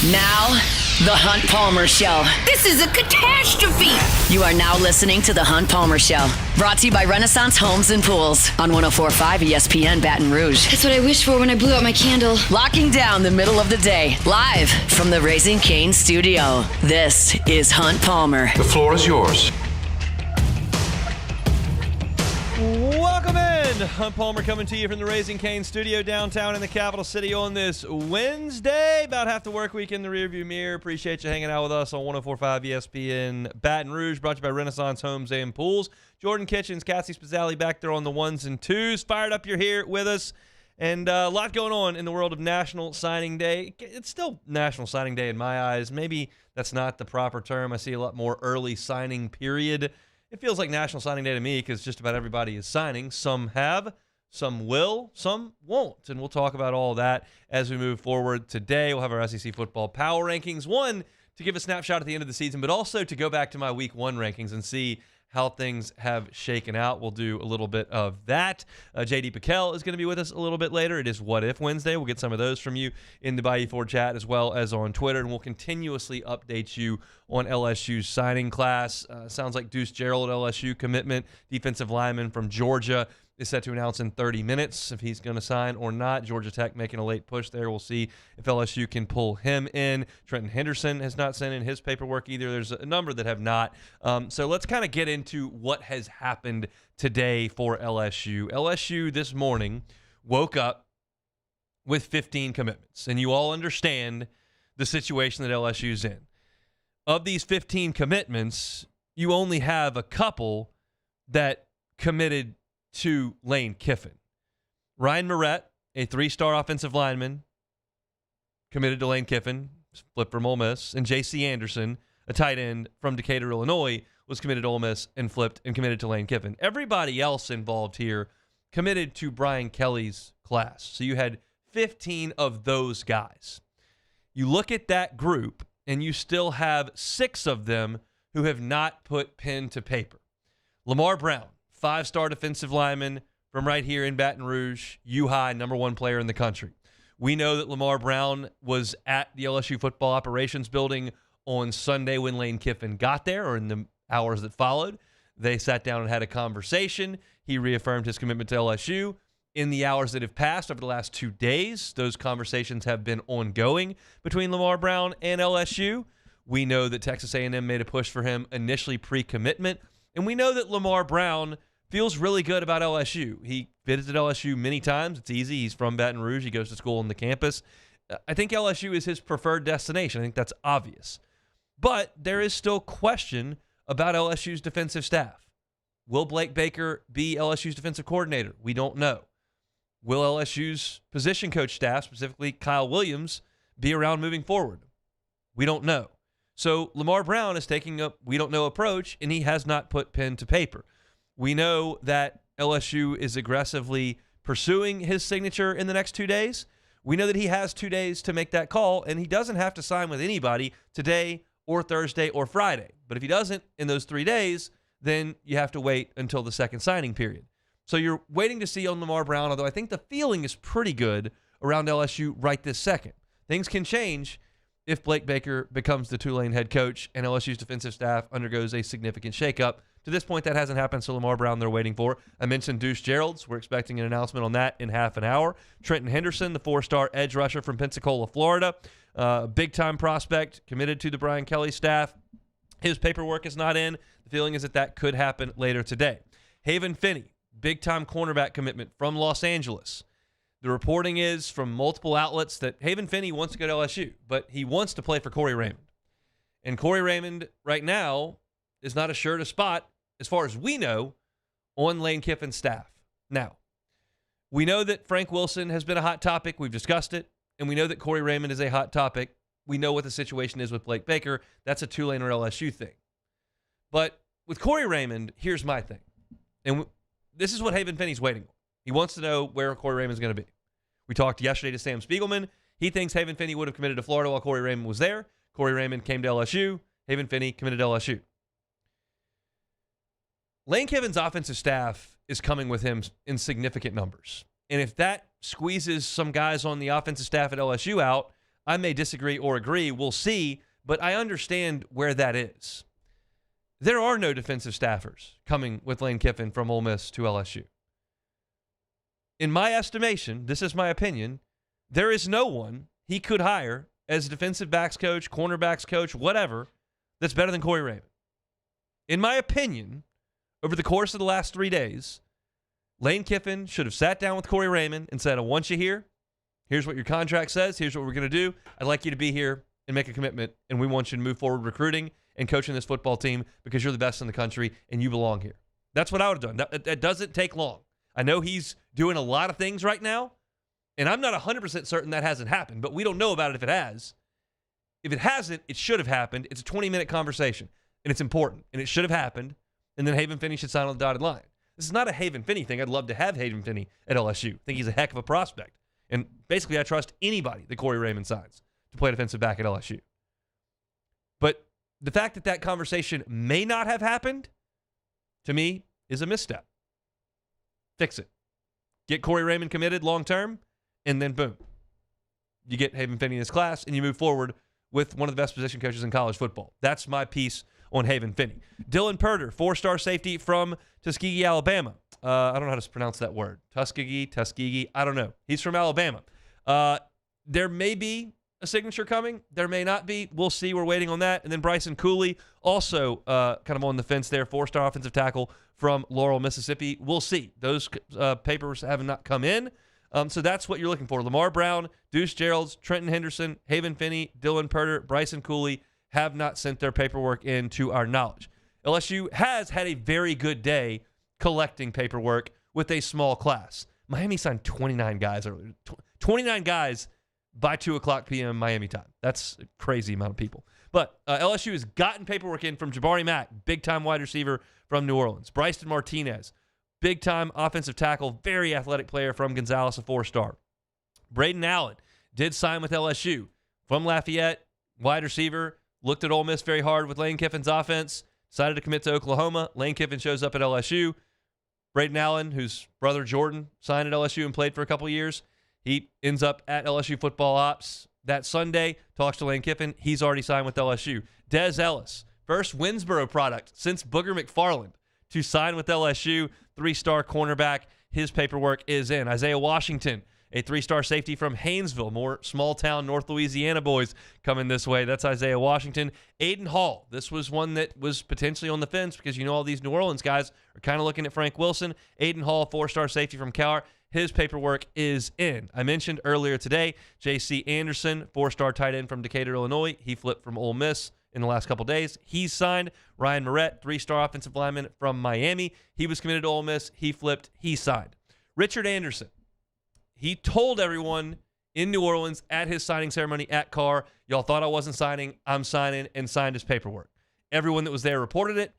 Now, The Hunt Palmer Show. This is a catastrophe. You are now listening to The Hunt Palmer Show. Brought to you by Renaissance Homes and Pools on 104.5 ESPN Baton Rouge. That's what I wished for when I blew out my candle. Locking down the middle of the day. Live from the Raising Cane studio. This is Hunt Palmer. The floor is yours. Welcome in. Hunt Palmer coming to you from the Raising Cane studio downtown in the capital city on this Wednesday. About half the work week in the rearview mirror. Appreciate you hanging out with us on 104.5 ESPN Baton Rouge. Brought to you by Renaissance Homes and Pools. Jordan Kitchens, Cassie Spazzali back there on the ones and twos. Fired up you're here with us. And a lot going on in the world of National Signing Day. It's still National Signing Day in my eyes. Maybe that's not the proper term. I see a lot more early signing period. It feels like National Signing Day to me because just about everybody is signing. Some have, some will, some won't. And we'll talk about all that as we move forward today. We'll have our SEC football power rankings. One, to give a snapshot at the end of the season, but also to go back to my week one rankings and see how things have shaken out. We'll do a little bit of that. J.D. Piquel is going to be with us a little bit later. It is What If Wednesday. We'll get some of those from you in the Bayou Ford chat as well as on Twitter, and we'll continuously update you on LSU's signing class. Sounds like Deuce Gerald, LSU commitment, defensive lineman from Georgia, is set to announce in 30 minutes if he's going to sign or not. Georgia Tech making a late push there. We'll see if LSU can pull him in. Trenton Henderson has not sent in his paperwork either. There's a number that have not. So let's kind of get into what has happened today for LSU. LSU this morning woke up with 15 commitments, and you all understand the situation that LSU's in. Of these 15 commitments, you only have a couple that committed to Lane Kiffin. Ryan Moret, a three-star offensive lineman, committed to Lane Kiffin, flipped from Ole Miss, and J.C. Anderson, a tight end from Decatur, Illinois, was committed to Ole Miss and flipped and committed to Lane Kiffin. Everybody else involved here committed to Brian Kelly's class. So you had 15 of those guys. You look at that group, and you still have 6 of them who have not put pen to paper. Lamar Brown, 5-star defensive lineman from right here in Baton Rouge, U-High, #1 player in the country. We know that Lamar Brown was at the LSU football operations building on Sunday when Lane Kiffin got there, or in the hours that followed. They sat down and had a conversation. He reaffirmed his commitment to LSU. In the hours that have passed over the last 2 days, those conversations have been ongoing between Lamar Brown and LSU. We know that Texas A&M made a push for him initially pre-commitment, and we know that Lamar Brown feels really good about LSU. He visited LSU many times. It's easy. He's from Baton Rouge. He goes to school on the campus. I think LSU is his preferred destination. I think that's obvious. But there is still question about LSU's defensive staff. Will Blake Baker be LSU's defensive coordinator? We don't know. Will LSU's position coach staff, specifically Kyle Williams, be around moving forward? We don't know. So Lamar Brown is taking a we don't know approach, and he has not put pen to paper. We know that LSU is aggressively pursuing his signature in the next 2 days. We know that he has 2 days to make that call, and he doesn't have to sign with anybody today or Thursday or Friday. But if he doesn't in those 3 days, then you have to wait until the second signing period. So you're waiting to see on Lamar Brown, although I think the feeling is pretty good around LSU right this second. Things can change if Blake Baker becomes the Tulane head coach and LSU's defensive staff undergoes a significant shakeup. To this point, that hasn't happened, so Lamar Brown they're waiting for. I mentioned Deuce Gerald's. We're expecting an announcement on that in half an hour. Trenton Henderson, the 4-star edge rusher from Pensacola, Florida. Big-time prospect, committed to the Brian Kelly staff. His paperwork is not in. The feeling is that that could happen later today. Haven Finney, big-time cornerback commitment from Los Angeles. The reporting is from multiple outlets that Haven Finney wants to go to LSU, but he wants to play for Corey Raymond. And Corey Raymond right now is not assured a spot, as far as we know, on Lane Kiffin's staff. Now, we know that Frank Wilson has been a hot topic. We've discussed it. And we know that Corey Raymond is a hot topic. We know what the situation is with Blake Baker. That's a Tulane or LSU thing. But with Corey Raymond, here's my thing. And this is what Haven Finney's waiting on. He wants to know where Corey Raymond's going to be. We talked yesterday to Sam Spiegelman. He thinks Haven Finney would have committed to Florida while Corey Raymond was there. Corey Raymond came to LSU. Haven Finney committed to LSU. Lane Kiffin's offensive staff is coming with him in significant numbers. And if that squeezes some guys on the offensive staff at LSU out, I may disagree or agree. We'll see, but I understand where that is. There are no defensive staffers coming with Lane Kiffin from Ole Miss to LSU. In my estimation, this is my opinion, there is no one he could hire as defensive backs coach, cornerbacks coach, whatever, that's better than Corey Raymond. In my opinion, over the course of the last 3 days, Lane Kiffin should have sat down with Corey Raymond and said, I want you here. Here's what your contract says. Here's what we're going to do. I'd like you to be here and make a commitment, and we want you to move forward recruiting and coaching this football team because you're the best in the country and you belong here. That's what I would have done. That doesn't take long. I know he's doing a lot of things right now, and I'm not 100% certain that hasn't happened, but we don't know about it if it has. If it hasn't, it should have happened. It's a 20-minute conversation, and it's important, and it should have happened, and then Haven Finney should sign on the dotted line. This is not a Haven Finney thing. I'd love to have Haven Finney at LSU. I think he's a heck of a prospect. And basically, I trust anybody that Corey Raymond signs to play defensive back at LSU. But the fact that that conversation may not have happened, to me, is a misstep. Fix it. Get Corey Raymond committed long-term, and then boom. You get Haven Finney in this class, and you move forward with one of the best position coaches in college football. That's my piece on Haven Finney. Dylan Purder, 4-star safety from Tuskegee, Alabama. I don't know how to pronounce that word. Tuskegee, I don't know. He's from Alabama. There may be a signature coming. There may not be. We'll see. We're waiting on that. And then Bryson Cooley, also kind of on the fence there, 4-star offensive tackle from Laurel, Mississippi. We'll see. Those papers have not come in. So that's what you're looking for. Lamar Brown, Deuce Geralds, Trenton Henderson, Haven Finney, Dylan Purder, Bryson Cooley have not sent their paperwork in to our knowledge. LSU has had a very good day collecting paperwork with a small class. Miami signed 29 guys earlier. 29 guys by 2 o'clock p.m. Miami time. That's a crazy amount of people. But LSU has gotten paperwork in from Jabari Mack, big-time wide receiver from New Orleans. Bryson Martinez, big-time offensive tackle, very athletic player from Gonzales, a 4-star. Braden Allen did sign with LSU from Lafayette, wide receiver, looked at Ole Miss very hard with Lane Kiffin's offense, decided to commit to Oklahoma. Lane Kiffin shows up at LSU. Braden Allen, whose brother Jordan signed at LSU and played for a couple years, he ends up at LSU football ops that Sunday, talks to Lane Kiffin. He's already signed with LSU. Dez Ellis, first Winsboro product since Booger McFarland to sign with LSU, 3-star cornerback. His paperwork is in. Isaiah Washington, a 3-star safety from Haynesville, more small-town North Louisiana boys coming this way. That's Isaiah Washington. Aiden Hall, this was one that was potentially on the fence because you know all these New Orleans guys are kind of looking at Frank Wilson. Aiden Hall, 4-star safety from Cal. His paperwork is in. I mentioned earlier today, J.C. Anderson, 4-star tight end from Decatur, Illinois. He flipped from Ole Miss in the last couple days. He's signed. Ryan Moret, 3-star offensive lineman from Miami. He was committed to Ole Miss. He flipped. He signed. Richard Anderson, he told everyone in New Orleans at his signing ceremony at Carr, y'all thought I wasn't signing, I'm signing, and signed his paperwork. Everyone that was there reported it.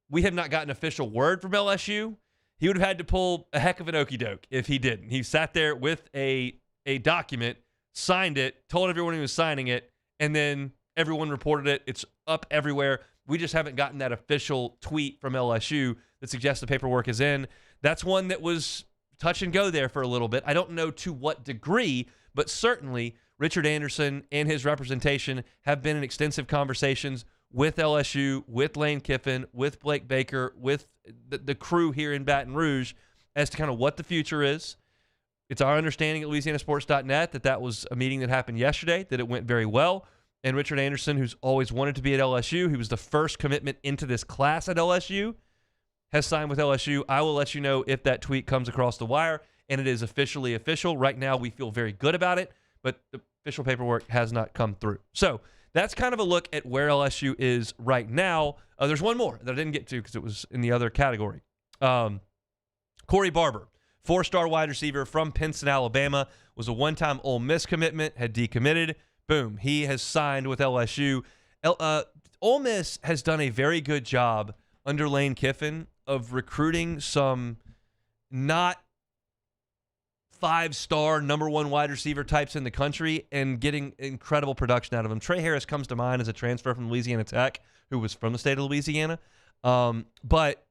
We have not gotten official word from LSU. He would have had to pull a heck of an okey doke if he didn't. He sat there with a document, signed it, told everyone he was signing it, and then everyone reported it. It's up everywhere. We just haven't gotten that official tweet from LSU that suggests the paperwork is in. That's one that was touch and go there for a little bit. I don't know to what degree, but certainly Richard Anderson and his representation have been in extensive conversations with LSU, with Lane Kiffin, with Blake Baker, with the crew here in Baton Rouge as to kind of what the future is. It's our understanding at LouisianaSports.net that was a meeting that happened yesterday, that it went very well. And Richard Anderson, who's always wanted to be at LSU, he was the first commitment into this class at LSU, has signed with LSU. I will let you know if that tweet comes across the wire, and it is officially official. Right now, we feel very good about it, but the official paperwork has not come through. So that's kind of a look at where LSU is right now. There's one more that I didn't get to because it was in the other category. Corey Barber, 4-star wide receiver from Pinson, Alabama, was a one-time Ole Miss commitment, had decommitted. Boom, he has signed with LSU. Ole Miss has done a very good job under Lane Kiffin of recruiting some not 5-star number 1 wide receiver types in the country and getting incredible production out of them. Trey Harris comes to mind as a transfer from Louisiana Tech, who was from the state of Louisiana. But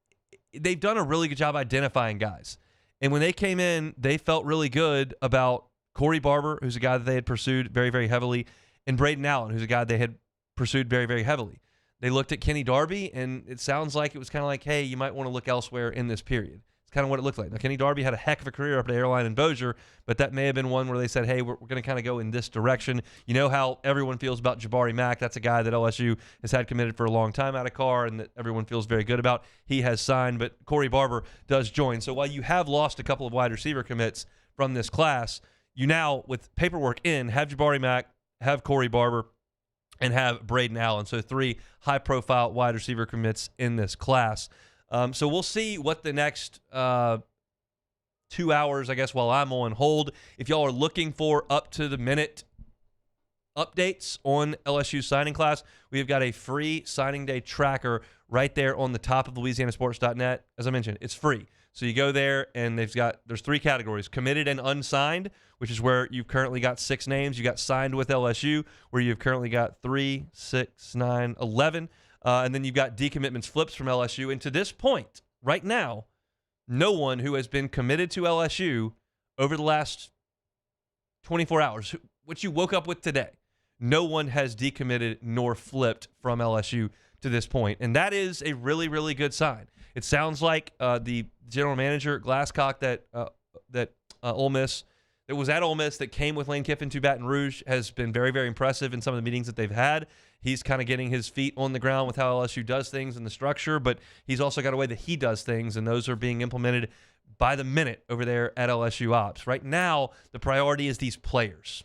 they've done a really good job identifying guys. And when they came in, they felt really good about Corey Barber, who's a guy that they had pursued very, very heavily, and Braden Allen, who's a guy they had pursued very, very heavily. They looked at Kenny Darby, and it sounds like it was kind of like, hey, you might want to look elsewhere in this period. It's kind of what it looked like. Now, Kenny Darby had a heck of a career up at Airline and Bossier, but that may have been one where they said, hey, we're going to kind of go in this direction. You know how everyone feels about Jabari Mack. That's a guy that LSU has had committed for a long time out of Carr and that everyone feels very good about. He has signed, but Corey Barber does join. So while you have lost a couple of wide receiver commits from this class, you now, with paperwork in, have Jabari Mack, have Corey Barber, and have Braden Allen. So 3 high-profile wide receiver commits in this class. So we'll see what the next 2 hours, I guess, while I'm on hold. If y'all are looking for up-to-the-minute updates on LSU signing class, we've got a free signing day tracker right there on the top of LouisianaSports.net. As I mentioned, it's free. So you go there, and there's 3 categories: committed and unsigned, which is where you've currently got 6 names. You got signed with LSU, where you've currently got 3, 6, 9, 11. And then you've got decommitments flips from LSU. And to this point, right now, no one who has been committed to LSU over the last 24 hours, which you woke up with today, no one has decommitted nor flipped from LSU to this point. And that is a really, really good sign. It sounds like the general manager, Glasscock, that Ole Miss, that was at Ole Miss, that came with Lane Kiffin to Baton Rouge, has been very, very impressive in some of the meetings that they've had. He's kind of getting his feet on the ground with how LSU does things and the structure, but he's also got a way that he does things, and those are being implemented by the minute over there at LSU Ops. Right now, the priority is these players.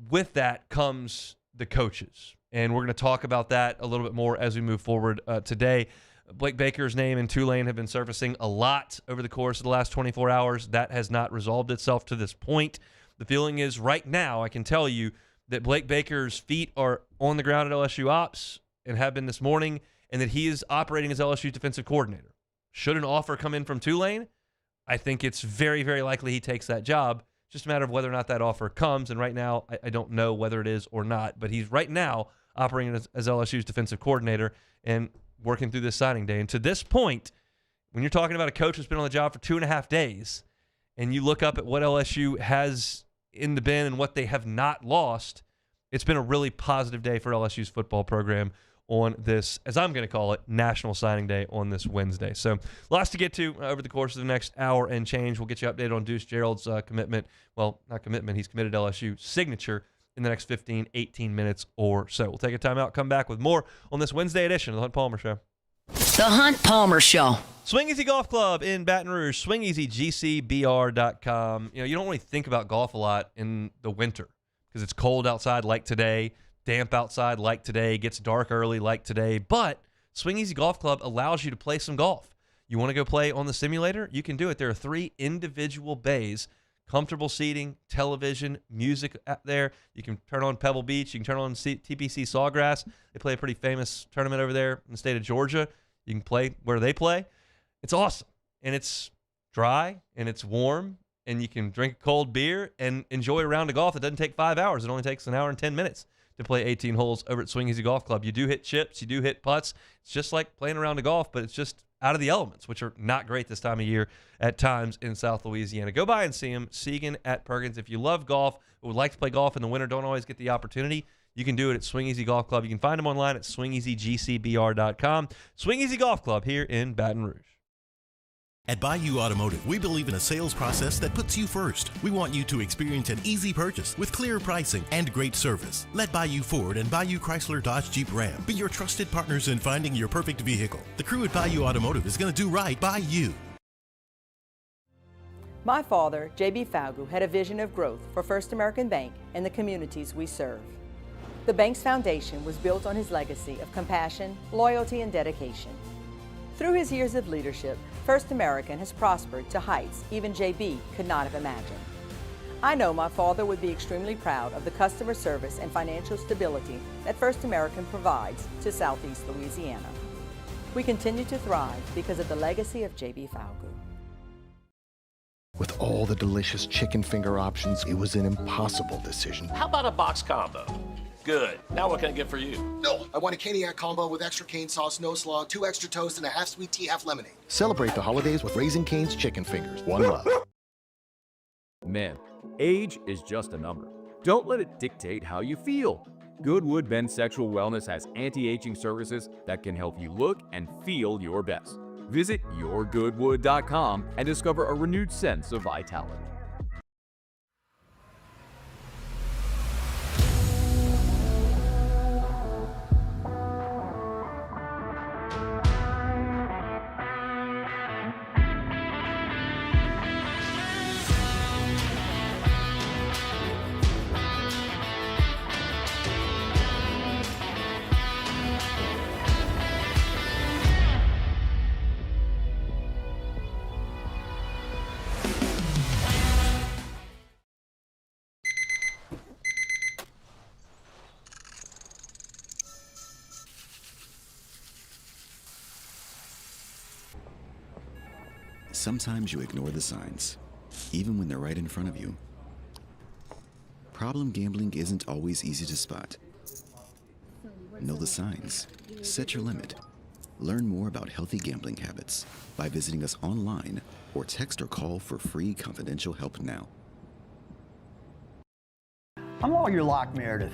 With that comes the coaches, and we're going to talk about that a little bit more as we move forward today. Blake Baker's name and Tulane have been surfacing a lot over the course of the last 24 hours. That has not resolved itself to this point. The feeling is right now, I can tell you, that Blake Baker's feet are on the ground at LSU Ops and have been this morning, and that he is operating as LSU's defensive coordinator. Should an offer come in from Tulane, I think it's very, very likely he takes that job. It's just a matter of whether or not that offer comes, and right now I don't know whether it is or not, but he's right now operating as LSU's defensive coordinator and working through this signing day. And to this point, when you're talking about a coach who's been on the job for 2.5 days, and you look up at what LSU has in the bin and what they have not lost, it's been a really positive day for LSU's football program on this, as I'm going to call it, National Signing Day on this Wednesday. So lots to get to over the course of the next hour and change. We'll get you updated on Deuce Gerald's commitment. Well, not commitment. He's committed LSU signature in the next 15, 18 minutes or so. We'll take a timeout, come back with more on this Wednesday edition of The Hunt Palmer Show. The Hunt Palmer Show. Swing Easy Golf Club in Baton Rouge, swingeasygcbr.com. You don't really think about golf a lot in the winter because it's cold outside like today, damp outside like today, gets dark early like today, but Swing Easy Golf Club allows you to play some golf. You want to go play on the simulator? You can do it. There are 3 individual bays, comfortable seating, television, music out there. You can turn on Pebble Beach. You can turn on TPC Sawgrass. They play a pretty famous tournament over there in the state of Georgia. You can play where they play. It's awesome, and it's dry, and it's warm, and you can drink a cold beer and enjoy a round of golf. It doesn't take 5 hours. It only takes an hour and 10 minutes to play 18 holes over at Swing Easy Golf Club. You do hit chips. You do hit putts. It's just like playing a round of golf, but it's just out of the elements, which are not great this time of year at times in South Louisiana. Go by and see them, Segan at Perkins. If you love golf but would like to play golf in the winter, don't always get the opportunity, you can do it at Swing Easy Golf Club. You can find them online at swingeasygcbr.com. Swing Easy Golf Club here in Baton Rouge. At Bayou Automotive, we believe in a sales process that puts you first. We want you to experience an easy purchase with clear pricing and great service. Let Bayou Ford and Bayou Chrysler Dodge Jeep Ram be your trusted partners in finding your perfect vehicle. The crew at Bayou Automotive is going to do right by you. My father, J.B. Falgu, had a vision of growth for First American Bank and the communities we serve. The bank's foundation was built on his legacy of compassion, loyalty, and dedication. Through his years of leadership, First American has prospered to heights even J.B. could not have imagined. I know my father would be extremely proud of the customer service and financial stability that First American provides to Southeast Louisiana. We continue to thrive because of the legacy of J.B. Falgu. With all the delicious chicken finger options, it was an impossible decision. How about a box combo? Good. Now what can I get for you? No, I want a Caniac combo with extra cane sauce, no slaw, 2 extra toast, and a half sweet tea, half lemonade. Celebrate the holidays with Raising Cane's chicken fingers. One love. Man, age is just a number. Don't let it dictate how you feel. Goodwood Men's Sexual Wellness has anti-aging services that can help you look and feel your best. Visit yourgoodwood.com and discover a renewed sense of vitality. Sometimes you ignore the signs, even when they're right in front of you. Problem gambling isn't always easy to spot. Know the signs. Set your limit. Learn more about healthy gambling habits by visiting us online or text or call for free confidential help now. I'm Lawyer Locke Meredith.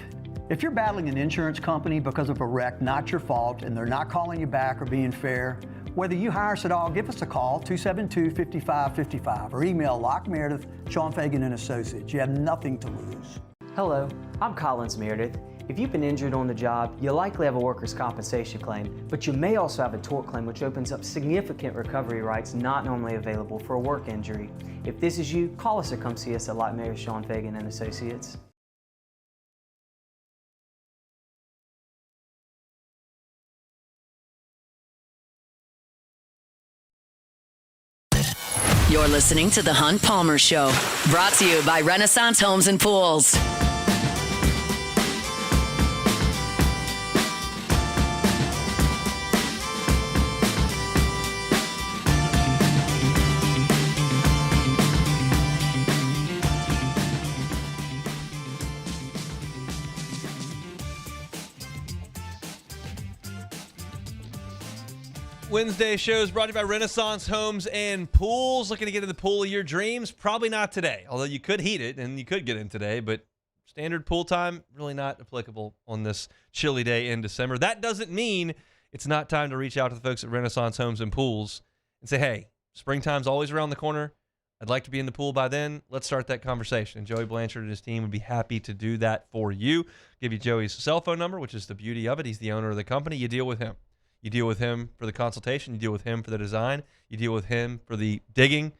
If you're battling an insurance company because of a wreck not your fault and they're not calling you back or being fair, whether you hire us at all, give us a call, 272-5555, or email Locke Meredith, Sean Fagan and Associates. You have nothing to lose. Hello, I'm Collins Meredith. If you've been injured on the job, you likely have a workers' compensation claim, but you may also have a tort claim which opens up significant recovery rights not normally available for a work injury. If this is you, call us or come see us at Locke Meredith, Sean Fagan and Associates. You're listening to The Hunt Palmer Show, brought to you by Renaissance Homes and Pools. Wednesday shows brought to you by Renaissance Homes and Pools. Looking to get in the pool of your dreams? Probably not today, although you could heat it and you could get in today, but standard pool time, really not applicable on this chilly day in December. That doesn't mean it's not time to reach out to the folks at Renaissance Homes and Pools and say, hey, springtime's always around the corner. I'd like to be in the pool by then. Let's start that conversation. And Joey Blanchard and his team would be happy to do that for you. Give you Joey's cell phone number, which is the beauty of it. He's the owner of the company. You deal with him. You deal with him for the consultation. You deal with him for the design. You deal with him for the digging,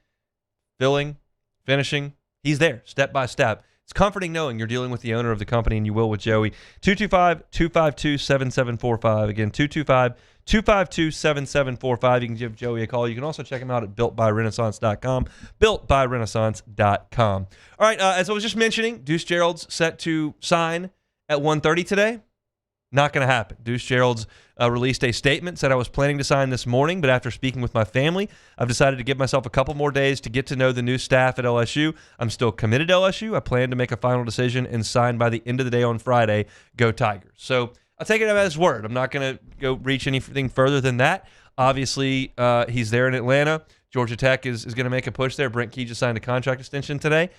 filling, finishing. He's there step by step. It's comforting knowing you're dealing with the owner of the company, and you will with Joey. 225-252-7745. Again, 225-252-7745. You can give Joey a call. You can also check him out at builtbyrenaissance.com. Builtbyrenaissance.com. All right, as I was just mentioning, Deuce Gerald's set to sign at 1:30 today. Not going to happen. Deuce Gerald's released a statement, said I was planning to sign this morning, but after speaking with my family, I've decided to give myself a couple more days to get to know the new staff at LSU. I'm still committed to LSU. I plan to make a final decision and sign by the end of the day on Friday. Go Tigers. So I'll take it as his word. I'm not going to go reach anything further than that. Obviously, he's there in Atlanta. Georgia Tech is going to make a push there. Brent Key just signed a contract extension today.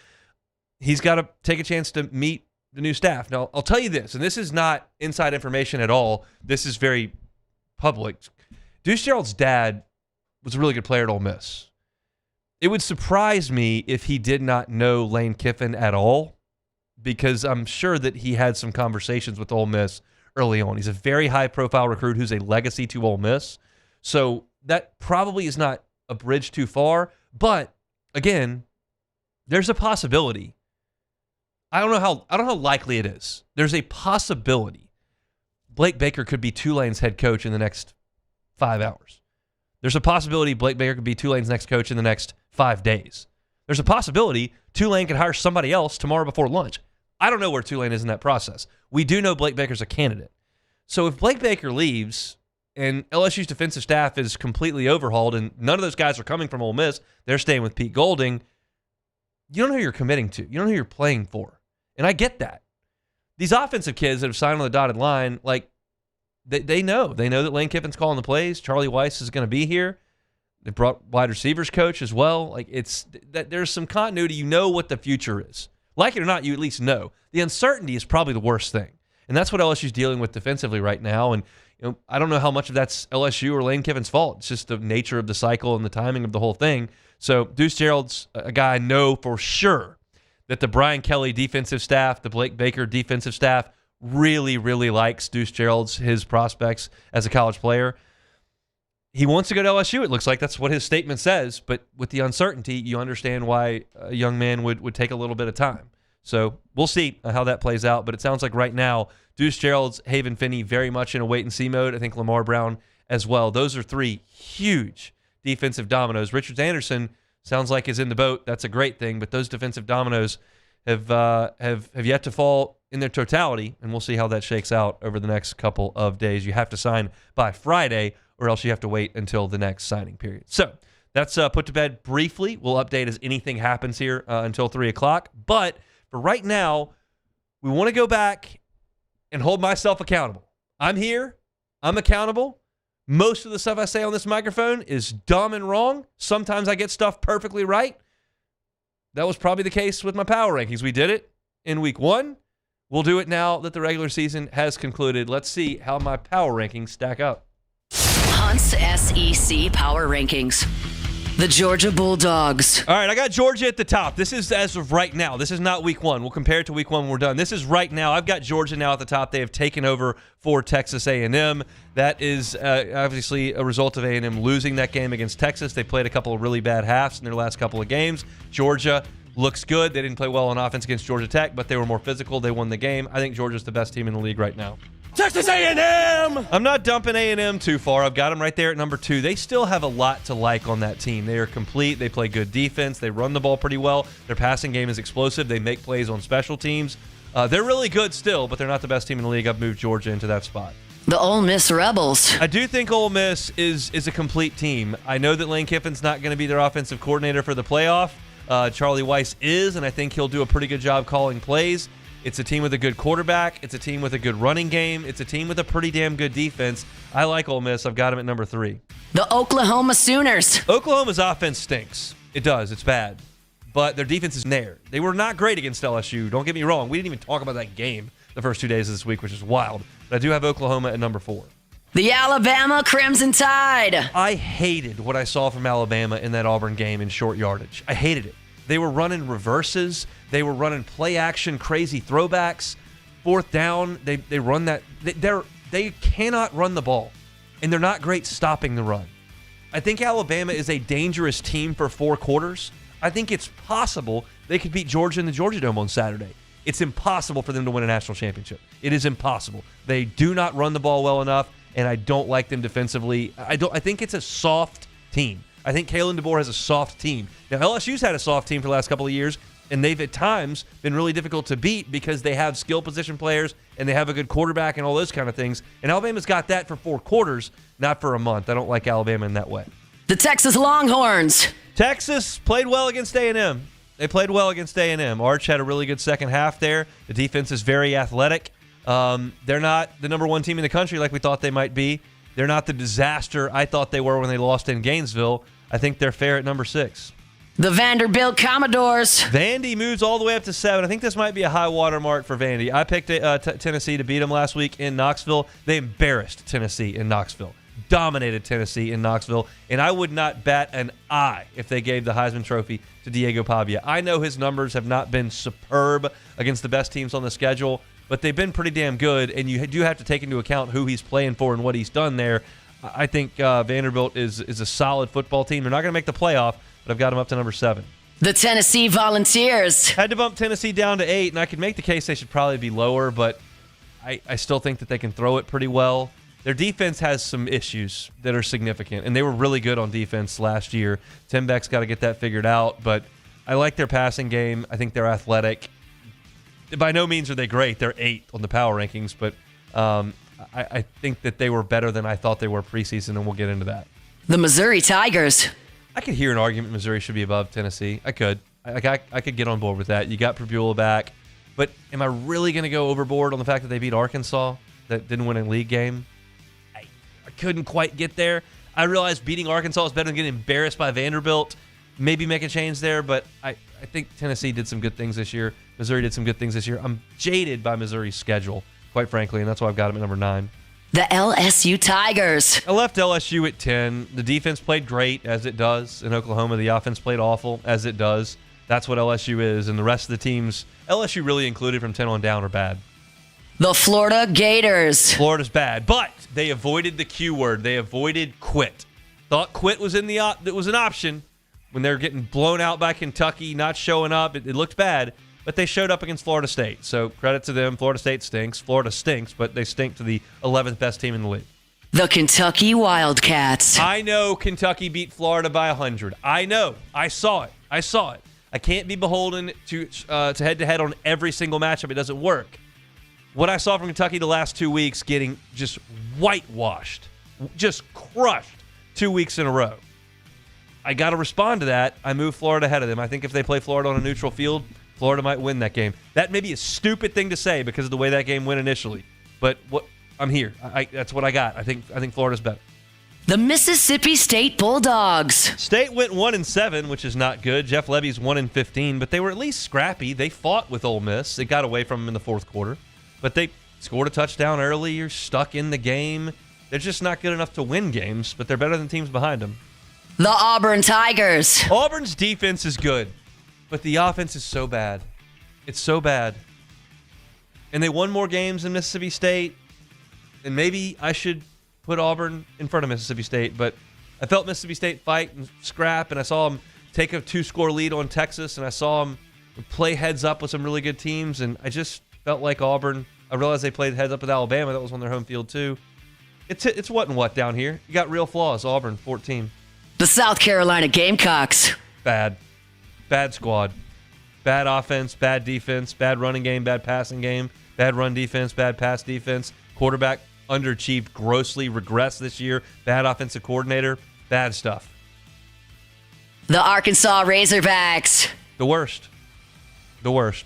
He's got to take a chance to meet the new staff. Now, I'll tell you this, and this is not inside information at all. This is very public. Deuce Gerald's dad was a really good player at Ole Miss. It would surprise me if he did not know Lane Kiffin at all, because I'm sure that he had some conversations with Ole Miss early on. He's a very high-profile recruit who's a legacy to Ole Miss. So that probably is not a bridge too far. But, again, there's a possibility. I don't know how likely it is. There's a possibility Blake Baker could be Tulane's head coach in the next 5 hours. There's a possibility Blake Baker could be Tulane's next coach in the next 5 days. There's a possibility Tulane could hire somebody else tomorrow before lunch. I don't know where Tulane is in that process. We do know Blake Baker's a candidate. So if Blake Baker leaves and LSU's defensive staff is completely overhauled and none of those guys are coming from Ole Miss, they're staying with Pete Golding, you don't know who you're committing to. You don't know who you're playing for. And I get that. These offensive kids that have signed on the dotted line, like, they know. They know that Lane Kiffin's calling the plays. Charlie Weiss is going to be here. They brought wide receivers coach as well. Like, it's that there's some continuity. You know what the future is. Like it or not, you at least know. The uncertainty is probably the worst thing. And that's what LSU's dealing with defensively right now. And I don't know how much of that's LSU or Lane Kiffin's fault. It's just the nature of the cycle and the timing of the whole thing. So Deuce Gerald's a guy I know for sure that the Brian Kelly defensive staff, the Blake Baker defensive staff, really, really likes Deuce Gerald's, his prospects as a college player. He wants to go to LSU. It looks like that's what his statement says. But with the uncertainty, you understand why a young man would take a little bit of time. So we'll see how that plays out. But it sounds like right now, Deuce Gerald's, Haven Finney very much in a wait-and-see mode. I think Lamar Brown as well. Those are three huge defensive dominoes. Richards Anderson sounds like is in the boat. That's a great thing. But those defensive dominoes have yet to fall in their totality, and we'll see how that shakes out over the next couple of days. You have to sign by Friday, or else you have to wait until the next signing period. So that's put to bed briefly. We'll update as anything happens here until 3 o'clock. But for right now, we want to go back and hold myself accountable. I'm here. I'm accountable. Most of the stuff I say on this microphone is dumb and wrong. Sometimes I get stuff perfectly right. That was probably the case with my power rankings. We did it in week 1. We'll do it now that the regular season has concluded. Let's see how my power rankings stack up. Hunt's SEC Power Rankings. The Georgia Bulldogs. All right, I got Georgia at the top. This is as of right now. This is not week 1. We'll compare it to week 1 when we're done. This is right now. I've got Georgia now at the top. They have taken over for Texas A&M. That is obviously a result of A&M losing that game against Texas. They played a couple of really bad halves in their last couple of games. Georgia looks good. They didn't play well on offense against Georgia Tech, but they were more physical. They won the game. I think Georgia's the best team in the league right now. Texas A&M! I'm not dumping A&M too far. I've got them right there at number 2. They still have a lot to like on that team. They are complete. They play good defense. They run the ball pretty well. Their passing game is explosive. They make plays on special teams. They're really good still, but they're not the best team in the league. I've moved Georgia into that spot. The Ole Miss Rebels. I do think Ole Miss is a complete team. I know that Lane Kiffin's not going to be their offensive coordinator for the playoff. Charlie Weiss is, and I think he'll do a pretty good job calling plays. It's a team with a good quarterback. It's a team with a good running game. It's a team with a pretty damn good defense. I like Ole Miss. I've got them at number 3. The Oklahoma Sooners. Oklahoma's offense stinks. It does. It's bad. But their defense is there. They were not great against LSU. Don't get me wrong. We didn't even talk about that game the first 2 days of this week, which is wild. But I do have Oklahoma at number 4. The Alabama Crimson Tide. I hated what I saw from Alabama in that Auburn game in short yardage. I hated it. They were running reverses. They were running play action, crazy throwbacks. 4th down, they run that. They cannot run the ball, and they're not great stopping the run. I think Alabama is a dangerous team for 4 quarters. I think it's possible they could beat Georgia in the Georgia Dome on Saturday. It's impossible for them to win a national championship. It is impossible. They do not run the ball well enough, and I don't like them defensively. I think it's a soft team. I think Kalen DeBoer has a soft team. Now, LSU's had a soft team for the last couple of years, and they've at times been really difficult to beat because they have skill position players and they have a good quarterback and all those kind of things. And Alabama's got that for 4 quarters, not for a month. I don't like Alabama in that way. The Texas Longhorns. Texas played well against A&M. They played well against A&M. Arch had a really good second half there. The defense is very athletic. They're not the number 1 team in the country like we thought they might be. They're not the disaster I thought they were when they lost in Gainesville. I think they're fair at number 6. The Vanderbilt Commodores. Vandy moves all the way up to 7. I think this might be a high water mark for Vandy. I picked Tennessee to beat them last week in Knoxville. They embarrassed Tennessee in Knoxville. Dominated Tennessee in Knoxville. And I would not bat an eye if they gave the Heisman Trophy to Diego Pavia. I know his numbers have not been superb against the best teams on the schedule, but they've been pretty damn good, and you do have to take into account who he's playing for and what he's done there. I think Vanderbilt is a solid football team. They're not going to make the playoff, but I've got them up to number 7. The Tennessee Volunteers. Had to bump Tennessee down to 8, and I could make the case they should probably be lower, but I still think that they can throw it pretty well. Their defense has some issues that are significant, and they were really good on defense last year. Tim Beck's got to get that figured out, but I like their passing game. I think they're athletic. By no means are they great. They're 8 on the power rankings, but I think that they were better than I thought they were preseason, and we'll get into that. The Missouri Tigers. I could hear an argument Missouri should be above Tennessee. I could. I could get on board with that. You got Purbuell back, but am I really going to go overboard on the fact that they beat Arkansas that didn't win a league game? I couldn't quite get there. I realized beating Arkansas is better than getting embarrassed by Vanderbilt. maybe make a change there, but I think Tennessee did some good things this year. Missouri did some good things this year. I'm jaded by Missouri's schedule, quite frankly, and that's why I've got them at number 9. The LSU Tigers. I left LSU at 10. The defense played great, as it does. In Oklahoma, the offense played awful, as it does. That's what LSU is, and the rest of the teams, LSU really included from 10 on down, are bad. The Florida Gators. Florida's bad, but they avoided the Q word. They avoided quit. Thought quit was an option when they were getting blown out by Kentucky, not showing up. It looked bad, but they showed up against Florida State. So credit to them. Florida State stinks. Florida stinks, but they stink to the 11th best team in the league. The Kentucky Wildcats. I know Kentucky beat Florida by 100. I know. I saw it. I can't be beholden to head-to-head on every single matchup. It doesn't work. What I saw from Kentucky the last 2 weeks, getting just whitewashed, just crushed 2 weeks in a row. I got to respond to that. I moved Florida ahead of them. I think if they play Florida on a neutral field, Florida might win that game. That may be a stupid thing to say because of the way that game went initially, but I'm here. That's what I got. I think Florida's better. The Mississippi State Bulldogs. State went 1-7, which is not good. Jeff Levy's 1-15, but they were at least scrappy. They fought with Ole Miss. They got away from them in the fourth quarter, but they scored a touchdown early. You're stuck in the game. They're just not good enough to win games, but they're better than teams behind them. The Auburn Tigers. Auburn's defense is good, but the offense is so bad. It's so bad. And they won more games than Mississippi State, and maybe I should put Auburn in front of Mississippi State, but I felt Mississippi State fight and scrap, and I saw them take a 2-score lead on Texas, and I saw them play heads up with some really good teams, and I just felt like Auburn. I realized they played heads up with Alabama. That was on their home field too. It's what and what down here. You got real flaws. Auburn, 14. The South Carolina Gamecocks. Bad squad. Bad offense, bad defense, bad running game, bad passing game, bad run defense, bad pass defense. Quarterback underachieved, grossly regressed this year. Bad offensive coordinator, bad stuff. The Arkansas Razorbacks. The worst.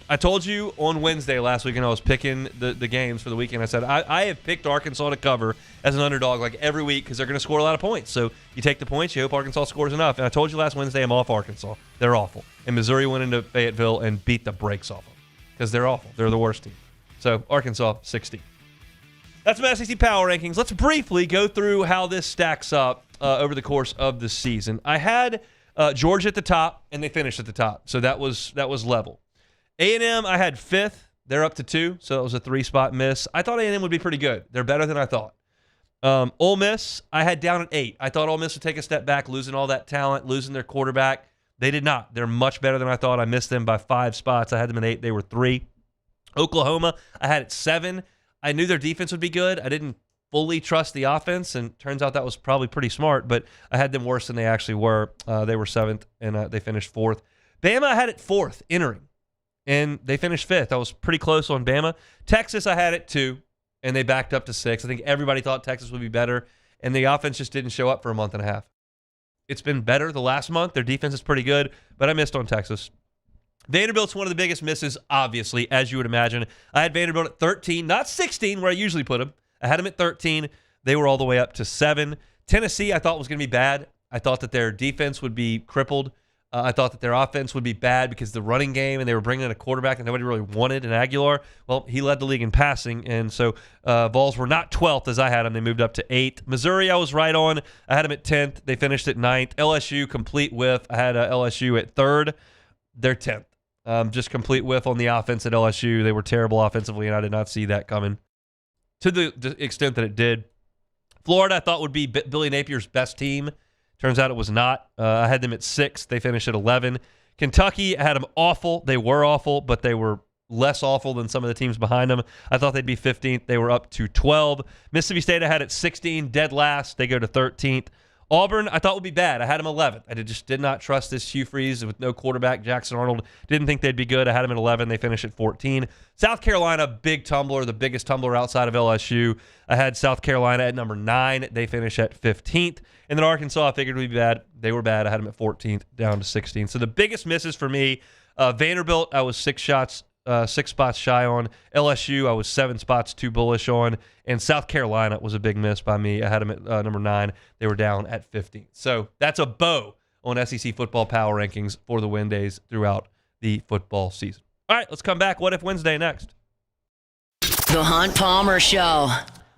I told you on Wednesday last week, and I was picking the games for the weekend. I said, I have picked Arkansas to cover as an underdog like every week because they're going to score a lot of points. So you take the points, you hope Arkansas scores enough. And I told you last Wednesday I'm off Arkansas. They're awful. And Missouri went into Fayetteville and beat the brakes off them because they're awful. They're the worst team. So Arkansas, 60. That's my SEC Power Rankings. Let's briefly go through how this stacks up over the course of the season. I had Georgia at the top, and they finished at the top. So that was level. A&M, I had 5th. They're up to 2, so that was a 3-spot miss. I thought A&M would be pretty good. They're better than I thought. Ole Miss, I had down at 8. I thought Ole Miss would take a step back, losing all that talent, losing their quarterback. They did not. They're much better than I thought. I missed them by 5 spots. I had them at 8. They were 3. Oklahoma, I had at 7. I knew their defense would be good. I didn't fully trust the offense, and turns out that was probably pretty smart, but I had them worse than they actually were. They were 7th, and they finished 4th. Bama, I had it 4th, entering. And they finished 5th. I was pretty close on Bama. Texas, I had it 2, and they backed up to 6. I think everybody thought Texas would be better, and the offense just didn't show up for a month and a half. It's been better the last month. Their defense is pretty good, but I missed on Texas. Vanderbilt's one of the biggest misses, obviously, as you would imagine. I had Vanderbilt at 13, not 16, where I usually put them. I had them at 13. They were all the way up to 7. Tennessee, I thought was going to be bad. I thought that their defense would be crippled. I thought that their offense would be bad because the running game, and they were bringing in a quarterback that nobody really wanted in Aguilar. Well, he led the league in passing, and so Vols were not 12th as I had them. They moved up to 8. Missouri, I was right on. I had them at 10th. They finished at 9th. LSU, complete whiff. I had LSU at 3rd. They're 10th. Just complete whiff on the offense at LSU. They were terrible offensively, and I did not see that coming to the extent that it did. Florida, I thought would be Billy Napier's best team. Turns out it was not. I had them at 6. They finished at 11. Kentucky, I had them awful. They were awful, but they were less awful than some of the teams behind them. I thought they'd be 15th. They were up to 12. Mississippi State, I had at 16, dead last. They go to 13th. Auburn, I thought would be bad. I had them 11th. I just did not trust this Hugh Freeze with no quarterback. Jackson Arnold didn't think they'd be good. I had them at 11. They finished at 14. South Carolina, big tumbler, the biggest tumbler outside of LSU. I had South Carolina at number 9. They finish at 15th. And then Arkansas, I figured would be bad. They were bad. I had them at 14th, down to 16th. So the biggest misses for me, Vanderbilt, I was 6 spots shy on. LSU, I was 7 spots too bullish on. And South Carolina was a big miss by me. I had them at number 9. They were down at 15th. So that's a bow on SEC football power rankings for the win days throughout the football season. All right, let's come back. What If Wednesday next. The Hunt Palmer Show.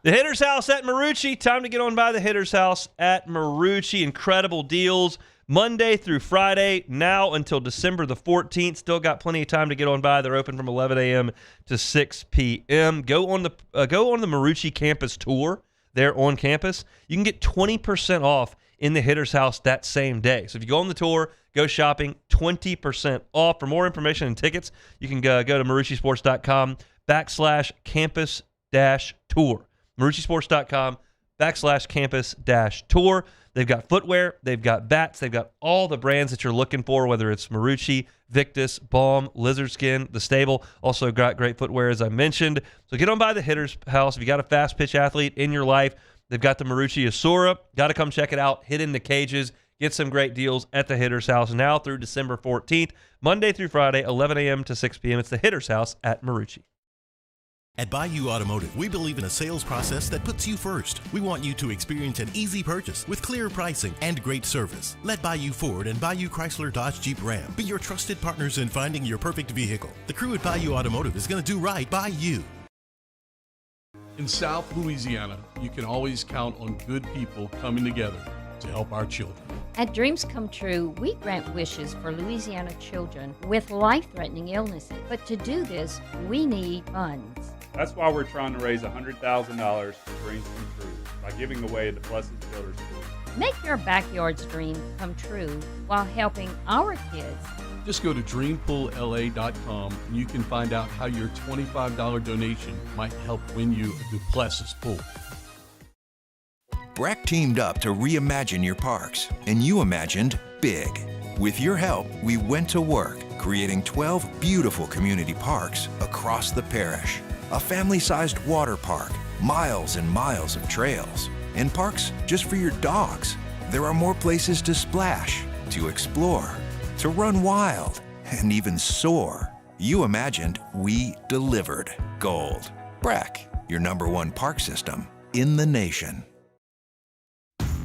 The Hitter's House at Marucci. Time to get on by the Hitter's House at Marucci. Incredible deals Monday through Friday, now until December the 14th. Still got plenty of time to get on by. They're open from 11 a.m. to 6 p.m. Go on the Marucci campus tour there on campus. You can get 20% off in the Hitter's House that same day. So if you go on the tour, go shopping, 20% off. For more information and tickets, you can go to maruccisports.com/campus-tour. maruccisports.com/campus-tour. They've got footwear, they've got bats, they've got all the brands that you're looking for, whether it's Marucci, Victus, Balm, Lizard Skin, The Stable. Also got great footwear, as I mentioned. So get on by the Hitter's House. If you got a fast pitch athlete in your life, they've got the Marucci Asura. Got to come check it out. Hit in the cages. Get some great deals at the Hitter's House now through December 14th, Monday through Friday, 11 a.m. to 6 p.m. It's the Hitter's House at Marucci. At Bayou Automotive, we believe in a sales process that puts you first. We want you to experience an easy purchase with clear pricing and great service. Let Bayou Ford and Bayou Chrysler Dodge Jeep Ram be your trusted partners in finding your perfect vehicle. The crew at Bayou Automotive is going to do right by you. In South Louisiana, you can always count on good people coming together to help our children. At Dreams Come True, we grant wishes for Louisiana children with life-threatening illnesses. But to do this, we need funds. That's why we're trying to raise $100,000 for Dreams Come True by giving away the Blessed Children's School. Make your backyard's dream come true while helping our kids. Just go to dreampoolla.com and you can find out how your $25 donation might help win you a Duplessis pool. BRAC teamed up to reimagine your parks, and you imagined big. With your help, we went to work, creating 12 beautiful community parks across the parish. A family-sized water park, miles and miles of trails, and parks just for your dogs. There are more places to splash, to explore, to run wild, and even soar. You imagined, we delivered. Gold. BRAC, your #1 park system in the nation.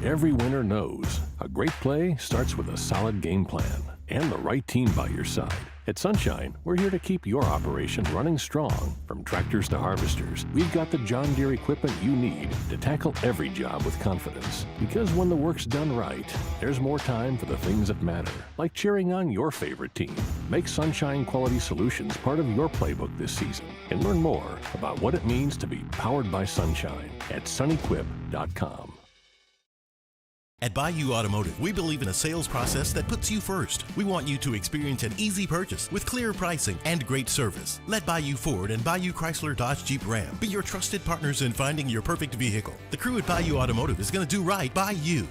Every winner knows a great play starts with a solid game plan and the right team by your side. At Sunshine, we're here to keep your operation running strong. From tractors to harvesters, we've got the John Deere equipment you need to tackle every job with confidence. Because when the work's done right, there's more time for the things that matter, like cheering on your favorite team. Make Sunshine Quality Solutions part of your playbook this season and learn more about what it means to be powered by Sunshine at sunequip.com. At Bayou Automotive, we believe in a sales process that puts you first. We want you to experience an easy purchase with clear pricing and great service. Let Bayou Ford and Bayou Chrysler Dodge Jeep Ram be your trusted partners in finding your perfect vehicle. The crew at Bayou Automotive is going to do right by you.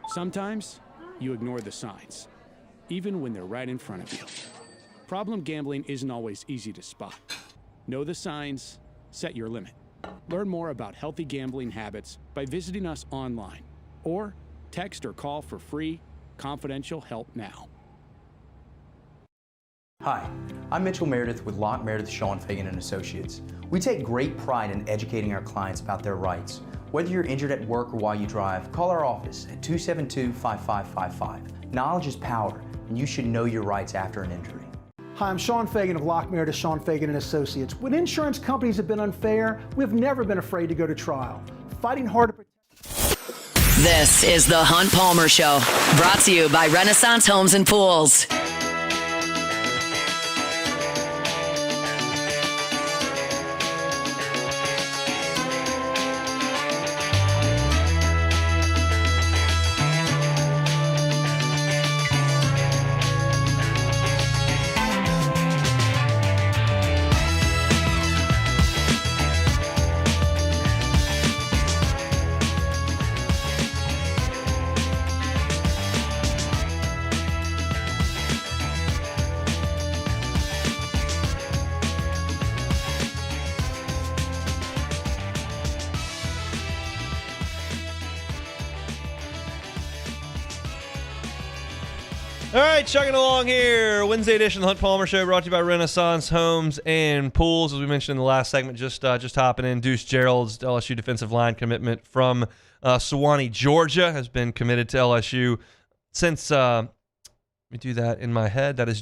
Sometimes you ignore the signs, even when they're right in front of you. Problem gambling isn't always easy to spot. Know the signs, set your limit. Learn more about healthy gambling habits by visiting us online or text or call for free, confidential help now. Hi, I'm Mitchell Meredith with Locke Meredith, Sean Fagan & Associates. We take great pride in educating our clients about their rights. Whether you're injured at work or while you drive, call our office at 272-5555. Knowledge is power, and you should know your rights after an injury. Hi, I'm Sean Fagan of Locke Meredith, Sean Fagan & Associates. When insurance companies have been unfair, we've never been afraid to go to trial. Fighting hard to protect. This is the Hunt Palmer Show, brought to you by Renaissance Homes and Pools. All right, chugging along here. Wednesday edition of the Hunt Palmer Show brought to you by Renaissance Homes and Pools. As we mentioned in the last segment, just hopping in, Deuce Gerald's LSU defensive line commitment from Sewanee, Georgia, has been committed to LSU since, let me do that in my head. That is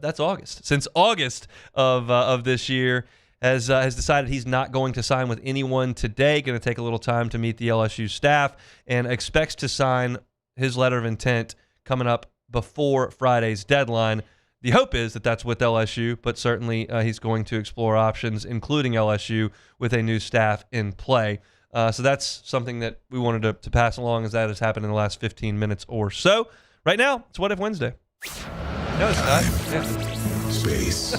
that's August. Since August of this year, has decided he's not going to sign with anyone today. Going to take a little time to meet the LSU staff and expects to sign his letter of intent coming up before Friday's deadline. The hope is that that's with LSU, but certainly he's going to explore options, including LSU, with a new staff in play. So that's something that we wanted to pass along, as that has happened in the last 15 minutes or so. Right now, it's What If Wednesday. No, it's not. Yeah. Space.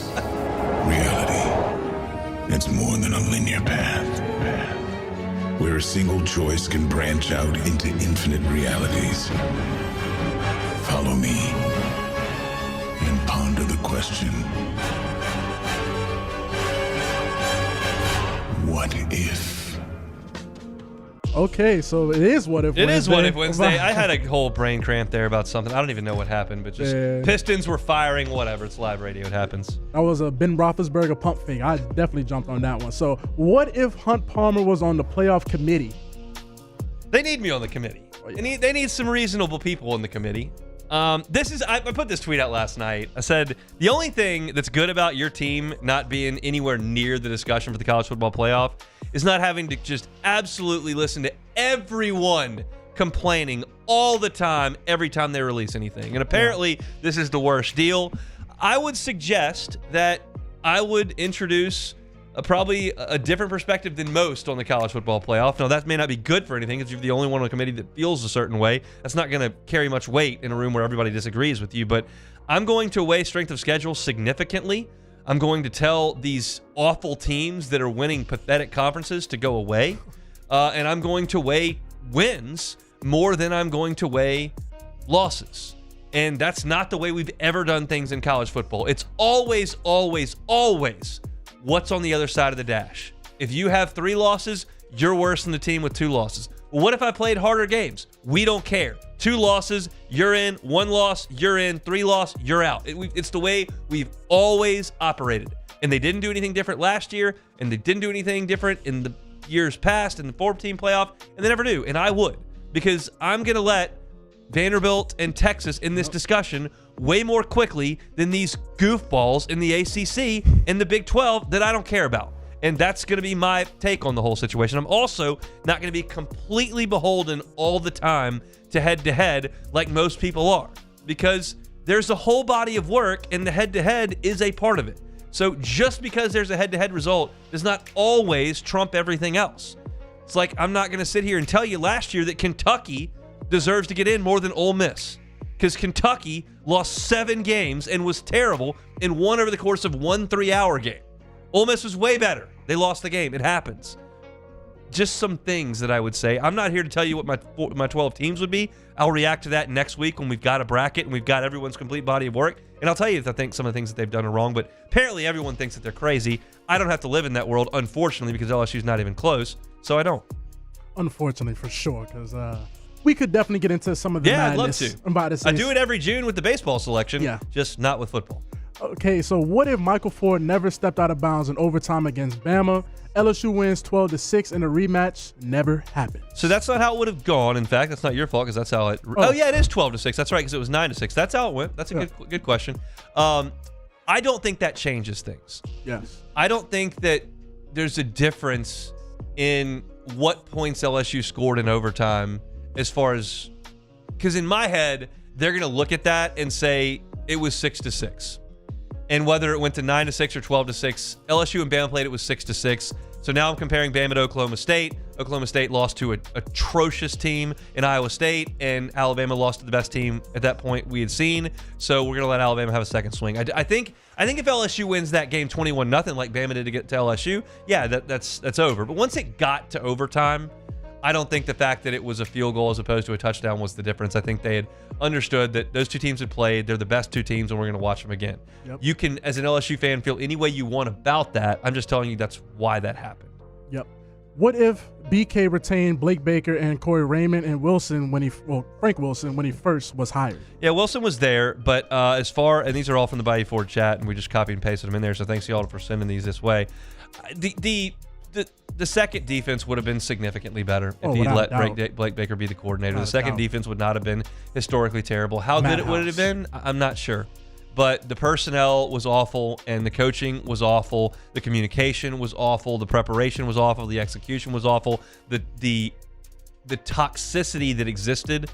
Reality. It's more than a linear path. Where a single choice can branch out into infinite realities. Follow me and ponder the question. What if? Okay, so it is What If Wednesday. It is What If Wednesday. I had a whole brain cramp there about something. I don't even know what happened, but just Pistons were firing, whatever. It's live radio. It happens. That was a Ben Roethlisberger pump fake. I definitely jumped on that one. So what if Hunt Palmer was on the playoff committee? They need me on the committee. They need some reasonable people on the committee. I put this tweet out last night. I said, the only thing that's good about your team not being anywhere near the discussion for the college football playoff is not having to just absolutely listen to everyone complaining all the time, every time they release anything. And apparently, this is the worst deal. I would suggest that I would introduce probably a different perspective than most on the college football playoff. Now, that may not be good for anything because you're the only one on the committee that feels a certain way. That's not going to carry much weight in a room where everybody disagrees with you. But I'm going to weigh strength of schedule significantly. I'm going to tell these awful teams that are winning pathetic conferences to go away. And I'm going to weigh wins more than I'm going to weigh losses. And that's not the way we've ever done things in college football. It's always, always, always what's on the other side of the dash. If you have 3 losses, you're worse than the team with 2 losses. Well, what if I played harder games? We don't care. 2 losses, you're in. 1 loss, you're in. 3 loss, you're out. It's the way we've always operated. And they didn't do anything different last year, and they didn't do anything different in the years past in the 4-team playoff, and they never do. And I would, because I'm going to let Vanderbilt and Texas in this discussion way more quickly than these goofballs in the ACC and the Big 12 that I don't care about. And that's going to be my take on the whole situation. I'm also not going to be completely beholden all the time to head-to-head like most people are, because there's a whole body of work, and the head-to-head is a part of it. So just because there's a head-to-head result does not always trump everything else. It's like I'm not going to sit here and tell you last year that Kentucky deserves to get in more than Ole Miss, because Kentucky lost 7 games and was terrible and won over the course of 1 3-hour game. Ole Miss was way better. They lost the game. It happens. Just some things that I would say. I'm not here to tell you what my 12 teams would be. I'll react to that next week when we've got a bracket and we've got everyone's complete body of work. And I'll tell you if I think some of the things that they've done are wrong, but apparently everyone thinks that they're crazy. I don't have to live in that world, unfortunately, because LSU's not even close, so I don't. Unfortunately, for sure, because we could definitely get into some of the madness. I'd love to. I do it every June with the baseball selection, just not with football. Okay, so what if Michael Ford never stepped out of bounds in overtime against Bama? LSU wins 12-6 in a rematch. Never happened. So that's not how it would have gone. In fact, that's not your fault because that's how it. Oh yeah, it is 12-6. That's right, because it was 9-6. That's how it went. That's a good question. I don't think that changes things. Yes. I don't think that there's a difference in what points LSU scored in overtime, as far as, because in my head they're going to look at that and say it was 6-6. And whether it went to 9-6 or 12-6, LSU and Bama played, it was 6-6. So now I'm comparing Bama to Oklahoma State. Oklahoma State lost to an atrocious team in Iowa State, and Alabama lost to the best team at that point we had seen. So we're going to let Alabama have a second swing. I think if LSU wins that game 21-0 like Bama did to get to LSU, yeah, that's over. But once it got to overtime, I don't think the fact that it was a field goal as opposed to a touchdown was the difference. I think they had understood that those 2 teams had played. They're the best 2 teams, and we're going to watch them again. Yep. You can, as an LSU fan, feel any way you want about that. I'm just telling you that's why that happened. Yep. What if BK retained Blake Baker and Corey Raymond and Frank Wilson when he first was hired? Yeah, Wilson was there, but and these are all from the Bayou Ford chat, and we just copy and pasted them in there, so thanks y'all for sending these this way. The second defense would have been significantly better if he'd let Blake Baker be the coordinator. The second defense would not have been historically terrible. How good it would have been, I'm not sure. But the personnel was awful, and the coaching was awful. The communication was awful. The preparation was awful. The execution was awful. The toxicity that existed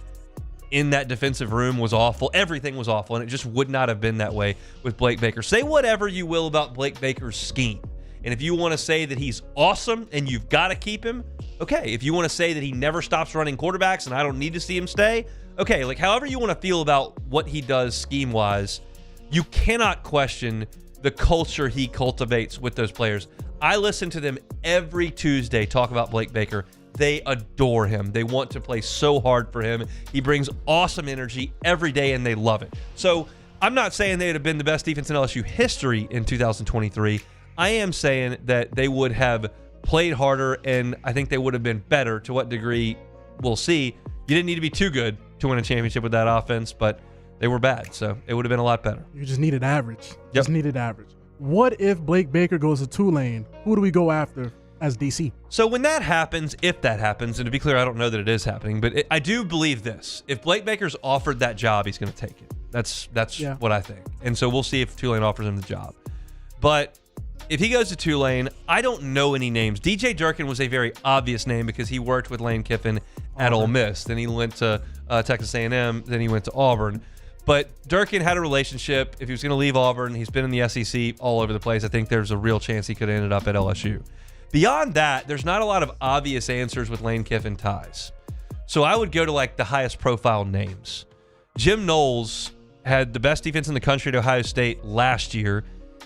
in that defensive room was awful. Everything was awful, and it just would not have been that way with Blake Baker. Say whatever you will about Blake Baker's scheme. And if you want to say that he's awesome and you've got to keep him, okay. If you want to say that he never stops running quarterbacks and I don't need to see him stay, okay. Like, however you want to feel about what he does scheme-wise, you cannot question the culture he cultivates with those players. I listen to them every Tuesday talk about Blake Baker. They adore him. They want to play so hard for him. He brings awesome energy every day, and they love it. So I'm not saying they'd have been the best defense in LSU history in 2023. I am saying that they would have played harder, and I think they would have been better. To what degree, we'll see. You didn't need to be too good to win a championship with that offense, but they were bad, so it would have been a lot better. You just needed average. Just needed average. What if Blake Baker goes to Tulane? Who do we go after as DC? So when that happens, if that happens, and to be clear, I don't know that it is happening, but I do believe this. If Blake Baker's offered that job, he's going to take it. That's what I think. And so we'll see if Tulane offers him the job. But if he goes to Tulane, I don't know any names. DJ Durkin was a very obvious name because he worked with Lane Kiffin at Ole Miss. Then he went to Texas A&M. Then he went to Auburn. But Durkin had a relationship. If he was going to leave Auburn, he's been in the SEC all over the place. I think there's a real chance he could have ended up at LSU. Beyond that, there's not a lot of obvious answers with Lane Kiffin ties. So I would go to like the highest profile names. Jim Knowles had the best defense in the country at Ohio State last year.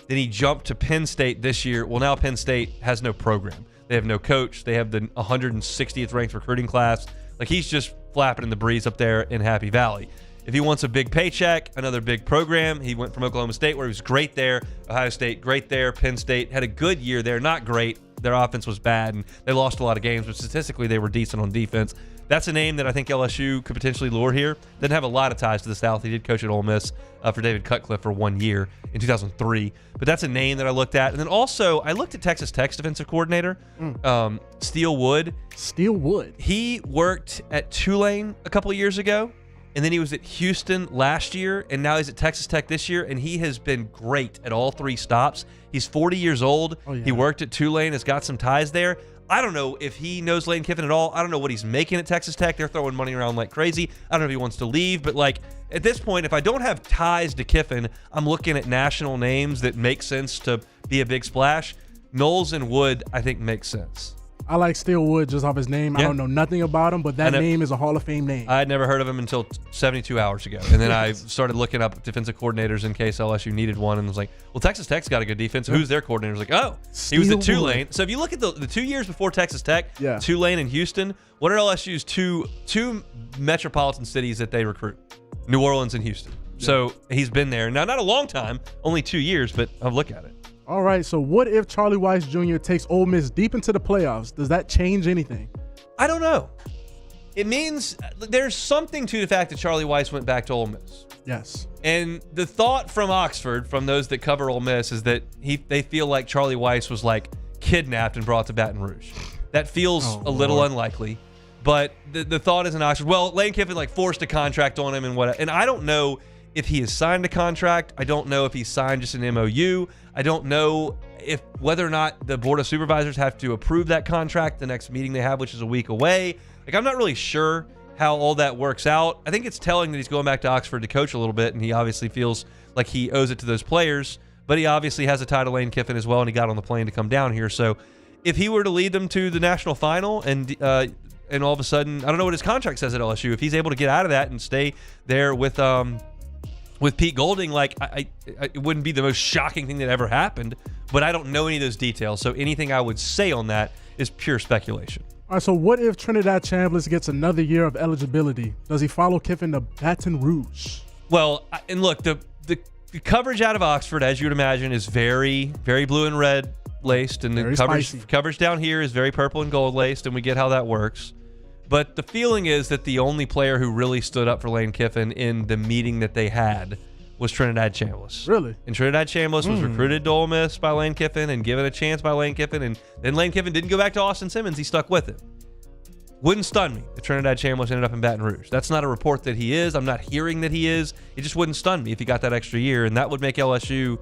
Then he jumped to Penn State this year. Well, now Penn State has no program. They have no coach. They have the 160th ranked recruiting class. Like, he's just flapping in the breeze up there in Happy Valley. If he wants a big paycheck, another big program, he went from Oklahoma State, where he was great there. Ohio State, great there. Penn State had a good year there. Not great. Their offense was bad, and they lost a lot of games, but statistically they were decent on defense. That's a name that I think LSU could potentially lure here. Doesn't have a lot of ties to the South. He did coach at Ole Miss for David Cutcliffe for 1 year in 2003. But that's a name that I looked at. And then also, I looked at Texas Tech's defensive coordinator, Steele Wood. Steele Wood. He worked at Tulane a couple of years ago, and then he was at Houston last year, and now he's at Texas Tech this year, and he has been great at all three stops. He's 40 years old. Oh, yeah. He worked at Tulane, has got some ties there. I don't know if he knows Lane Kiffin at all. I don't know what he's making at Texas Tech. They're throwing money around like crazy. I don't know if he wants to leave, but like at this point, if I don't have ties to Kiffin, I'm looking at national names that make sense to be a big splash. Knowles and Wood, I think, makes sense. I like Steele Wood just off his name. Yeah. I don't know nothing about him, but that name is a Hall of Fame name. I had never heard of him until 72 hours ago. And then I started looking up defensive coordinators in case LSU needed one, and was like, well, Texas Tech's got a good defense. Who's their coordinator? I was like, oh, he was at Tulane. So if you look at the 2 years before Texas Tech, Tulane and Houston, what are LSU's two metropolitan cities that they recruit? New Orleans and Houston. Yeah. So he's been there. Now, not a long time, only 2 years, but I'll look at it. All right, so what if Charlie Weiss Jr. takes Ole Miss deep into the playoffs? Does that change anything? I don't know. It means there's something to the fact that Charlie Weiss went back to Ole Miss. Yes. And the thought from Oxford, from those that cover Ole Miss, is that they feel like Charlie Weiss was like kidnapped and brought to Baton Rouge. That feels a little unlikely. But the thought is in Oxford, well, Lane Kiffin like forced a contract on him and I don't know if he has signed a contract. I don't know if he signed just an MOU. I don't know whether or not the Board of Supervisors have to approve that contract the next meeting they have, which is a week away. Like, I'm not really sure how all that works out. I think it's telling that he's going back to Oxford to coach a little bit, and he obviously feels like he owes it to those players. But he obviously has a tie to Lane Kiffin as well, and he got on the plane to come down here. So if he were to lead them to the national final and all of a sudden, I don't know what his contract says at LSU, if he's able to get out of that and stay there with Pete Golding, like it wouldn't be the most shocking thing that ever happened, but I don't know any of those details. So anything I would say on that is pure speculation. All right, so what if Trinidad Chambliss gets another year of eligibility? Does he follow Kiffin to Baton Rouge? Well, and look, the coverage out of Oxford, as you would imagine, is very, very blue and red, laced, and the Very coverage spicy. coverage down here is very purple and gold laced, and we get how that works. But the feeling is that the only player who really stood up for Lane Kiffin in the meeting that they had was Trinidad Chambliss. Really? And Trinidad Chambliss was recruited to Ole Miss by Lane Kiffin and given a chance by Lane Kiffin, and then Lane Kiffin didn't go back to Austin Simmons. He stuck with it. Wouldn't stun me if Trinidad Chambliss ended up in Baton Rouge. That's not a report that he is. I'm not hearing that he is. It just wouldn't stun me if he got that extra year, and that would make LSU,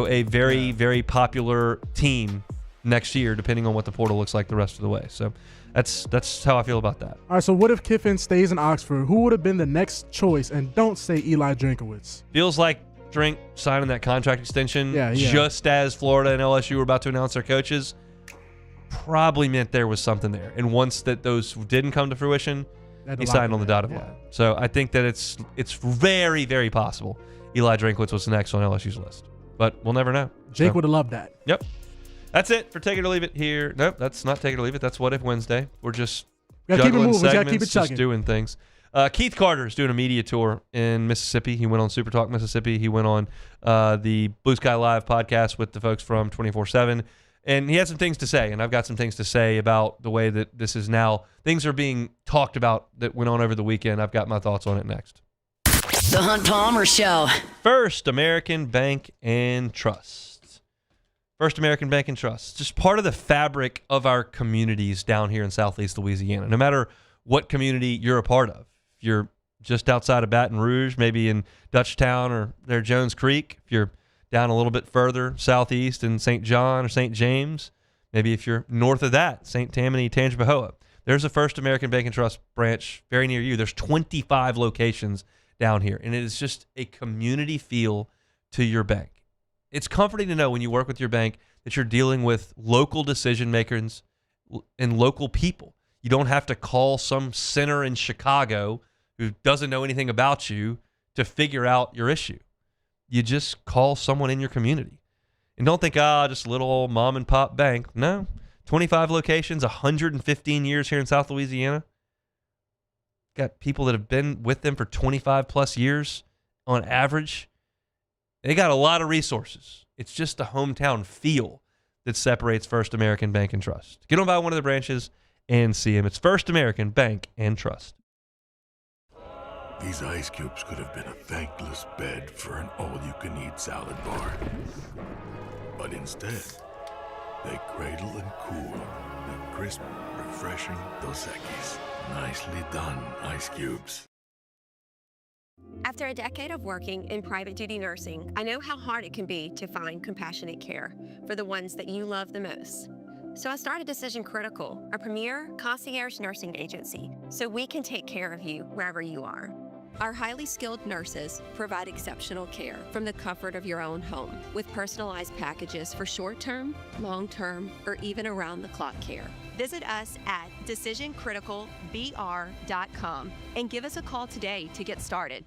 a very, very popular team next year, depending on what the portal looks like the rest of the way. So that's how I feel about that. All right, so what if Kiffin stays in Oxford? Who would have been the next choice? And don't say Eli Drinkowitz. Feels like Drink signing that contract extension just as Florida and LSU were about to announce their coaches probably meant there was something there. And once that those didn't come to fruition, he signed on the dotted line. So I think that it's very, very possible Eli Drinkowitz was next on LSU's list. But we'll never know. Jake would have loved that. Yep. That's it for Take It or Leave It here. Nope, that's not Take It or Leave It. That's What If Wednesday. We're just juggling segments, just doing things. Keith Carter's doing a media tour in Mississippi. He went on Super Talk Mississippi. He went on the Blue Sky Live podcast with the folks from 24/7. And he had some things to say, and I've got some things to say about the way that this is now. Things are being talked about that went on over the weekend. I've got my thoughts on it next. The Hunt Palmer Show. First American Bank and Trust. First American Bank and Trust. Just part of the fabric of our communities down here in Southeast Louisiana. No matter what community you're a part of. If you're just outside of Baton Rouge, maybe in Dutchtown or there Jones Creek. If you're down a little bit further southeast in St. John or St. James, maybe if you're north of that, St. Tammany, Tangipahoa, there's a First American Bank and Trust branch very near you. There's 25 locations down here, and it is just a community feel to your bank. It's comforting to know when you work with your bank that you're dealing with local decision makers and local people. You don't have to call some center in Chicago who doesn't know anything about you to figure out your issue. You just call someone in your community. And don't think, just a little old mom and pop bank. No, 25 locations, 115 years here in South Louisiana. Got people that have been with them for 25 plus years on average. They got a lot of resources. It's just the hometown feel that separates First American Bank and Trust. Get on by one of the branches and see them. It's First American Bank and Trust. These ice cubes could have been a thankless bed for an all-you-can-eat salad bar. But instead, they cradle and cool the crisp, refreshing Dos Equis. Nicely done, ice cubes. After a decade of working in private duty nursing, I know how hard it can be to find compassionate care for the ones that you love the most. So I started Decision Critical, a premier concierge nursing agency, so we can take care of you wherever you are. Our highly skilled nurses provide exceptional care from the comfort of your own home with personalized packages for short-term, long-term, or even around-the-clock care. Visit us at decisioncriticalbr.com and give us a call today to get started.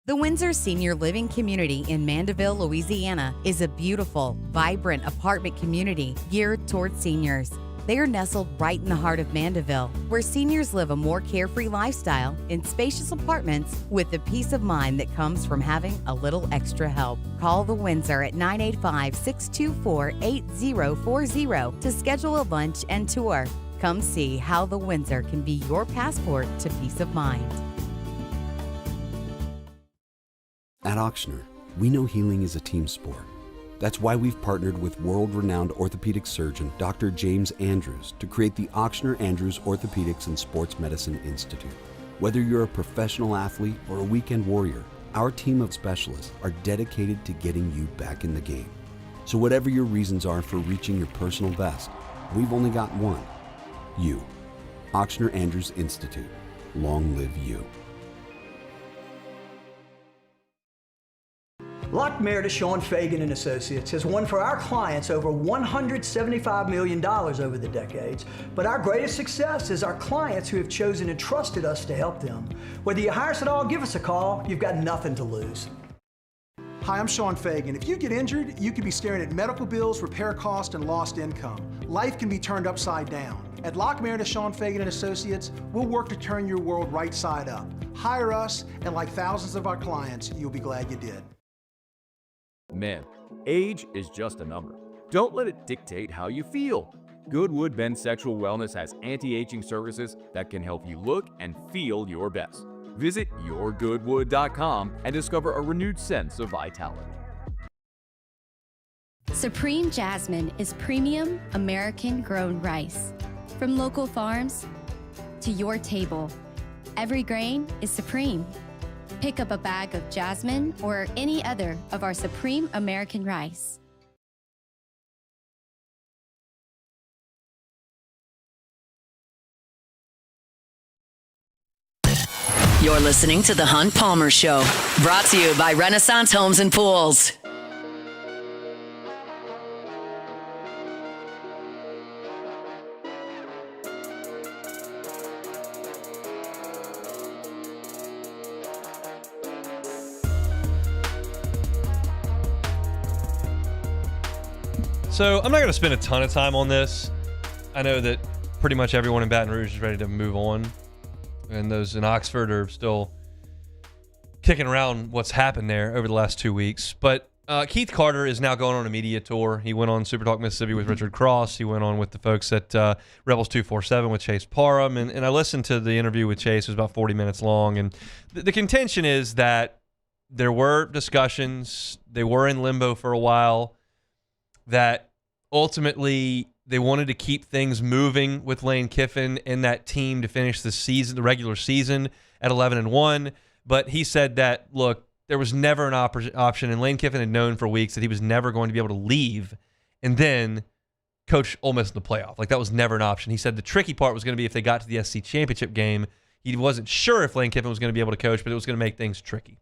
The Windsor Senior Living Community in Mandeville, Louisiana is a beautiful, vibrant apartment community geared towards seniors. They are nestled right in the heart of Mandeville, where seniors live a more carefree lifestyle in spacious apartments with the peace of mind that comes from having a little extra help. Call the Windsor at 985-624-8040 to schedule a lunch and tour. Come see how the Windsor can be your passport to peace of mind. At Auctioner, we know healing is a team sport. That's why we've partnered with world-renowned orthopedic surgeon Dr. James Andrews to create the Auctioner Andrews Orthopedics and Sports Medicine Institute. Whether you're a professional athlete or a weekend warrior, our team of specialists are dedicated to getting you back in the game. So whatever your reasons are for reaching your personal best, we've only got one: you. Auctioner Andrews Institute. Long live you. Lock Meredith, Sean Fagan and Associates has won for our clients over $175 million over the decades, but our greatest success is our clients who have chosen and trusted us to help them. Whether you hire us at all, give us a call. You've got nothing to lose. Hi, I'm Sean Fagan. If you get injured, you could be staring at medical bills, repair costs, and lost income. Life can be turned upside down. At Lock Meredith, Sean Fagan and Associates, we'll work to turn your world right side up. Hire us, and like thousands of our clients, you'll be glad you did. Man, age is just a number. Don't let it dictate how you feel. Goodwood Men's Sexual Wellness has anti-aging services that can help you look and feel your best. Visit yourgoodwood.com and discover a renewed sense of vitality. Supreme Jasmine is premium American-grown rice. From local farms to your table, every grain is supreme. Pick up a bag of Jasmine or any other of our Supreme American rice. You're listening to The Hunt Palmer Show, brought to you by Renaissance Homes and Pools. So I'm not going to spend a ton of time on this. I know that pretty much everyone in Baton Rouge is ready to move on. And those in Oxford are still kicking around what's happened there over the last 2 weeks. But Keith Carter is now going on a media tour. He went on Super Talk Mississippi with Richard Cross. He went on with the folks at Rebels 247 with Chase Parham. And I listened to the interview with Chase. It was about 40 minutes long. And the contention is that there were discussions. They were in limbo for a while. That ultimately they wanted to keep things moving with Lane Kiffin and that team to finish the season, the regular season, at 11-1. But he said that, look, there was never an option, and Lane Kiffin had known for weeks that he was never going to be able to leave and then coach Ole Miss in the playoff. Like, that was never an option. He said the tricky part was going to be if they got to the SC championship game. He wasn't sure if Lane Kiffin was going to be able to coach, but it was going to make things tricky.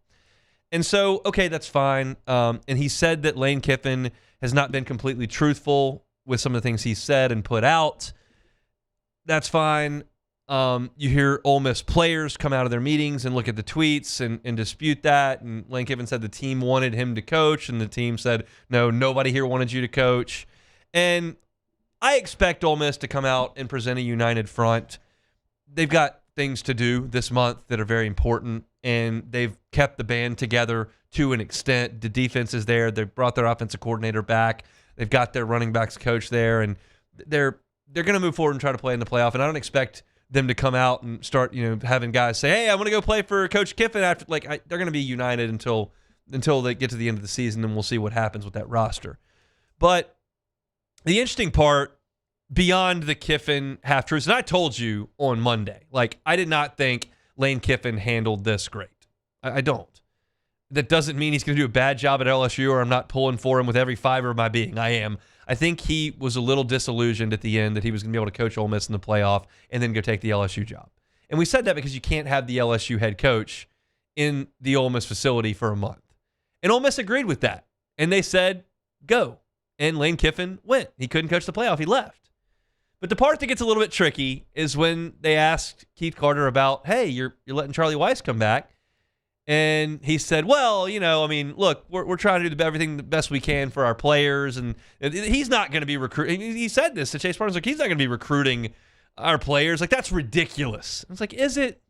And so, okay, that's fine. And he said that Lane Kiffin has not been completely truthful with some of the things he said and put out. That's fine. You hear Ole Miss players come out of their meetings and look at the tweets and dispute that. And Lane Kiffin said the team wanted him to coach, and the team said, no, nobody here wanted you to coach. And I expect Ole Miss to come out and present a united front. They've got things to do this month that are very important, and they've kept the band together to an extent. The defense is there. They've brought their offensive coordinator back. They've got their running backs coach there, and they're going to move forward and try to play in the playoff. And I don't expect them to come out and start, having guys say, "Hey, I want to go play for Coach Kiffin." After, they're going to be united until they get to the end of the season, and we'll see what happens with that roster. But the interesting part, beyond the Kiffin half-truths, and I told you on Monday, I did not think Lane Kiffin handled this great. I don't. That doesn't mean he's going to do a bad job at LSU, or I'm not pulling for him with every fiber of my being. I am. I think he was a little disillusioned at the end that he was going to be able to coach Ole Miss in the playoff and then go take the LSU job. And we said that because you can't have the LSU head coach in the Ole Miss facility for a month. And Ole Miss agreed with that. And they said, go. And Lane Kiffin went. He couldn't coach the playoff. He left. But the part that gets a little bit tricky is when they asked Keith Carter about, hey, you're letting Charlie Weiss come back. And he said, well, look, we're trying to do everything the best we can for our players. And he's not going to be recruiting. He said this to Chase Parham. He's not going to be recruiting our players. That's ridiculous. I was like, is it?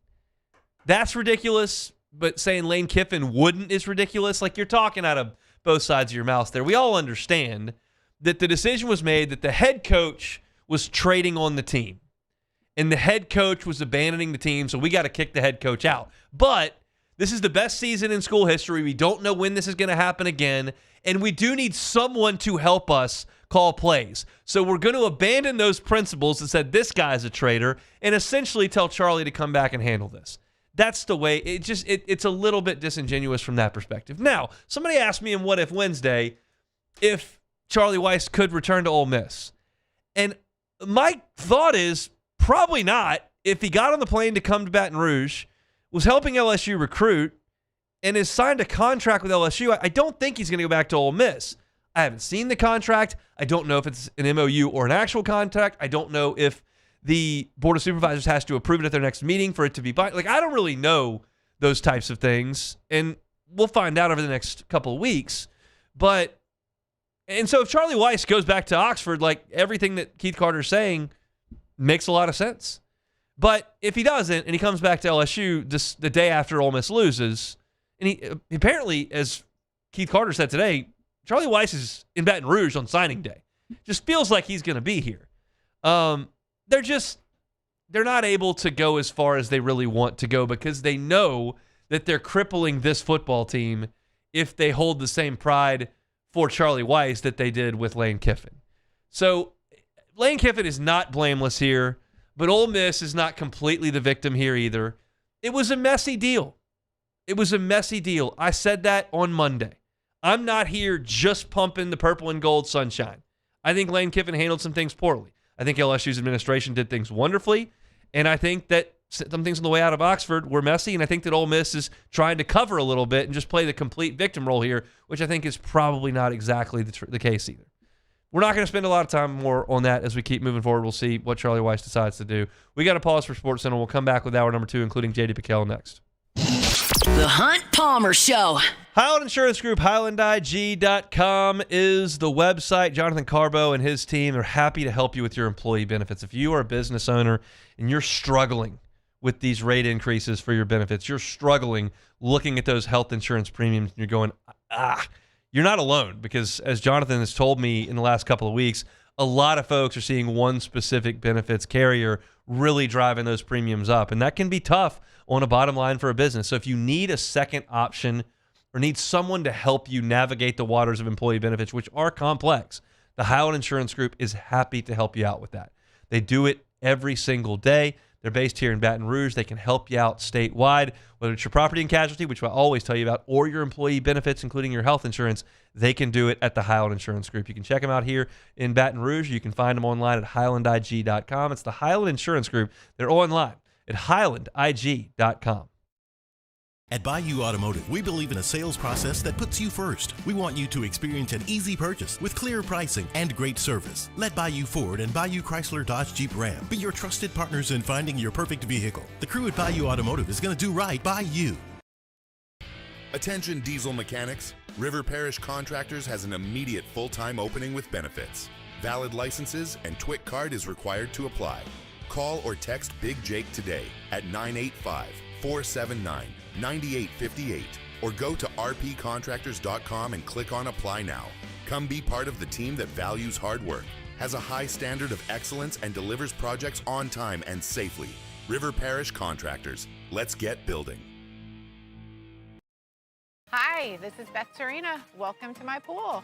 That's ridiculous. But saying Lane Kiffin wouldn't is ridiculous. You're talking out of both sides of your mouth there. We all understand that the decision was made that the head coach was trading on the team. And the head coach was abandoning the team, so we got to kick the head coach out. But this is the best season in school history. We don't know when this is going to happen again, and we do need someone to help us call plays. So we're going to abandon those principles that said this guy's a traitor and essentially tell Charlie to come back and handle this. That's the way. It's a little bit disingenuous from that perspective. Now, somebody asked me in What If Wednesday if Charlie Weiss could return to Ole Miss. And my thought is probably not. If he got on the plane to come to Baton Rouge, was helping LSU recruit, and has signed a contract with LSU, I don't think he's going to go back to Ole Miss. I haven't seen the contract. I don't know if it's an MOU or an actual contract. I don't know if the Board of Supervisors has to approve it at their next meeting for it to be binding. I don't really know those types of things, and we'll find out over the next couple of weeks. And so if Charlie Weiss goes back to Oxford, everything that Keith Carter's saying makes a lot of sense. But if he doesn't, and he comes back to LSU the day after Ole Miss loses, and he apparently, as Keith Carter said today, Charlie Weiss is in Baton Rouge on signing day. Just feels like he's going to be here. They're not able to go as far as they really want to go because they know that they're crippling this football team if they hold the same pride for Charlie Weis that they did with Lane Kiffin. So Lane Kiffin is not blameless here, but Ole Miss is not completely the victim here either. It was a messy deal. I said that on Monday. I'm not here just pumping the purple and gold sunshine. I think Lane Kiffin handled some things poorly. I think LSU's administration did things wonderfully, and I think that some things on the way out of Oxford were messy, and I think that Ole Miss is trying to cover a little bit and just play the complete victim role here, which I think is probably not exactly the case either. We're not going to spend a lot of time more on that as we keep moving forward. We'll see what Charlie Weis decides to do. We got to pause for Sports Center. We'll come back with hour number 2, including J.D. Piquel next. The Hunt Palmer Show. Highland Insurance Group, HighlandIG.com is the website. Jonathan Carbo and his team are happy to help you with your employee benefits. If you are a business owner and you're struggling with these rate increases for your benefits, you're struggling looking at those health insurance premiums, and you're going, you're not alone, because as Jonathan has told me in the last couple of weeks, a lot of folks are seeing one specific benefits carrier really driving those premiums up, and that can be tough on a bottom line for a business. So if you need a second option or need someone to help you navigate the waters of employee benefits, which are complex, the Highland Insurance Group is happy to help you out with that. They do it every single day. They're based here in Baton Rouge. They can help you out statewide, whether it's your property and casualty, which I always tell you about, or your employee benefits, including your health insurance. They can do it at the Highland Insurance Group. You can check them out here in Baton Rouge. You can find them online at HighlandIG.com. It's the Highland Insurance Group. They're online at HighlandIG.com. At Bayou Automotive, we believe in a sales process that puts you first. We want you to experience an easy purchase with clear pricing and great service. Let Bayou Ford and Bayou Chrysler Dodge Jeep Ram be your trusted partners in finding your perfect vehicle. The crew at Bayou Automotive is going to do right by you. Attention diesel mechanics. River Parish Contractors has an immediate full-time opening with benefits. Valid licenses and TWIC card is required to apply. Call or text Big Jake today at 985-479-9858 or go to rpcontractors.com and click on Apply Now. Come be part of the team that values hard work, has a high standard of excellence, and delivers projects on time and safely. River Parish Contractors. Let's get building. Hi, this is Beth Serena. Welcome to my pool.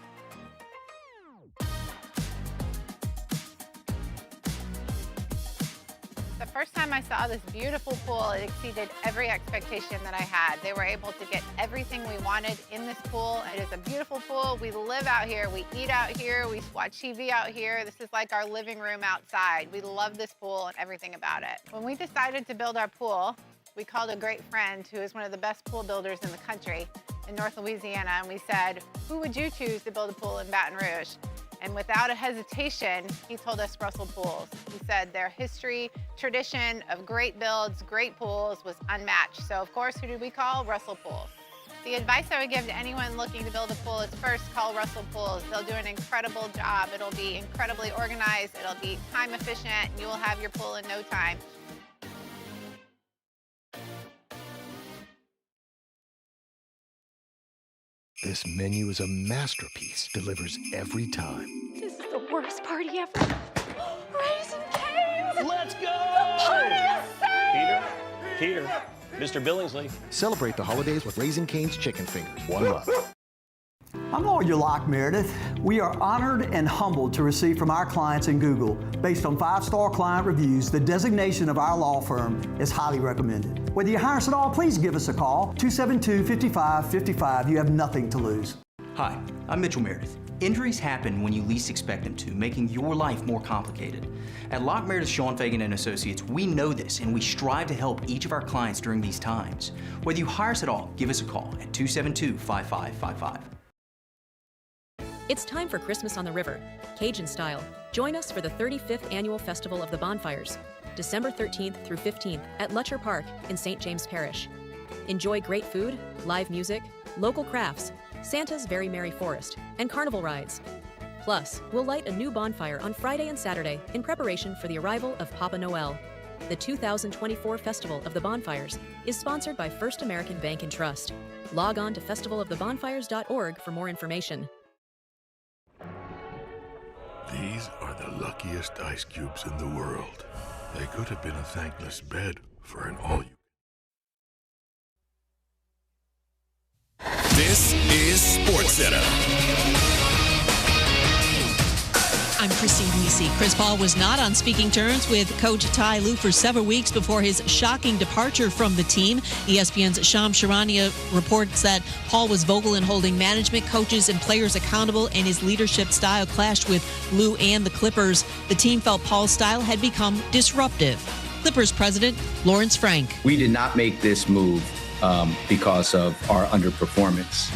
The first time I saw this beautiful pool, it exceeded every expectation that I had. They were able to get everything we wanted in this pool. It is a beautiful pool. We live out here, we eat out here, we watch TV out here. This is like our living room outside. We love this pool and everything about it. When we decided to build our pool, we called a great friend who is one of the best pool builders in the country in North Louisiana, and we said, who would you choose to build a pool in Baton Rouge? And without a hesitation, he told us Russell Pools. He said their history, tradition of great builds, great pools was unmatched. So of course, who did we call? Russell Pools. The advice I would give to anyone looking to build a pool is first call Russell Pools. They'll do an incredible job. It'll be incredibly organized. It'll be time efficient, and you will have your pool in no time. This menu is a masterpiece, delivers every time. This is the worst party ever. Raising Cane's! Let's go! The party is saved! Peter, Mr. Billingsley. Celebrate the holidays with Raising Cane's Chicken Fingers. One love. I'm Lawyer Locke Meredith. We are honored and humbled to receive from our clients in Google. Based on 5-star client reviews, the designation of our law firm is highly recommended. Whether you hire us at all, please give us a call, 272-5555. You have nothing to lose. Hi, I'm Mitchell Meredith. Injuries happen when you least expect them to, making your life more complicated. At Locke Meredith Sean Fagan and Associates, we know this, and we strive to help each of our clients during these times. Whether you hire us at all, give us a call at 272-5555. It's time for Christmas on the River, Cajun style. Join us for the 35th Annual Festival of the Bonfires, December 13th through 15th at Lutcher Park in St. James Parish. Enjoy great food, live music, local crafts, Santa's Very Merry Forest, and carnival rides. Plus, we'll light a new bonfire on Friday and Saturday in preparation for the arrival of Papa Noel. The 2024 Festival of the Bonfires is sponsored by First American Bank and Trust. Log on to festivalofthebonfires.org for more information. These are the luckiest ice cubes in the world. They could have been a thankless bed for an all-you. This is SportsCenter. I'm Christine Weesey. Chris Paul was not on speaking terms with Coach Ty Lue for several weeks before his shocking departure from the team. ESPN's Shams Charania reports that Paul was vocal in holding management, coaches, and players accountable, and his leadership style clashed with Lue and the Clippers. The team felt Paul's style had become disruptive. Clippers president Lawrence Frank. We did not make this move because of our underperformance.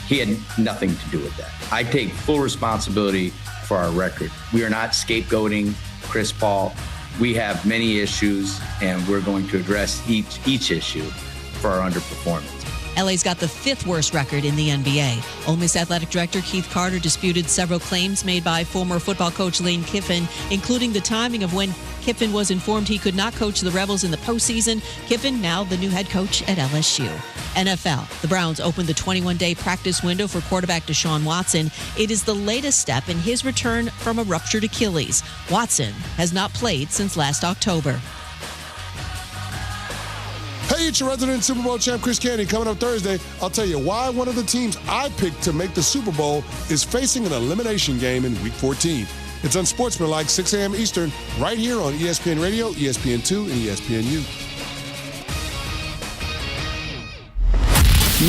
He had nothing to do with that. I take full responsibility for our record. We are not scapegoating Chris Paul. We have many issues, and we're going to address each issue for our underperformance. LA's got the 5th worst record in the NBA. Ole Miss Athletic Director Keith Carter disputed several claims made by former football coach Lane Kiffin, including the timing of when Kiffin was informed he could not coach the Rebels in the postseason. Kiffin, now the new head coach at LSU. NFL. The Browns opened the 21-day practice window for quarterback Deshaun Watson. It is the latest step in his return from a ruptured Achilles. Watson has not played since last October. Hey, it's your resident Super Bowl champ, Chris Candy. Coming up Thursday, I'll tell you why one of the teams I picked to make the Super Bowl is facing an elimination game in Week 14. It's Unsportsmanlike, 6 a.m. Eastern, right here on ESPN Radio, ESPN2, and ESPNU.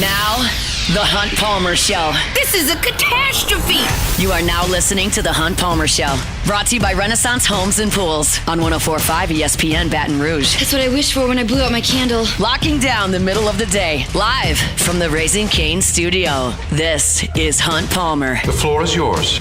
Now, The Hunt Palmer Show. This is a catastrophe. You are now listening to The Hunt Palmer Show. Brought to you by Renaissance Homes and Pools on 104.5 ESPN Baton Rouge. That's what I wished for when I blew out my candle. Locking down the middle of the day. Live from the Raising Cane studio. This is Hunt Palmer. The floor is yours.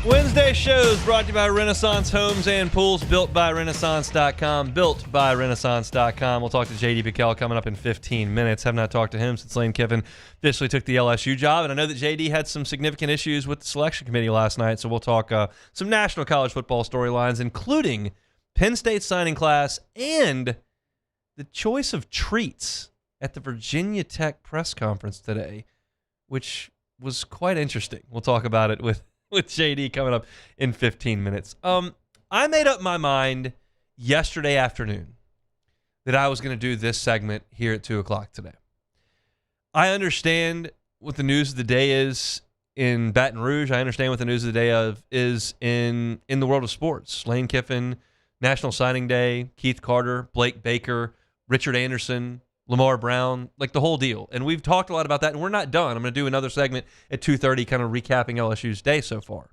Wednesday shows brought to you by Renaissance Homes and Pools, built by Renaissance.com, built by Renaissance.com. We'll talk to J.D. Piquel coming up in 15 minutes. Have not talked to him since Lane Kiffin officially took the LSU job, and I know that J.D. had some significant issues with the selection committee last night, so we'll talk some national college football storylines, including Penn State signing class and the choice of treats at the Virginia Tech press conference today, which was quite interesting. We'll talk about it with JD coming up in 15 minutes. I made up my mind yesterday afternoon that I was going to do this segment here at 2 o'clock today. I understand what the news of the day is in Baton Rouge. I understand what the news of the day is in the world of sports. Lane Kiffin, National Signing Day, Keith Carter, Blake Baker, Richard Anderson, Lamar Brown, like the whole deal. And we've talked a lot about that, and we're not done. I'm going to do another segment at 2:30 kind of recapping LSU's day so far.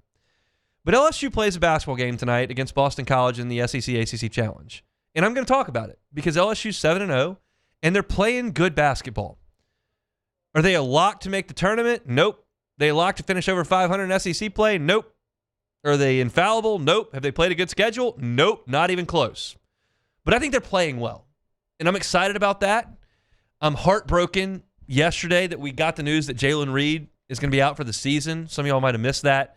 But LSU plays a basketball game tonight against Boston College in the SEC-ACC Challenge. And I'm going to talk about it because LSU's 7-0, and they're playing good basketball. Are they a lock to make the tournament? Nope. They a lock to finish over 500 in SEC play? Nope. Are they infallible? Nope. Have they played a good schedule? Nope. Not even close. But I think they're playing well. And I'm excited about that. I'm heartbroken yesterday that we got the news that Jalen Reed is going to be out for the season. Some of y'all might have missed that.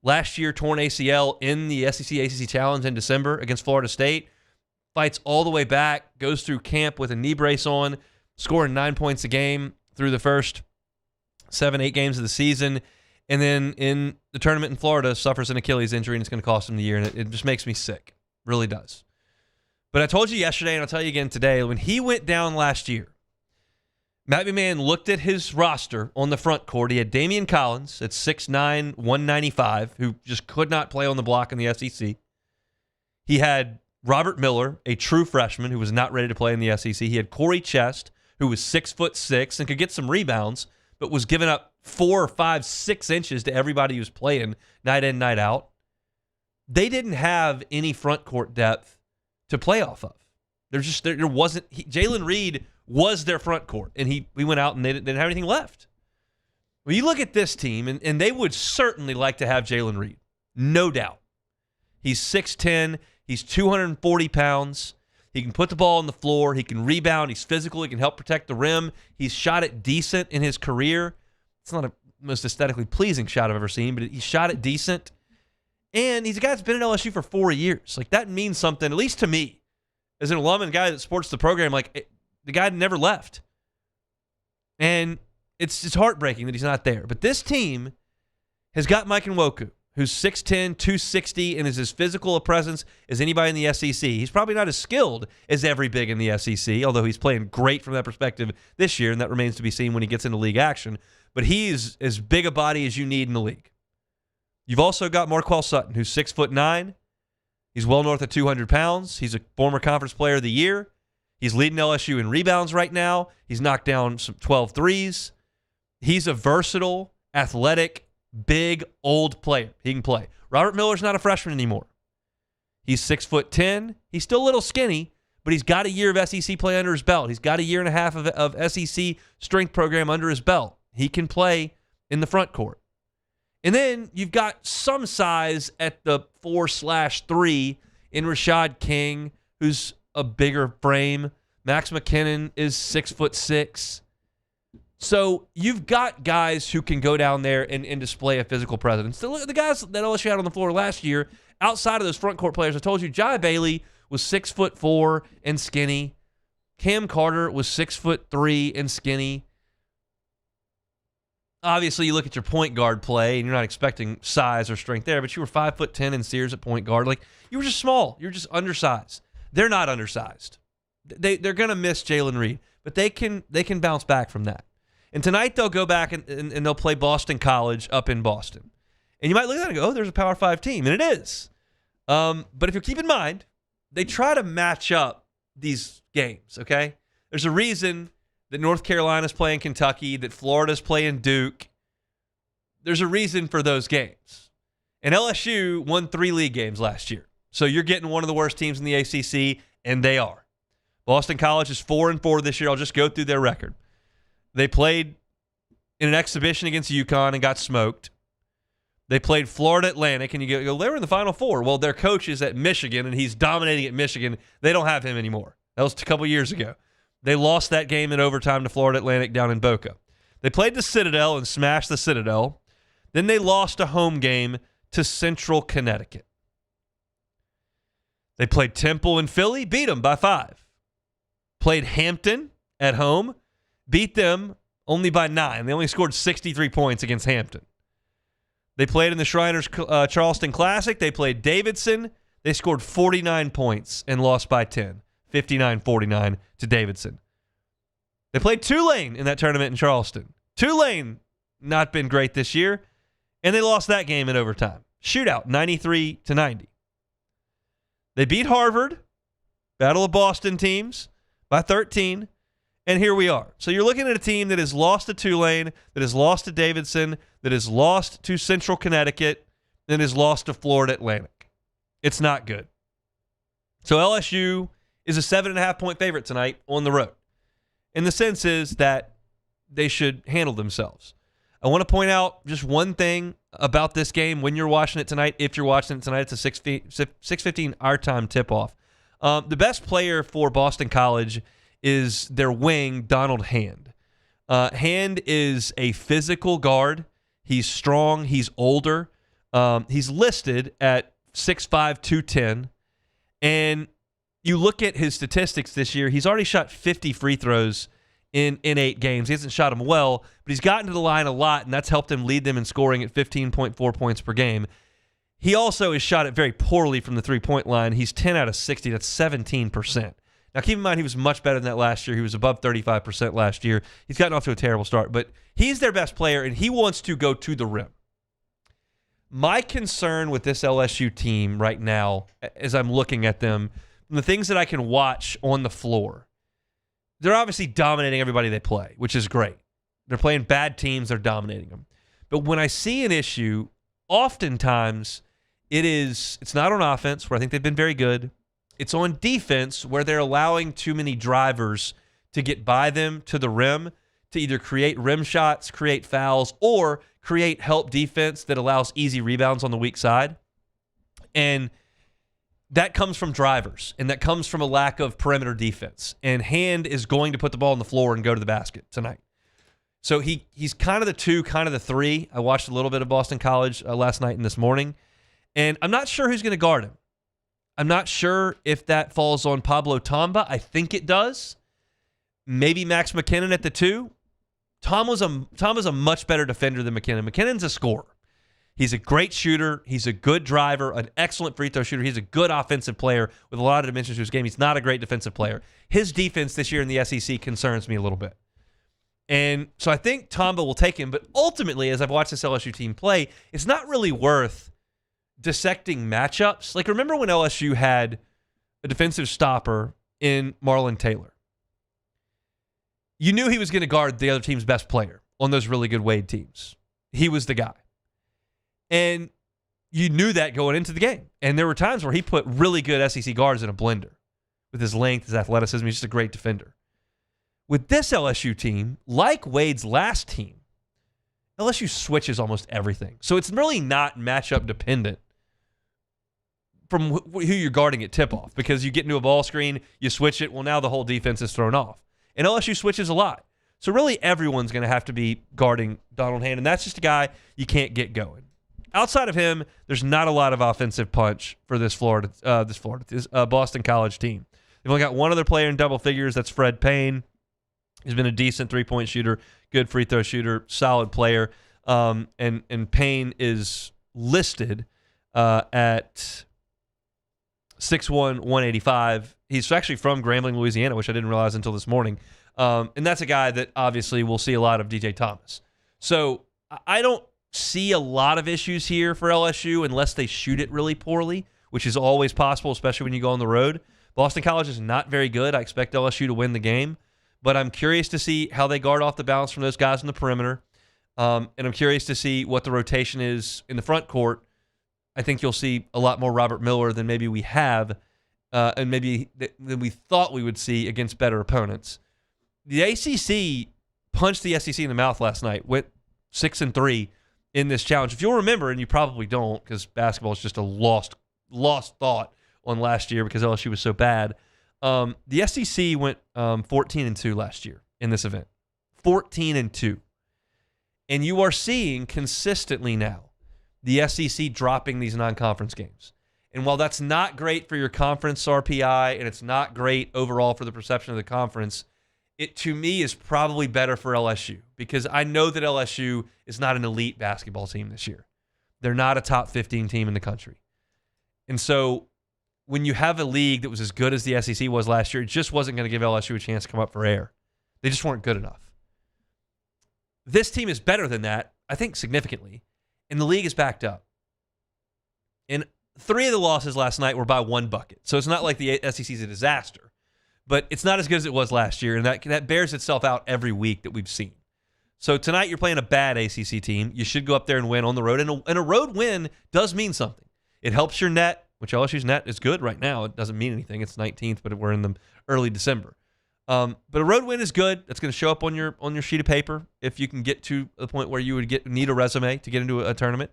Last year, torn ACL in the SEC-ACC Challenge in December against Florida State. Fights all the way back, goes through camp with a knee brace on, scoring 9 points a game through the first 7-8 games of the season. And then in the tournament in Florida, suffers an Achilles injury, and it's going to cost him the year. And it just makes me sick. Really does. But I told you yesterday, and I'll tell you again today, when he went down last year, Matt McMahon looked at his roster on the front court. He had Damian Collins at 6'9", 195, who just could not play on the block in the SEC. He had Robert Miller, a true freshman who was not ready to play in the SEC. He had Corey Chest, who was 6'6" and could get some rebounds, but was giving up 4, 5, 6 inches to everybody he was playing night in, night out. They didn't have any front court depth to play off of. There wasn't. Jalen Reed was their front court, and he went out and they didn't have anything left. Well, you look at this team, and they would certainly like to have Jalen Reed, no doubt. He's 6'10", he's 240 pounds. He can put the ball on the floor. He can rebound. He's physical. He can help protect the rim. He's shot it decent in his career. It's not the most aesthetically pleasing shot I've ever seen, but he shot it decent. And he's a guy that's been at LSU for 4 years. Like, that means something, at least to me, as an alum and guy that supports the program. Like, the guy never left. And it's heartbreaking that he's not there. But this team has got Mike Nwoku, who's 6'10", 260, and is as physical a presence as anybody in the SEC. He's probably not as skilled as every big in the SEC, although he's playing great from that perspective this year, and that remains to be seen when he gets into league action. But he's as big a body as you need in the league. You've also got Marquell Sutton, who's 6'9". He's well north of 200 pounds. He's a former conference player of the year. He's leading LSU in rebounds right now. He's knocked down some 12 threes. He's a versatile, athletic, big, old player. He can play. Robert Miller's not a freshman anymore. He's 6'10". He's still a little skinny, but he's got a year of SEC play under his belt. He's got a year and a half of SEC strength program under his belt. He can play in the front court. And then you've got some size at the 4/3 in Rashad King, who's a bigger frame. Max McKinnon is 6'6". So you've got guys who can go down there and display a physical presence. So look at the guys that LSU had on the floor last year. Outside of those front court players, I told you, Jai Bailey was 6'4" and skinny. Cam Carter was 6'3" and skinny. Obviously, you look at your point guard play, and you're not expecting size or strength there, but you were 5'10" in Sears at point guard. Like, you were just small. You're just undersized. They're not undersized. They're going to miss Jalen Reed, but they can bounce back from that. And tonight they'll go back and they'll play Boston College up in Boston. And you might look at that and go, oh, there's a Power 5 team. And it is. But if you keep in mind, they try to match up these games, okay? There's a reason that North Carolina's playing Kentucky, that Florida's playing Duke. There's a reason for those games. And LSU won 3 league games last year. So you're getting one of the worst teams in the ACC, and they are. Boston College is 4-4 this year. I'll just go through their record. They played in an exhibition against UConn and got smoked. They played Florida Atlantic, and you go, they were in the Final Four. Well, their coach is at Michigan, and he's dominating at Michigan. They don't have him anymore. That was a couple years ago. They lost that game in overtime to Florida Atlantic down in Boca. They played the Citadel and smashed the Citadel. Then they lost a home game to Central Connecticut. They played Temple and Philly, beat them by 5. Played Hampton at home, beat them only by 9. They only scored 63 points against Hampton. They played in the Shriners Charleston Classic. They played Davidson. They scored 49 points and lost by 10, 59-49 to Davidson. They played Tulane in that tournament in Charleston. Tulane not been great this year, and they lost that game in overtime. Shootout, 93-90. They beat Harvard, Battle of Boston teams, by 13, and here we are. So you're looking at a team that has lost to Tulane, that has lost to Davidson, that has lost to Central Connecticut, and has lost to Florida Atlantic. It's not good. So LSU is a 7.5-point favorite tonight on the road. And the sense is that they should handle themselves. I want to point out just one thing about this game when you're watching it tonight. If you're watching it tonight, it's a 6:15 our time tip-off. The best player for Boston College is their wing, Donald Hand. Hand is a physical guard. He's strong. He's older. He's listed at 6'5", 210. And you look at his statistics this year, he's already shot 50 free throws in 8 games. He hasn't shot them well, but he's gotten to the line a lot, and that's helped him lead them in scoring at 15.4 points per game. He also has shot it very poorly from the three-point line. He's 10 out of 60. That's 17%. Now, keep in mind, he was much better than that last year. He was above 35% last year. He's gotten off to a terrible start, but he's their best player, and he wants to go to the rim. My concern with this LSU team right now, as I'm looking at them, the things that I can watch on the floor, they're obviously dominating everybody they play, which is great. They're playing bad teams. They're dominating them. But when I see an issue, oftentimes it's not on offense, where I think they've been very good. It's on defense, where they're allowing too many drivers to get by them to the rim to either create rim shots, create fouls, or create help defense that allows easy rebounds on the weak side. And that comes from drivers, and that comes from a lack of perimeter defense. And Hand is going to put the ball on the floor and go to the basket tonight. So he's kind of the 2, kind of the 3. I watched a little bit of Boston College last night and this morning, and I'm not sure who's going to guard him. I'm not sure if that falls on Pablo Tamba. I think it does. Maybe Max McKinnon at the 2. Tama's a much better defender than McKinnon. McKinnon's a scorer. He's a great shooter. He's a good driver, an excellent free throw shooter. He's a good offensive player with a lot of dimensions to his game. He's not a great defensive player. His defense this year in the SEC concerns me a little bit. And so I think Tomba will take him. But ultimately, as I've watched this LSU team play, it's not really worth dissecting matchups. Like, remember when LSU had a defensive stopper in Marlon Taylor? You knew he was going to guard the other team's best player on those really good Wade teams. He was the guy. And you knew that going into the game. And there were times where he put really good SEC guards in a blender with his length, his athleticism. He's just a great defender. With this LSU team, like Wade's last team, LSU switches almost everything. So it's really not matchup dependent from who you're guarding at tip-off, because you get into a ball screen, you switch it, well, now the whole defense is thrown off. And LSU switches a lot. So really everyone's going to have to be guarding Donald Hand, and that's just a guy you can't get going. Outside of him, there's not a lot of offensive punch for this Boston College team. They've only got one other player in double figures. That's Fred Payne. He's been a decent three-point shooter, good free throw shooter, solid player. And Payne is listed at 6'1", 185. He's actually from Grambling, Louisiana, which I didn't realize until this morning. And that's a guy that obviously will see a lot of DJ Thomas. So I don't see a lot of issues here for LSU unless they shoot it really poorly, which is always possible, especially when you go on the road. Boston College is not very good. I expect LSU to win the game. But I'm curious to see how they guard off the balance from those guys in the perimeter. And I'm curious to see what the rotation is in the front court. I think you'll see a lot more Robert Miller than maybe we have, and maybe than we thought we would see against better opponents. The ACC punched the SEC in the mouth last night, went 6-3 in this challenge. If you'll remember, and you probably don't because basketball is just a lost thought on last year because LSU was so bad. The SEC went 14-2 last year in this event. 14-2. And you are seeing consistently now the SEC dropping these non-conference games. And while that's not great for your conference RPI and it's not great overall for the perception of the conference, it to me is probably better for LSU because I know that LSU is not an elite basketball team this year. They're not a top 15 team in the country. And so when you have a league that was as good as the SEC was last year, it just wasn't going to give LSU a chance to come up for air. They just weren't good enough. This team is better than that, I think significantly, and the league is backed up. And 3 of the losses last night were by 1 bucket. So it's not like the SEC is a disaster, but it's not as good as it was last year, and that bears itself out every week that we've seen. So tonight you're playing a bad ACC team. You should go up there and win on the road, and a road win does mean something. It helps your net, which LSU's net is good right now. It doesn't mean anything. It's 19th, but we're in the early December. But a road win is good. That's going to show up on your sheet of paper if you can get to the point where you would need a resume to get into a tournament.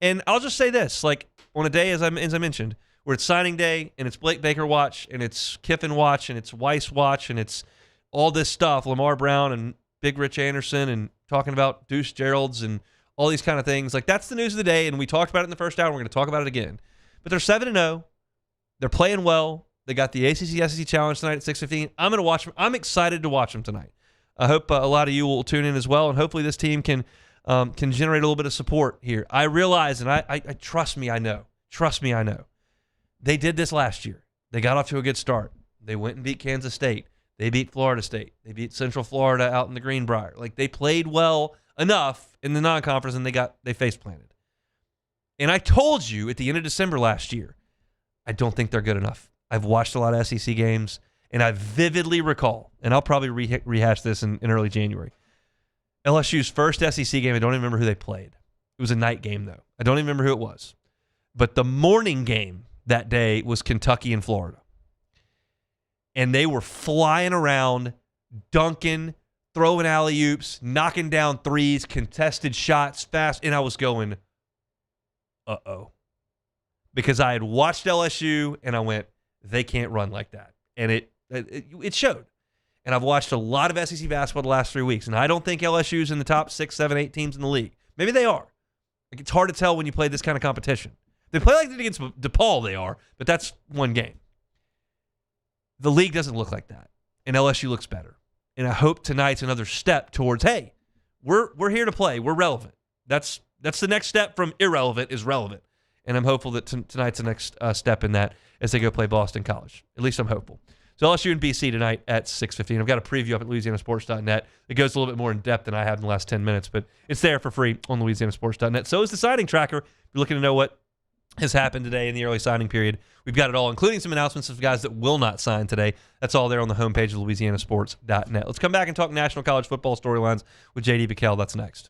And I'll just say this, like on a day, as I mentioned, where it's signing day and it's Blake Baker watch and it's Kiffin watch and it's Weiss watch and it's all this stuff, Lamar Brown and Big Rich Anderson and talking about Deuce Geralds and all these kind of things. Like that's the news of the day, and we talked about it in the first hour. We're going to talk about it again. But they're 7-0. They're playing well. They got the ACC-SEC Challenge tonight at 6:15. I'm going to watch them. I'm excited to watch them tonight. I hope a lot of you will tune in as well, and hopefully this team can generate a little bit of support here. I realize, and I trust me, I know. Trust me, I know. They did this last year. They got off to a good start. They went and beat Kansas State. They beat Florida State. They beat Central Florida out in the Greenbrier. Like they played well enough in the non-conference, and they face planted. And I told you at the end of December last year, I don't think they're good enough. I've watched a lot of SEC games, and I vividly recall, and I'll probably rehash this in early January, LSU's first SEC game, I don't even remember who they played. It was a night game, though. I don't even remember who it was. But the morning game that day was Kentucky and Florida. And they were flying around, dunking, throwing alley-oops, knocking down threes, contested shots, fast, and I was going, uh-oh. Because I had watched LSU, and I went, they can't run like that. And it showed. And I've watched a lot of SEC basketball the last 3 weeks, and I don't think LSU's in the top 6, 7, 8 teams in the league. Maybe they are. Like, it's hard to tell when you play this kind of competition. They play like that against DePaul, they are, but that's one game. The league doesn't look like that, and LSU looks better. And I hope tonight's another step towards, hey, we're here to play. We're relevant. That's That's the next step from irrelevant is relevant. And I'm hopeful that tonight's the next step in that as they go play Boston College. At least I'm hopeful. So LSU and BC tonight at 6:15. I've got a preview up at LouisianaSports.net. It goes a little bit more in depth than I have in the last 10 minutes, but it's there for free on LouisianaSports.net. So is the signing tracker. If you're looking to know what has happened today in the early signing period, we've got it all, including some announcements of guys that will not sign today. That's all there on the homepage of LouisianaSports.net. Let's come back and talk National College Football storylines with J.D. Bikel. That's next.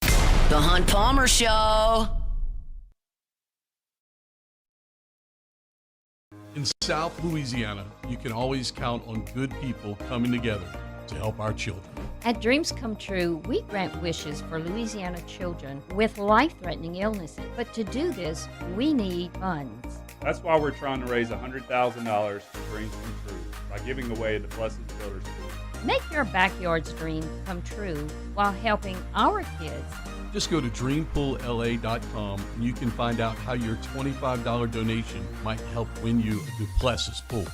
The Hunt Palmer Show. In South Louisiana, you can always count on good people coming together to help our children. At Dreams Come True, we grant wishes for Louisiana children with life-threatening illnesses. But to do this, we need funds. That's why we're trying to raise $100,000 for Dreams Come True by giving away the Blessed Builders School. Make your backyard's dream come true while helping our kids. Just go to dreampoolla.com and you can find out how your $25 donation might help win you a Duplessis pool.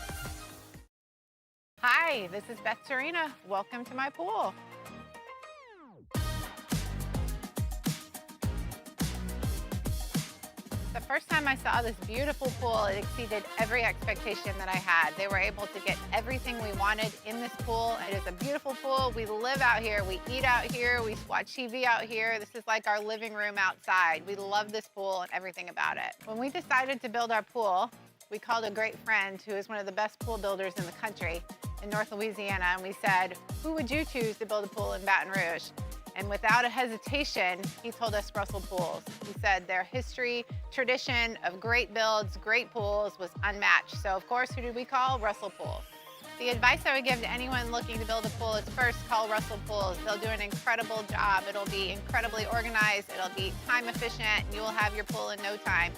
Hi, this is Beth Serena. Welcome to my pool. The first time I saw this beautiful pool, it exceeded every expectation that I had. They were able to get everything we wanted in this pool. It is a beautiful pool. We live out here. We eat out here. We watch TV out here. This is like our living room outside. We love this pool and everything about it. When we decided to build our pool, we called a great friend who is one of the best pool builders in the country in North Louisiana, and we said, who would you choose to build a pool in Baton Rouge? And without a hesitation, he told us Russell Pools. He said their history, tradition of great builds, great pools was unmatched. So of course, who did we call? Russell Pools. The advice I would give to anyone looking to build a pool is first call Russell Pools. They'll do an incredible job. It'll be incredibly organized. It'll be time efficient, and you will have your pool in no time.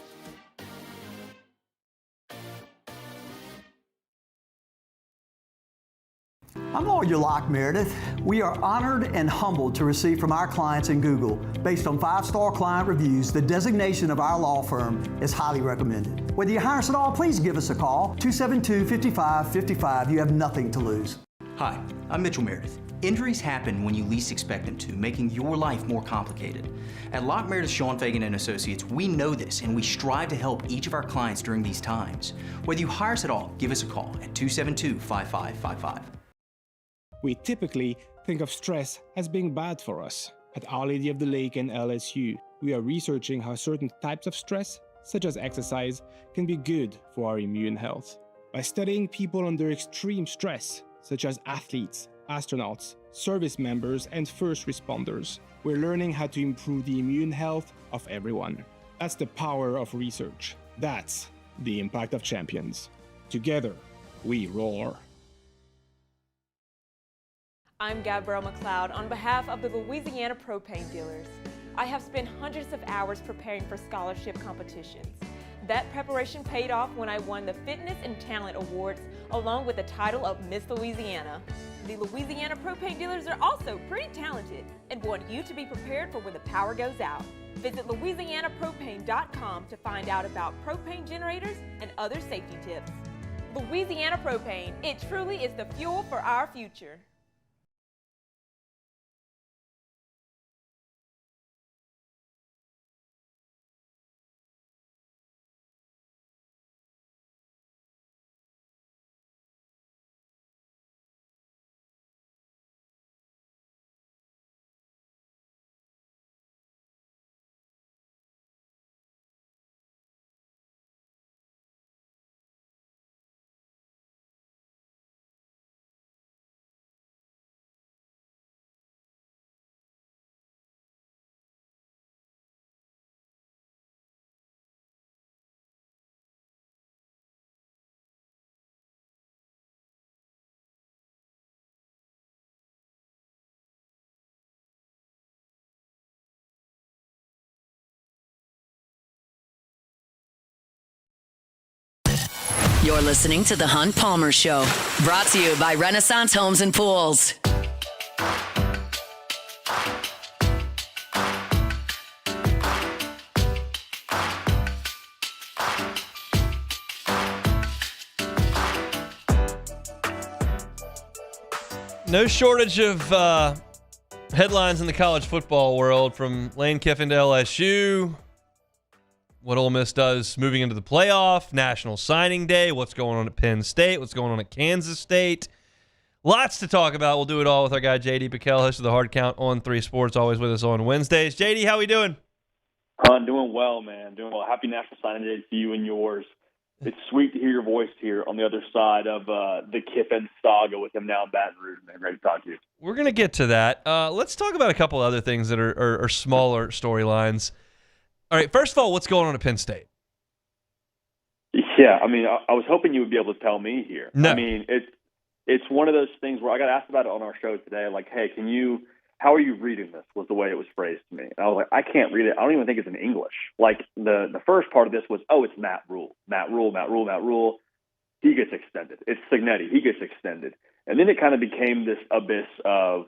I'm Lawyer Locke Meredith. We are honored and humbled to receive from our clients in Google. Based on 5-star client reviews, the designation of our law firm is highly recommended. Whether you hire us at all, please give us a call, 272-5555. You have nothing to lose. Hi, I'm Mitchell Meredith. Injuries happen when you least expect them to, making your life more complicated. At Locke Meredith Sean Fagan and Associates, we know this and we strive to help each of our clients during these times. Whether you hire us at all, give us a call at 272-5555. We typically think of stress as being bad for us. At Our Lady of the Lake and LSU, we are researching how certain types of stress, such as exercise, can be good for our immune health. By studying people under extreme stress, such as athletes, astronauts, service members, and first responders, we're learning how to improve the immune health of everyone. That's the power of research. That's the impact of champions. Together, we roar. I'm Gabrielle McLeod on behalf of the Louisiana Propane Dealers. I have spent hundreds of hours preparing for scholarship competitions. That preparation paid off when I won the Fitness and Talent Awards along with the title of Miss Louisiana. The Louisiana Propane Dealers are also pretty talented and want you to be prepared for when the power goes out. Visit LouisianaPropane.com to find out about propane generators and other safety tips. Louisiana Propane, it truly is the fuel for our future. You're listening to The Hunt Palmer Show, brought to you by Renaissance Homes and Pools. No shortage of Headlines in the college football world, from Lane Kiffin to LSU, what Ole Miss does moving into the playoff, National Signing Day, what's going on at Penn State, what's going on at Kansas State. Lots to talk about. We'll do it all with our guy JD Piquel, host of the Hard Count on 3 Sports, always with us on Wednesdays. JD, how we doing? I'm doing well, man. Doing well. Happy National Signing Day to you and yours. It's sweet to hear your voice here on the other side of the Kiffin saga with him now in Baton Rouge, man. Great to talk to you. We're going to get to that. Let's talk about a couple other things that are smaller storylines. All right, first of all, what's going on at Penn State? Yeah, I mean, I was hoping you would be able to tell me here. No. I mean, it's one of those things where I got asked about it on our show today. Like, hey, how are you reading this, was the way it was phrased to me. And I was like, I can't read it. I don't even think it's in English. Like, the first part of this was, it's Matt Rule. Matt Rule. He gets extended. It's Signetti. He gets extended. And then it kind of became this abyss of,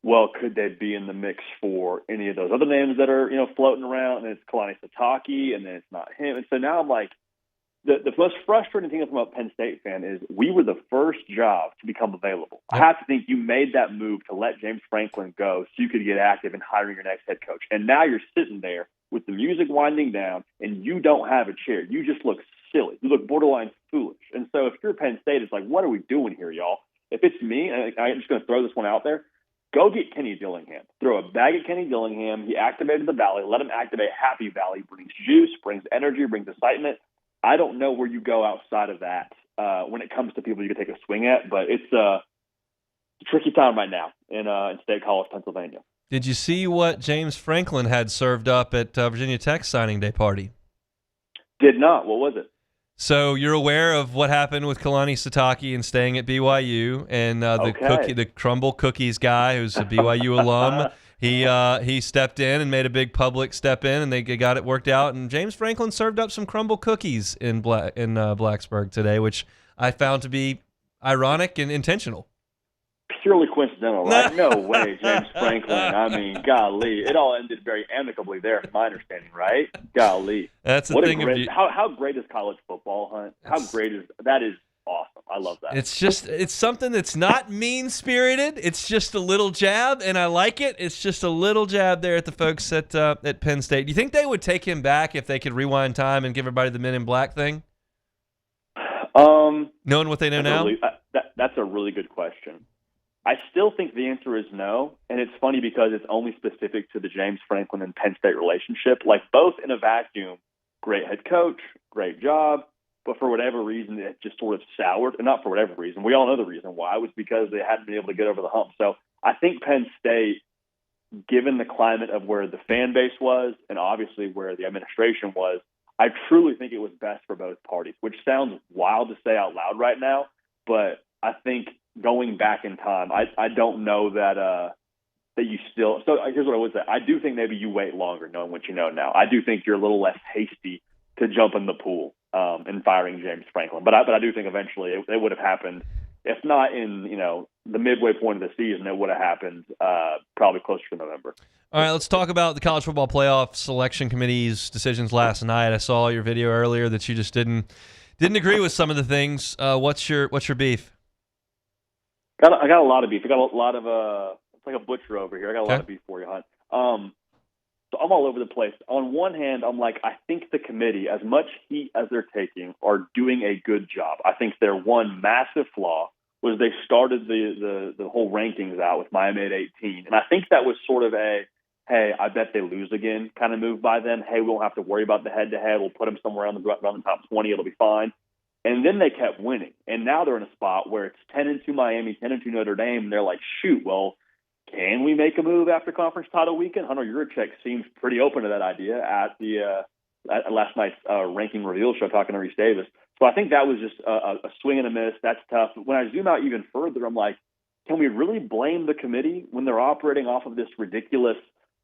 well, could they be in the mix for any of those other names that are, floating around? And it's Kalani Sitake, and then it's not him. And so now I'm like, the most frustrating thing from a Penn State fan is we were the first job to become available. I have to think you made that move to let James Franklin go so you could get active in hiring your next head coach. And now you're sitting there with the music winding down, and you don't have a chair. You just look silly. You look borderline foolish. And so if you're Penn State, it's like, what are we doing here, y'all? If it's me, and I'm just going to throw this one out there, go get Kenny Dillingham. Throw a bag at Kenny Dillingham. He activated the Valley. Let him activate Happy Valley. Brings juice, brings energy, brings excitement. I don't know where you go outside of that when it comes to people you can take a swing at, but it's a tricky time right now in State College, Pennsylvania. Did you see what James Franklin had served up at Virginia Tech's signing day party? Did not. What was it? So you're aware of what happened with Kalani Sitake and staying at BYU, and the Crumble Cookies guy, who's a BYU alum. He stepped in and made a big public step in, and they got it worked out. And James Franklin served up some crumble cookies in Blacksburg today, which I found to be ironic and intentional. Purely coincidental, right? No way, James Franklin. I mean, golly, it all ended very amicably there, from my understanding, right? Golly, that's the thing. How great is college football, Hunt? How great is that? Is awesome. I love that. It's something that's not mean-spirited. It's just a little jab, and I like it. It's just a little jab there at the folks at Penn State. Do you think they would take him back if they could rewind time and give everybody the Men in Black thing? Knowing what they know now? That's a really good question. I still think the answer is no, and it's funny because it's only specific to the James Franklin and Penn State relationship. Like, both in a vacuum, great head coach, great job, but for whatever reason, it just sort of soured. And not for whatever reason. We all know the reason why. It was because they hadn't been able to get over the hump. So I think Penn State, given the climate of where the fan base was and obviously where the administration was, I truly think it was best for both parties, which sounds wild to say out loud right now. But I think going back in time, I don't know that you still – so here's what I would say. I do think maybe you wait longer knowing what you know now. I do think you're a little less hasty to jump in the pool and firing James Franklin. But I do think eventually it would have happened, if not in the midway point of the season, it would have happened probably closer to November. All right, let's talk about the College Football Playoff Selection Committee's decisions last night. I saw your video earlier that you just didn't agree with some of the things. What's your beef? I got a lot of beef. I got a lot of it's like a butcher over here. I got a lot of beef for you, Hunt. So I'm all over the place. On one hand, I'm like, I think the committee, as much heat as they're taking, are doing a good job. I think their one massive flaw was they started the whole rankings out with Miami at 18. And I think that was sort of a, hey, I bet they lose again kind of move by them. Hey, we won't have to worry about the head-to-head. We'll put them somewhere around the top 20. It'll be fine. And then they kept winning. And now they're in a spot where it's 10-2 Miami, 10-2 Notre Dame. And they're like, shoot, well, can we make a move after conference title weekend? Hunter Yurachek seems pretty open to that idea at at last night's ranking reveal show talking to Reese Davis. So I think that was just a swing and a miss. That's tough. When I zoom out even further, I'm like, can we really blame the committee when they're operating off of this ridiculous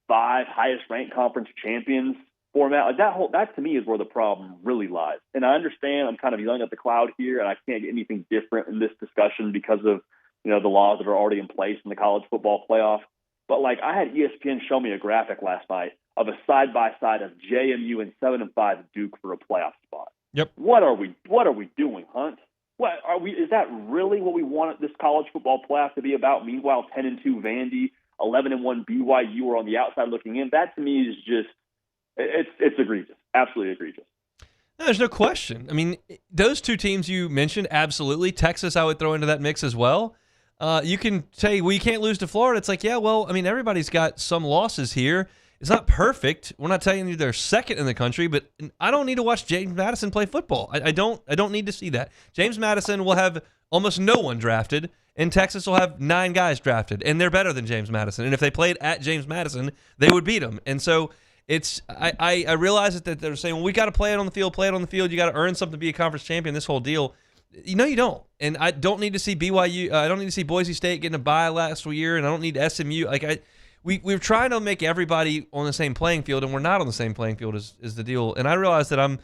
5 highest ranked conference champions format? Like that to me is where the problem really lies. And I understand I'm kind of yelling at the cloud here, and I can't get anything different in this discussion because of the laws that are already in place in the college football playoff. But like, I had ESPN show me a graphic last night of a side-by-side of JMU and 7-5 Duke for a playoff spot. Yep. What are we doing, Hunt? What are we? Is that really what we want this college football playoff to be about? Meanwhile, 10-2 Vandy, 11-1 BYU are on the outside looking in. That to me is just it's egregious, absolutely egregious. No, there's no question. I mean, those two teams you mentioned, absolutely. Texas, I would throw into that mix as well. You can say, well, you can't lose to Florida. It's like, yeah, well, I mean, everybody's got some losses here. It's not perfect. We're not telling you they're second in the country, but I don't need to watch James Madison play football. I don't need to see that. James Madison will have almost no one drafted, and Texas will have 9 guys drafted, and they're better than James Madison. And if they played at James Madison, they would beat them. And so I realize that they're saying, well, we got to play it on the field. You got to earn something to be a conference champion, this whole deal. You don't. And I don't need to see BYU. I don't need to see Boise State getting a bye last year, and I don't need SMU. We're trying to make everybody on the same playing field, and we're not on the same playing field is the deal. And I realize that I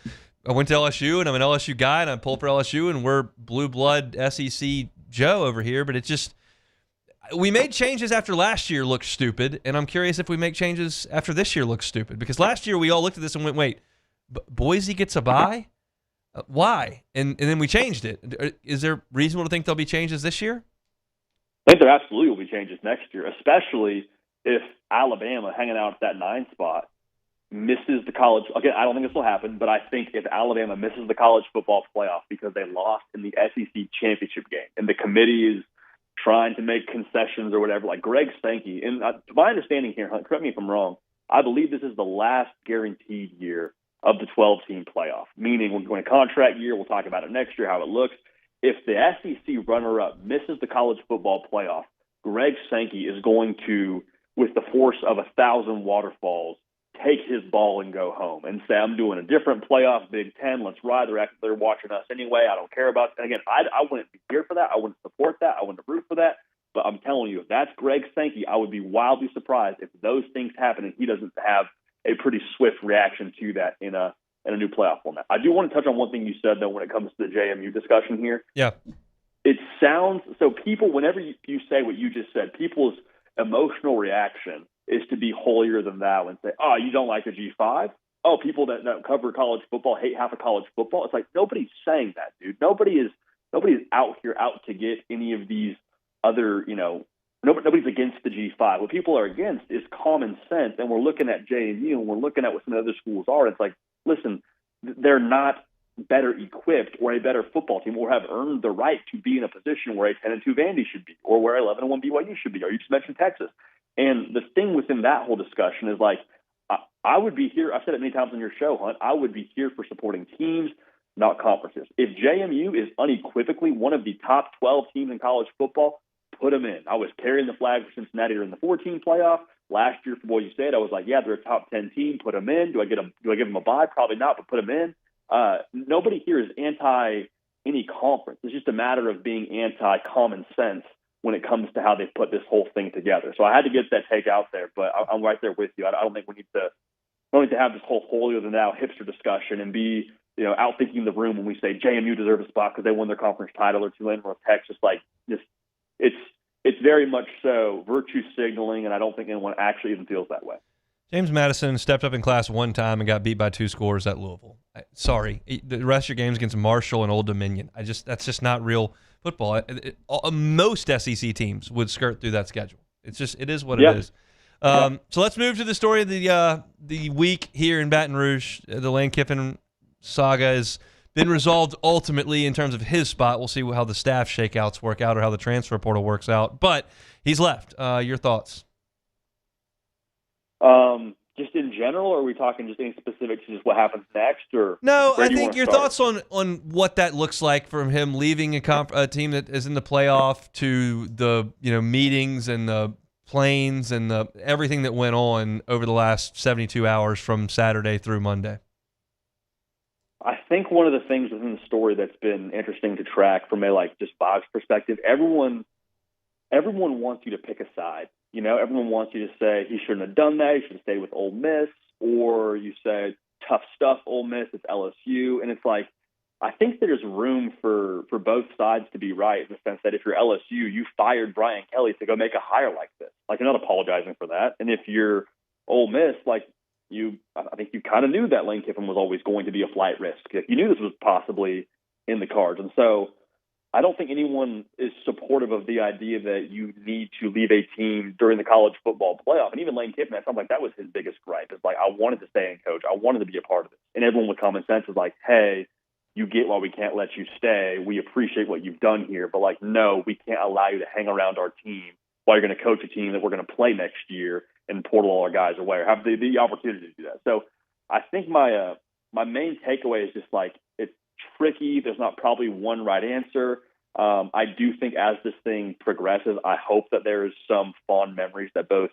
went to LSU, and I'm an LSU guy, and I pull for LSU, and we're blue blood SEC Joe over here. But we made changes after last year looked stupid, and I'm curious if we make changes after this year looks stupid. Because last year we all looked at this and went, wait, Boise gets a bye? Why? And then we changed it. Is there reasonable to think there'll be changes this year? I think there absolutely will be changes next year, especially if Alabama, hanging out at that 9 spot, misses the college. Again, I don't think this will happen, but I think if Alabama misses the college football playoff because they lost in the SEC championship game and the committee is trying to make concessions or whatever, like Greg Sankey, and to my understanding here, Hunt, correct me if I'm wrong, I believe this is the last guaranteed year of the 12-team playoff, meaning we're going to contract year. We'll talk about it next year, how it looks. If the SEC runner-up misses the college football playoff, Greg Sankey is going to, with the force of 1,000 waterfalls, take his ball and go home and say, I'm doing a different playoff, Big Ten. Let's ride. They're watching us anyway. I don't care about it. And again, I wouldn't be here for that. I wouldn't support that. I wouldn't root for that. But I'm telling you, if that's Greg Sankey, I would be wildly surprised if those things happen and he doesn't have a pretty swift reaction to that in a new playoff format. I do want to touch on one thing you said, though, when it comes to the JMU discussion here. Yeah. It sounds – so people, whenever you say what you just said, people's emotional reaction is to be holier than thou and say, oh, you don't like the G5? Oh, people that cover college football hate half of college football. It's like nobody's saying that, dude. Nobody's out here out to get any of these other, nobody's against the G5. What people are against is common sense, and we're looking at JMU and we're looking at what some of the other schools are. It's like, listen, they're not better equipped or a better football team or have earned the right to be in a position where a 10-2 Vandy should be or where 11-1 BYU should be, or you just mentioned Texas. And the thing within that whole discussion is like, I would be here. I've said it many times on your show, Hunt. I would be here for supporting teams, not conferences. If JMU is unequivocally one of the top 12 teams in college football, put them in. I was carrying the flag for Cincinnati during the 14 playoff. Last year for Boise State, I was like, yeah, they're a top 10 team. Put them in. Do I give them a bye? Probably not, but put them in. Nobody here is anti any conference. It's just a matter of being anti-common sense when it comes to how they put this whole thing together. So I had to get that take out there, but I'm right there with you. I don't think we need to have this whole holier-than-thou hipster discussion and be outthinking the room when we say JMU deserves a spot because they won their conference title or Tulane or Texas. It's very much so virtue signaling, and I don't think anyone actually even feels that way. James Madison stepped up in class one time and got beat by 2 scores at Louisville. Sorry. The rest of your games against Marshall and Old Dominion. That's just not real football. Most SEC teams would skirt through that schedule. It is what it is. So let's move to the story of the week here in Baton Rouge. The Lane Kiffin saga has been resolved ultimately in terms of his spot. We'll see how the staff shakeouts work out or how the transfer portal works out. But he's left. Your thoughts? Just in general, or are we talking just any specifics to just what happens next? Or no, I think your thoughts on what that looks like from him leaving a team that is in the playoff to the meetings and the planes and everything that went on over the last 72 hours from Saturday through Monday. I think one of the things within the story that's been interesting to track from a just Bob's perspective, everyone wants you to pick a side. Everyone wants you to say he shouldn't have done that. He should have stayed with Ole Miss, or you say tough stuff, Ole Miss. It's LSU, and it's like I think there's room for both sides to be right in the sense that if you're LSU, you fired Brian Kelly to go make a hire like this. Like, you're not apologizing for that. And if you're Ole Miss, I think you kind of knew that Lane Kiffin was always going to be a flight risk. You knew this was possibly in the cards, and so I don't think anyone is supportive of the idea that you need to leave a team during the college football playoff. And even Lane Kiffin, it sounds like that was his biggest gripe. It's like, I wanted to stay and coach. I wanted to be a part of it. And everyone with common sense is like, hey, you get why we can't let you stay. We appreciate what you've done here. But, like, no, we can't allow you to hang around our team while you're going to coach a team that we're going to play next year and portal all our guys away or have the opportunity to do that. So I think my main takeaway is just, like, it's tricky. There's not probably one right answer. I do think as this thing progresses, I hope that there's some fond memories that both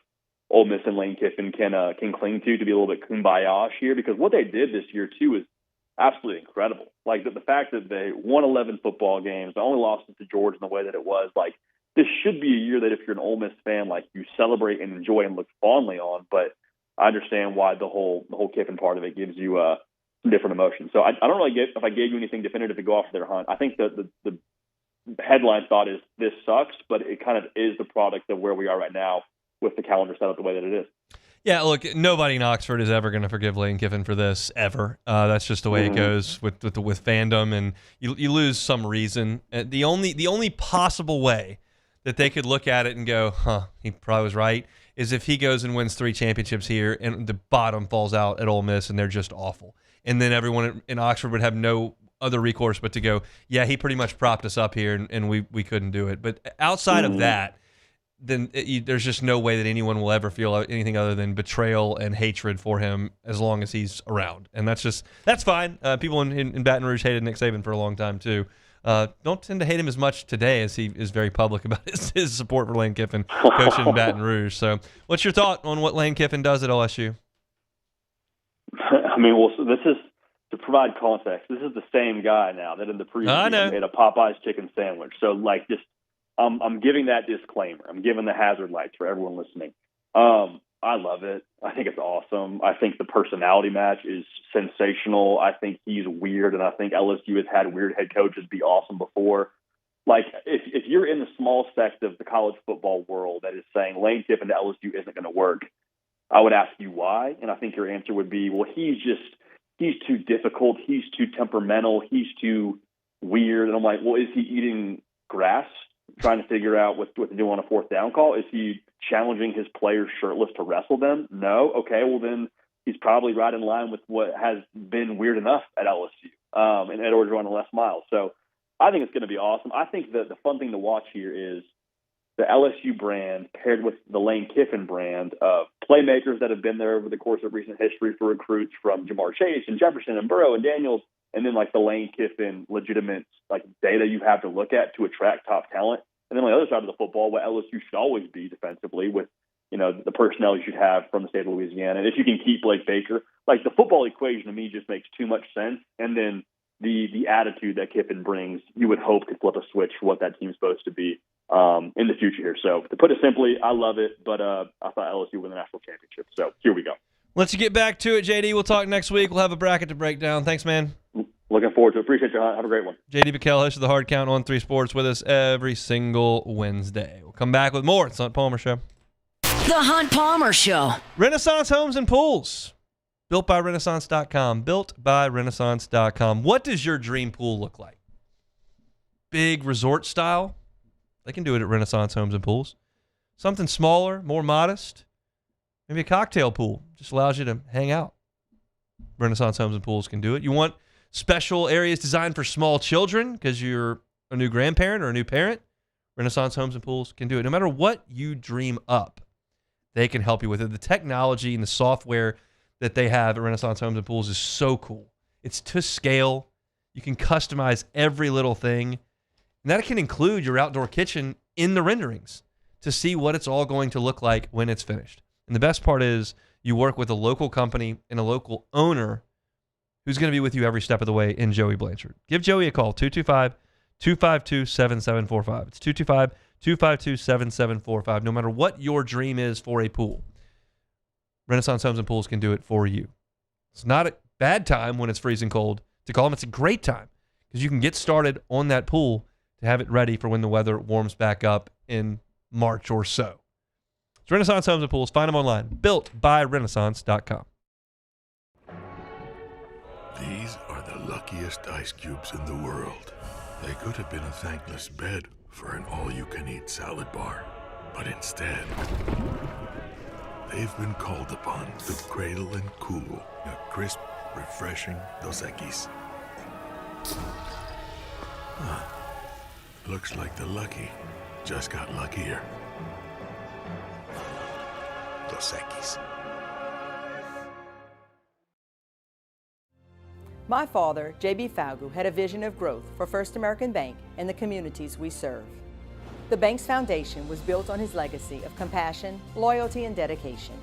Ole Miss and Lane Kiffin can cling to be a little bit kumbaya-ish here, because what they did this year too is absolutely incredible. Like the fact that they won 11 football games, they only lost it to Georgia in the way that it was. Like, this should be a year that if you're an Ole Miss fan, like, you celebrate and enjoy and look fondly on. But I understand why the whole Kiffin part of it gives you some different emotions. So I don't really get if I gave you anything definitive to go off there, Hunt. I think the headline thought is this sucks, but it kind of is the product of where we are right now with the calendar set up the way that it is. Yeah, look, nobody in Oxford is ever going to forgive Lane Kiffin for this, ever. That's just the way it goes with fandom, and you lose some reason. The only possible way that they could look at it and go, he probably was right, is if he goes and wins 3 championships here and the bottom falls out at Ole Miss and they're just awful. And then everyone in Oxford would have no other recourse but to go, yeah, he pretty much propped us up here and we couldn't do it. But outside of that, then there's just no way that anyone will ever feel anything other than betrayal and hatred for him as long as he's around. And that's fine. People in Baton Rouge hated Nick Saban for a long time too. Don't tend to hate him as much today as he is very public about his support for Lane Kiffin coaching in Baton Rouge. So what's your thought on what Lane Kiffin does at LSU? I mean, well, so this is, to provide context, this is the same guy now that in the preseason made a Popeye's chicken sandwich. So, like, just I'm giving that disclaimer. I'm giving the hazard lights for everyone listening. I love it. I think it's awesome. I think the personality match is sensational. I think he's weird, and I think LSU has had weird head coaches be awesome before. Like, if you're in the small sect of the college football world that is saying Lane Kiffin to LSU isn't going to work, I would ask you why, and I think your answer would be, well, he's too difficult, he's too temperamental, he's too weird. And I'm like, well, is he eating grass, trying to figure out what to do on a 4th down call? Is he challenging his players shirtless to wrestle them? No? Okay, well then he's probably right in line with what has been weird enough at LSU and Ed Orgeron and Les Miles. So I think it's going to be awesome. I think the fun thing to watch here is the LSU brand paired with the Lane Kiffin brand of playmakers that have been there over the course of recent history for recruits, from Jamar Chase and Jefferson and Burrow and Daniels, and then like the Lane Kiffin legitimate like data you have to look at to attract top talent. And then on the other side of the football, what LSU should always be defensively with, you know, the personnel you should have from the state of Louisiana. And if you can keep Blake Baker, like the football equation to me just makes too much sense. And then the attitude that Kiffin brings, you would hope could flip a switch for what that team's supposed to be in the future here. So to put it simply, I love it, but I thought LSU win the national championship. So here we go. Let's get back to it, JD. We'll talk next week. We'll have a bracket to break down. Thanks, man. Looking forward to it. Appreciate you. Have a great one. JD Bickel, host of The Hard Count on 3 Sports, with us every single Wednesday. We'll come back with more. It's the Hunt Palmer Show. The Hunt Palmer Show. Renaissance Homes and Pools. Built by Renaissance.com. Built by Renaissance.com. What does your dream pool look like? Big resort style? They can do it at Renaissance Homes and Pools. Something smaller, more modest. Maybe a cocktail pool. Just allows you to hang out. Renaissance Homes and Pools can do it. You want special areas designed for small children because you're a new grandparent or a new parent? Renaissance Homes and Pools can do it. No matter what you dream up, they can help you with it. The technology and the software that they have at Renaissance Homes and Pools is so cool. It's to scale. You can customize every little thing. And that can include your outdoor kitchen in the renderings to see what it's all going to look like when it's finished. And the best part is you work with a local company and a local owner who's going to be with you every step of the way in Joey Blanchard. Give Joey a call, 225-252-7745. It's 225-252-7745. No matter what your dream is for a pool, Renaissance Homes and Pools can do it for you. It's not a bad time when it's freezing cold to call them. It's a great time because you can get started on that pool to have it ready for when the weather warms back up in March or so. It's Renaissance Homes and Pools. Find them online. Built by Renaissance.com. These are the luckiest ice cubes in the world. They could have been a thankless bed for an all-you-can-eat salad bar. But instead, they've been called upon to cradle and cool a crisp, refreshing Dos Equis. Looks like the lucky just got luckier. Dos Equis. My father, J.B. Falgu, had a vision of growth for First American Bank and the communities we serve. The bank's foundation was built on his legacy of compassion, loyalty, and dedication.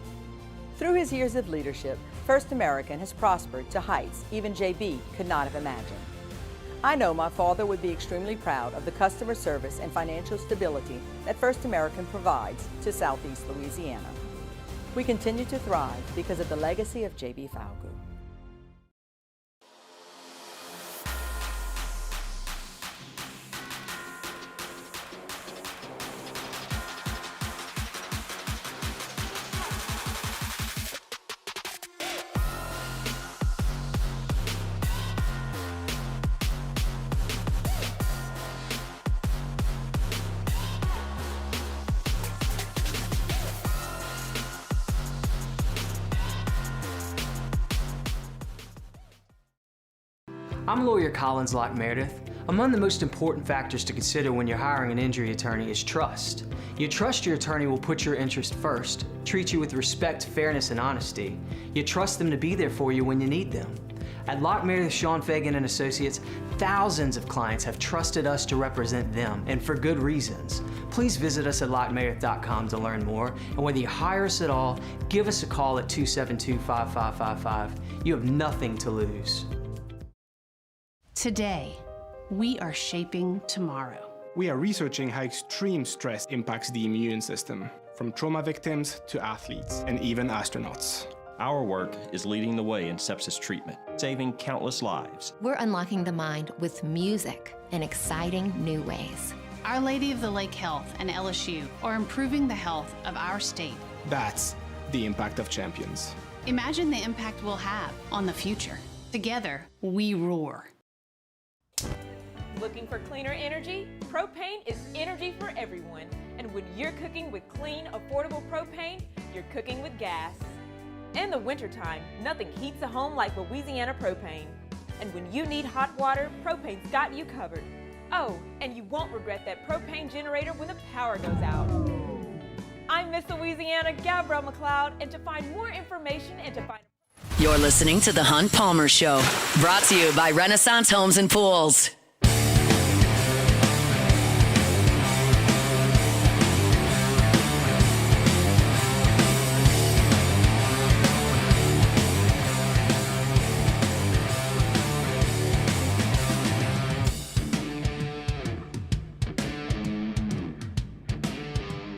Through his years of leadership, First American has prospered to heights even J.B. could not have imagined. I know my father would be extremely proud of the customer service and financial stability that First American provides to Southeast Louisiana. We continue to thrive because of the legacy of J.B. Falgu. I'm lawyer Collins Locke Meredith. Among the most important factors to consider when you're hiring an injury attorney is trust. You trust your attorney will put your interest first, treat you with respect, fairness, and honesty. You trust them to be there for you when you need them. At Locke Meredith, Sean Fagan and Associates, thousands of clients have trusted us to represent them, and for good reasons. Please visit us at LockeMeredith.com to learn more, and whether you hire us at all, give us a call at 272-5555. You have nothing to lose. Today, we are shaping tomorrow. We are researching how extreme stress impacts the immune system, from trauma victims to athletes and even astronauts. Our work is leading the way in sepsis treatment, saving countless lives. We're unlocking the mind with music in exciting new ways. Our Lady of the Lake Health and LSU are improving the health of our state. That's the impact of champions. Imagine the impact we'll have on the future. Together, we roar. Looking for cleaner energy? Propane is energy for everyone. And when you're cooking with clean, affordable propane, you're cooking with gas. In the wintertime, nothing heats a home like Louisiana propane. And when you need hot water, propane's got you covered. Oh, and you won't regret that propane generator when the power goes out. I'm Miss Louisiana, Gabrielle McLeod, and to find more information and to find... You're listening to The Hunt Palmer Show, brought to you by Renaissance Homes and Pools.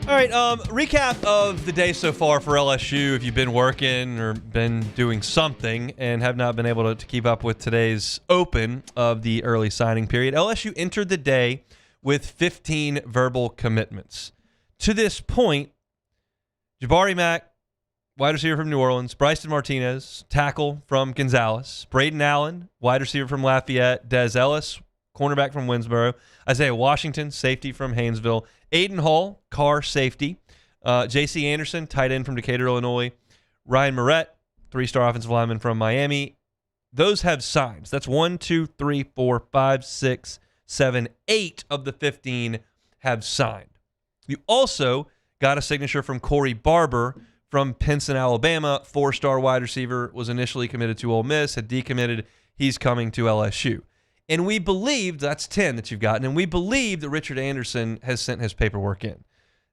All right, recap of the day so far for LSU. If you've been working or been doing something and have not been able to keep up with today's open of the early signing period, LSU entered the day with 15 verbal commitments. To this point, Jabari Mack, wide receiver from New Orleans, Bryson Martinez, tackle from Gonzales, Braden Allen, wide receiver from Lafayette, Des Ellis, cornerback from Winsboro, Isaiah Washington, safety from Haynesville, Aiden Hall, Carr, safety, J.C. Anderson, tight end from Decatur, Illinois, Ryan Moret, three-star offensive lineman from Miami. Those have signs. That's 1, 2, 3, 4, 5, 6, 7, 8 of the 15 have signed. You also got a signature from Corey Barber from Pinson, Alabama, four-star wide receiver, was initially committed to Ole Miss, had decommitted. He's coming to LSU. And we believe, that's 10 that you've gotten, and we believe that Richard Anderson has sent his paperwork in.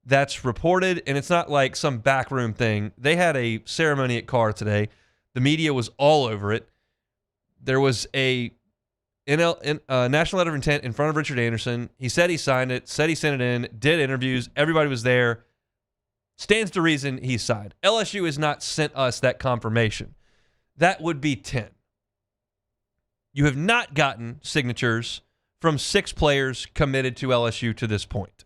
That's reported, and it's not like some backroom thing. They had a ceremony at Carr today. The media was all over it. There was a national letter of intent in front of Richard Anderson. He said he signed it, said he sent it in, did interviews. Everybody was there. Stands to reason he signed. LSU has not sent us that confirmation. That would be 10. You have not gotten signatures from 6 players committed to LSU to this point.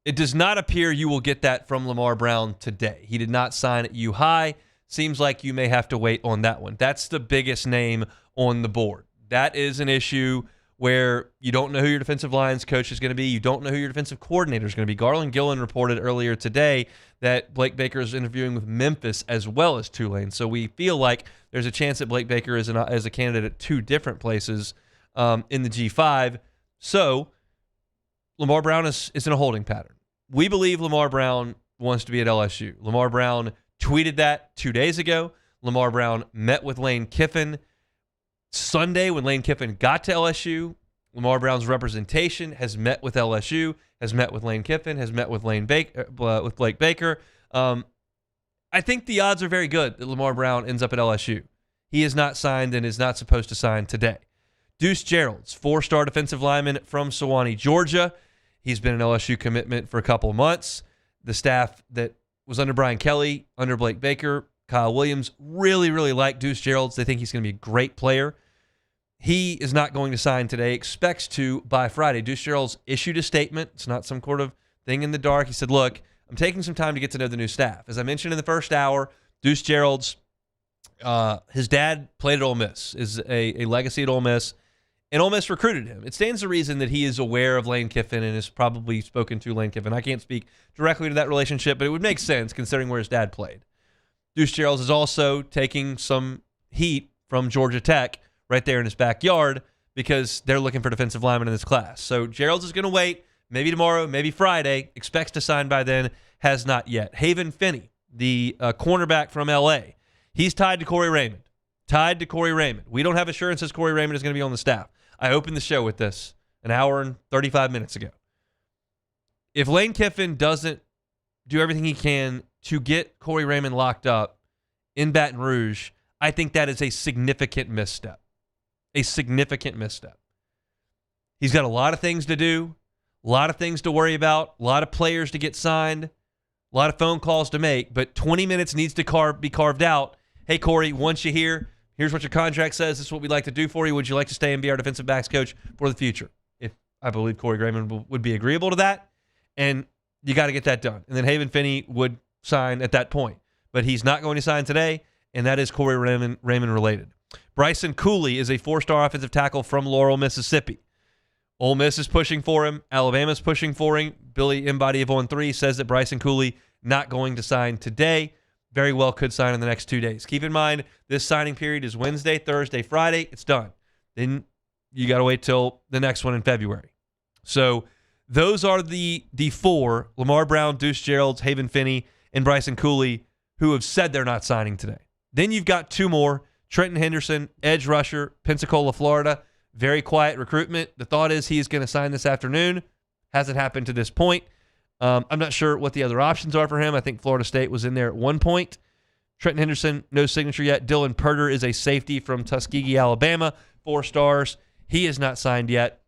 It does not appear you will get that from Lamar Brown today. He did not sign at U High. Seems like you may have to wait on that one. That's the biggest name on the board. That is an issue where you don't know who your defensive lines coach is going to be. You don't know who your defensive coordinator is going to be. Garland Gillen reported earlier today that Blake Baker is interviewing with Memphis as well as Tulane. So we feel like there's a chance that Blake Baker is as a candidate at two different places in the G5. So Lamar Brown is in a holding pattern. We believe Lamar Brown wants to be at LSU. Lamar Brown tweeted that 2 days ago. Lamar Brown met with Lane Kiffin Sunday when Lane Kiffin got to LSU. Lamar Brown's representation has met with LSU, has met with Lane Kiffin, has met with with Blake Baker. I think the odds are very good that Lamar Brown ends up at LSU. He is not signed and is not supposed to sign today. Deuce Gerald's 4-star defensive lineman from Sewanee, Georgia. He's been an LSU commitment for a couple of months. The staff that was under Brian Kelly, under Blake Baker, Kyle Williams, really, really like Deuce Gerald's. They think he's going to be a great player. He is not going to sign today, expects to by Friday. Deuce Gerald's issued a statement. It's not some sort of thing in the dark. He said, look, I'm taking some time to get to know the new staff. As I mentioned in the first hour, Deuce Gerald's, his dad played at Ole Miss, is a legacy at Ole Miss, and Ole Miss recruited him. It stands to reason that he is aware of Lane Kiffin and has probably spoken to Lane Kiffin. I can't speak directly to that relationship, but it would make sense considering where his dad played. Deuce Gerald's is also taking some heat from Georgia Tech right there in his backyard because they're looking for defensive linemen in this class. So Gerald's is going to wait, maybe tomorrow, maybe Friday, expects to sign by then, has not yet. Haven Finney, the cornerback from L.A., he's tied to Corey Raymond. We don't have assurances Corey Raymond is going to be on the staff. I opened the show with this an hour and 35 minutes ago. If Lane Kiffin doesn't do everything he can to get Corey Raymond locked up in Baton Rouge, I think that is a significant misstep. He's got a lot of things to do, a lot of things to worry about, a lot of players to get signed, a lot of phone calls to make, but 20 minutes needs to be carved out. Hey, Corey, once you're here, here's what your contract says. This is what we'd like to do for you. Would you like to stay and be our defensive backs coach for the future? If I believe Corey Raymond would be agreeable to that, and you got to get that done. And then Haven Finney would sign at that point. But he's not going to sign today, and that is Corey Raymond related. Bryson Cooley is a 4-star offensive tackle from Laurel, Mississippi. Ole Miss is pushing for him. Alabama's pushing for him. Billy Embody of On3 says that Bryson Cooley not going to sign today. Very well could sign in the next 2 days. Keep in mind, this signing period is Wednesday, Thursday, Friday. It's done. Then you got to wait till the next one in February. So those are the four, Lamar Brown, Deuce Gerald's, Haven Finney, and Bryson Cooley, who have said they're not signing today. Then you've got two more, Trenton Henderson, edge rusher, Pensacola, Florida. Very quiet recruitment. The thought is he's going to sign this afternoon. Hasn't happened to this point. I'm not sure what the other options are for him. I think Florida State was in there at one point. Trenton Henderson, no signature yet. Dylan Perter is a safety from Tuskegee, Alabama, 4 stars. He is not signed yet.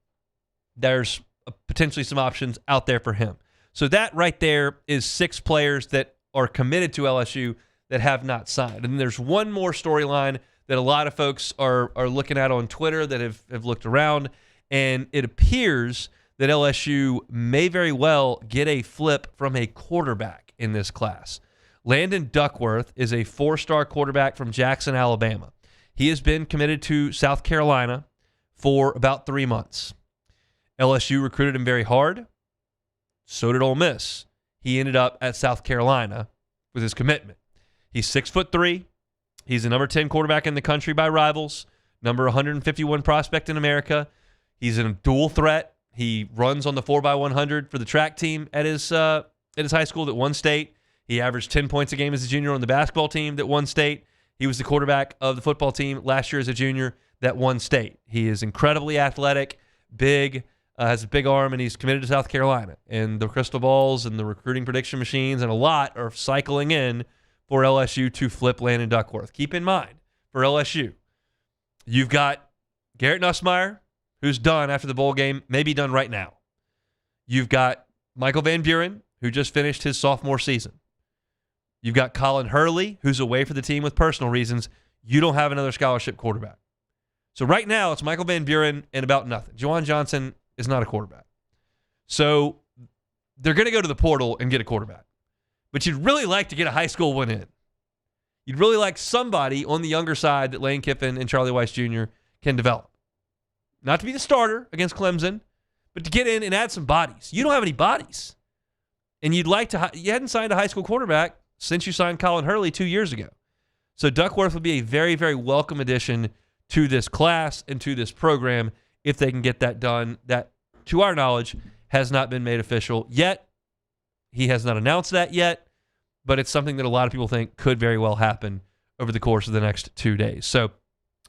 There's potentially some options out there for him. So that right there is 6 players that are committed to LSU that have not signed. And there's one more storyline that a lot of folks are looking at on Twitter that have looked around, and it appears that LSU may very well get a flip from a quarterback in this class. Landon Duckworth is a 4-star quarterback from Jackson, Alabama. He has been committed to South Carolina for about 3 months. LSU recruited him very hard. So did Ole Miss. He ended up at South Carolina with his commitment. He's 6'3". He's the number 10 quarterback in the country by Rivals, number 151 prospect in America. He's a dual threat. He runs on the 4x100 for the track team at his high school that won state. He averaged 10 points a game as a junior on the basketball team that won state. He was the quarterback of the football team last year as a junior that won state. He is incredibly athletic, big, has a big arm, and he's committed to South Carolina. And the crystal balls and the recruiting prediction machines and a lot are cycling in for LSU to flip Landon Duckworth. Keep in mind, for LSU, you've got Garrett Nussmeier, who's done after the bowl game, maybe done right now. You've got Michael Van Buren, who just finished his sophomore season. You've got Colin Hurley, who's away for the team with personal reasons. You don't have another scholarship quarterback. So right now, it's Michael Van Buren and about nothing. Juwan Johnson is not a quarterback. So they're going to go to the portal and get a quarterback. But you'd really like to get a high school one in. You'd really like somebody on the younger side that Lane Kiffin and Charlie Weiss Jr. can develop. not to be the starter against Clemson, but to get in and add some bodies. You don't have any bodies. And you hadn't signed a high school quarterback since you signed Colin Hurley 2 years ago. So Duckworth would be a very, very welcome addition to this class and to this program if they can get that done. That, to our knowledge, has not been made official yet. He has not announced that yet, but it's something that a lot of people think could very well happen over the course of the next 2 days. So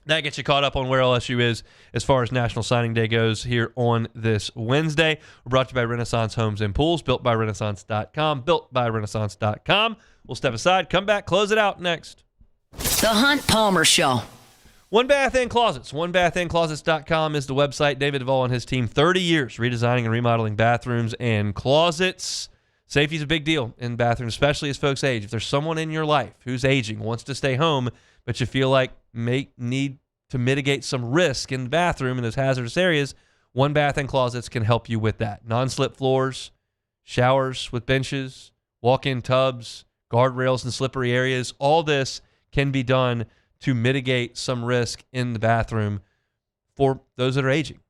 that gets you caught up on where LSU is as far as National Signing Day goes here on this Wednesday. We're brought to you by Renaissance Homes and Pools, built by Renaissance.com, built by Renaissance.com. We'll step aside, come back, close it out next. The Hunt Palmer Show. One Bath and Closets. OneBathAndClosets.com is the website. David Duvall and his team, 30 years redesigning and remodeling bathrooms and closets. Safety is a big deal in bathrooms, especially as folks age. If there's someone in your life who's aging, wants to stay home, but you feel like may need to mitigate some risk in the bathroom in those hazardous areas, One Bath and Closets can help you with that. Non-slip floors, showers with benches, walk-in tubs, guardrails in slippery areas. All this can be done to mitigate some risk in the bathroom for those that are aging.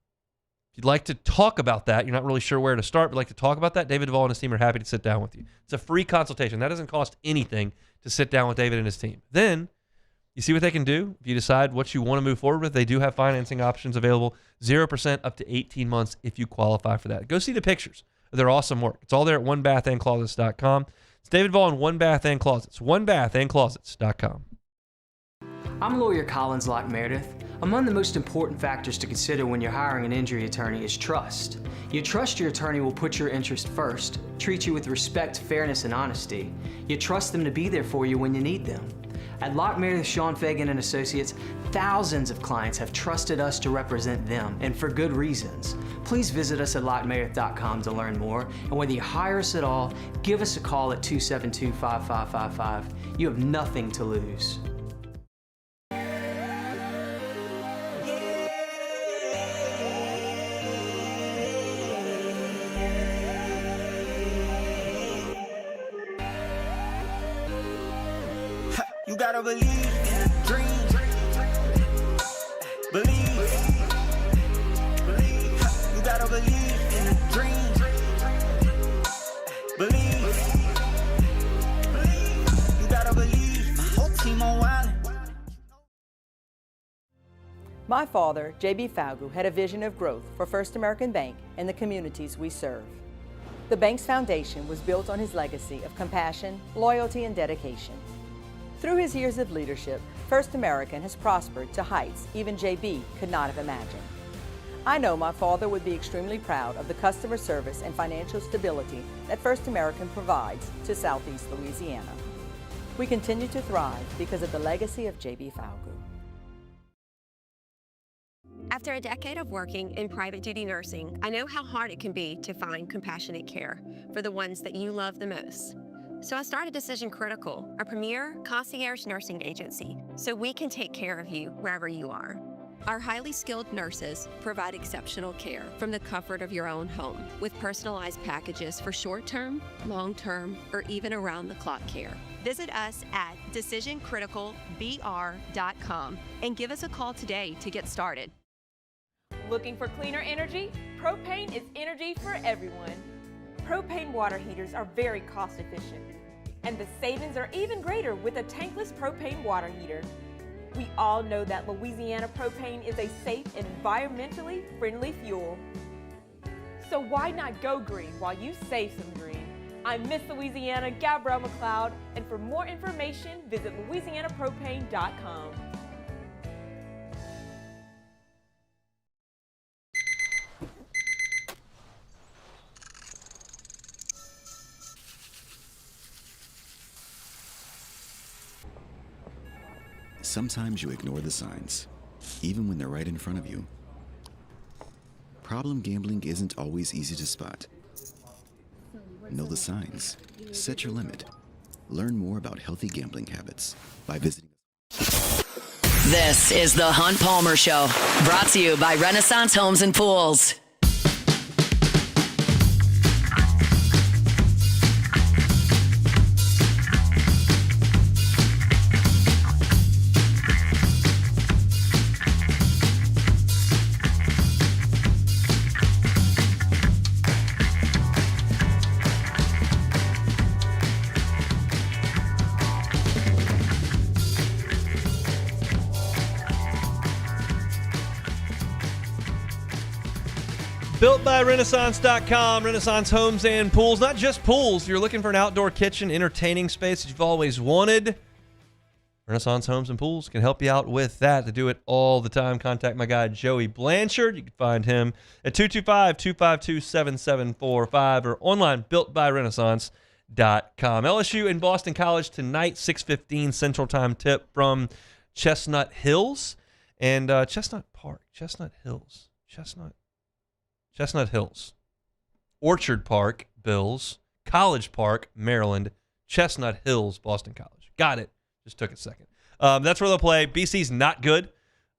If you'd like to talk about that, you're not really sure where to start, but like to talk about that, David Duvall and his team are happy to sit down with you. It's a free consultation. That doesn't cost anything to sit down with David and his team. Then you see what they can do. If you decide what you want to move forward with, they do have financing options available, 0% up to 18 months if you qualify for that. Go see the pictures of their awesome work. It's all there at OneBathAndClosets.com. It's David Duvall and One Bath and Closets. OneBathAndClosets.com. I'm lawyer Collins Locke Meredith. Among the most important factors to consider when you're hiring an injury attorney is trust. You trust your attorney will put your interest first, treat you with respect, fairness, and honesty. You trust them to be there for you when you need them. At Locke Meredith, Sean Fagan and Associates, thousands of clients have trusted us to represent them, and for good reasons. Please visit us at LockeMeredith.com to learn more, and whether you hire us at all, give us a call at 272-5555. You have nothing to lose. You gotta believe in a dream. Believe. You gotta believe in a dream. Believe. You gotta believe. My whole team on wild. My father, J.B. Falgout, had a vision of growth for First American Bank and the communities we serve. The bank's foundation was built on his legacy of compassion, loyalty, and dedication. Through his years of leadership, First American has prospered to heights even JB could not have imagined. I know my father would be extremely proud of the customer service and financial stability that First American provides to Southeast Louisiana. We continue to thrive because of the legacy of JB Falgout. After a decade of working in private duty nursing, I know how hard it can be to find compassionate care for the ones that you love the most. So I started Decision Critical, a premier concierge nursing agency, so we can take care of you wherever you are. Our highly skilled nurses provide exceptional care from the comfort of your own home, with personalized packages for short-term, long-term, or even around-the-clock care. Visit us at decisioncriticalbr.com and give us a call today to get started. Looking for cleaner energy? Propane is energy for everyone. Propane water heaters are very cost efficient, and the savings are even greater with a tankless propane water heater. We all know that Louisiana propane is a safe and environmentally friendly fuel. So why not go green while you save some green? I'm Miss Louisiana, Gabrielle McLeod, and for more information, visit louisianapropane.com. Sometimes you ignore the signs, even when they're right in front of you. Problem gambling isn't always easy to spot. Know the signs. Set your limit. Learn more about healthy gambling habits by visiting. This is the Hunt Palmer Show, brought to you by Renaissance Homes and Pools. BuiltByRenaissance.com, Renaissance Homes and Pools. Not just pools. If you're looking for an outdoor kitchen, entertaining space that you've always wanted, Renaissance Homes and Pools can help you out with that. They do it all the time. Contact my guy, Joey Blanchard. You can find him at 225-252-7745 or online, BuiltByRenaissance.com. LSU and Boston College tonight, 6:15 Central Time tip from Chestnut Hills and Chestnut Hills. Orchard Park, Bills. College Park, Maryland. Chestnut Hills, Boston College. Got it. Just took a second. That's where they'll play. BC's not good,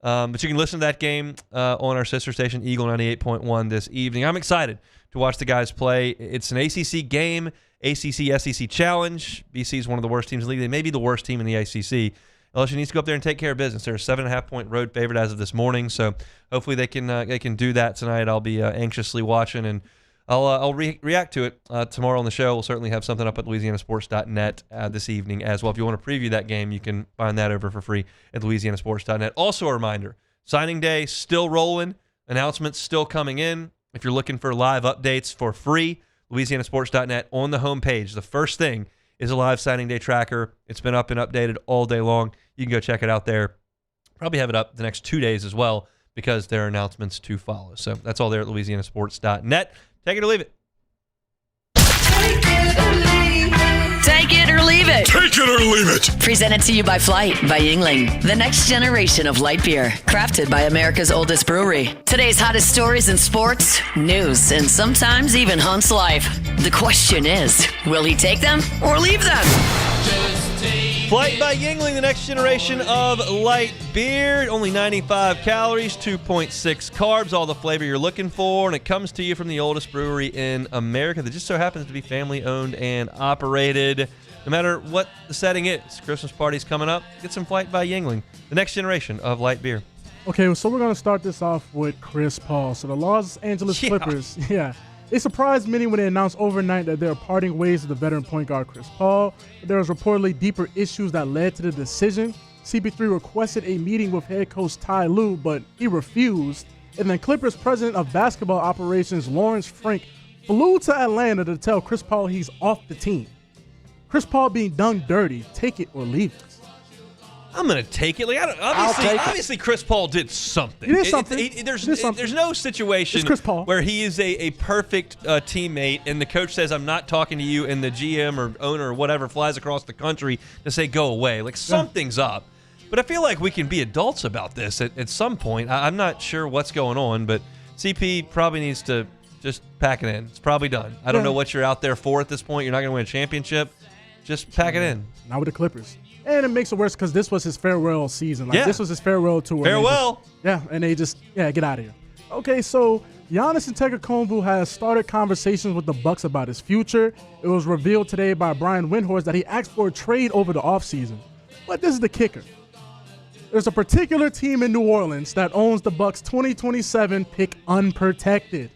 but you can listen to that game on our sister station, Eagle 98.1 this evening. I'm excited to watch the guys play. It's an ACC game, ACC-SEC challenge. BC's one of the worst teams in the league. They may be the worst team in the ACC. LSU needs to go up there and take care of business. They're a 7.5-point road favorite as of this morning, so hopefully they can do that tonight. I'll be anxiously watching, and I'll react to it tomorrow on the show. We'll certainly have something up at LouisianaSports.net this evening as well. If you want to preview that game, you can find that over for free at LouisianaSports.net. Also a reminder, signing day still rolling, announcements still coming in. If you're looking for live updates for free, LouisianaSports.net on the homepage. The first thing is a live signing day tracker. It's been up and updated all day long. You can go check it out there. Probably have it up the next 2 days as well because there are announcements to follow. So that's all there at LouisianaSports.net. Take it or leave it. Take it or leave it. Take it or leave it. Presented to you by Flight by Yingling, the next generation of light beer, crafted by America's oldest brewery. Today's hottest stories in sports, news, and sometimes even Hunt's life. The question is, will he take them or leave them? Flight by Yingling, the next generation of light beer. Only 95 calories, 2.6 carbs, all the flavor you're looking for. And it comes to you from the oldest brewery in America that just so happens to be family-owned and operated. No matter what the setting is, Christmas party's coming up, get some Flight by Yingling, the next generation of light beer. Okay, so we're going to start this off with Chris Paul. So the Los Angeles Clippers, they surprised many when they announced overnight that they're parting ways with the veteran point guard Chris Paul. But there was reportedly deeper issues that led to the decision. CP3 requested a meeting with head coach Ty Lue, but he refused. And then Clippers president of basketball operations Lawrence Frank flew to Atlanta to tell Chris Paul he's off the team. Chris Paul being done dirty, take it or leave it. I'm going to take it. Obviously, Chris Paul did something. He did something. There's no situation where he is a perfect teammate and the coach says, I'm not talking to you, and the GM or owner or whatever flies across the country to say, go away. Something's up. But I feel like we can be adults about this at some point. I'm not sure what's going on, but CP probably needs to just pack it in. It's probably done. I don't know what you're out there for at this point. You're not going to win a championship. Just pack it in. Not with the Clippers. And it makes it worse because this was his farewell season. This was his farewell tour. Farewell. And they just get out of here. Okay, so Giannis Antetokounmpo has started conversations with the Bucks about his future. It was revealed today by Brian Windhorst that he asked for a trade over the offseason. But this is the kicker. There's a particular team in New Orleans that owns the Bucks 2027 pick unprotected.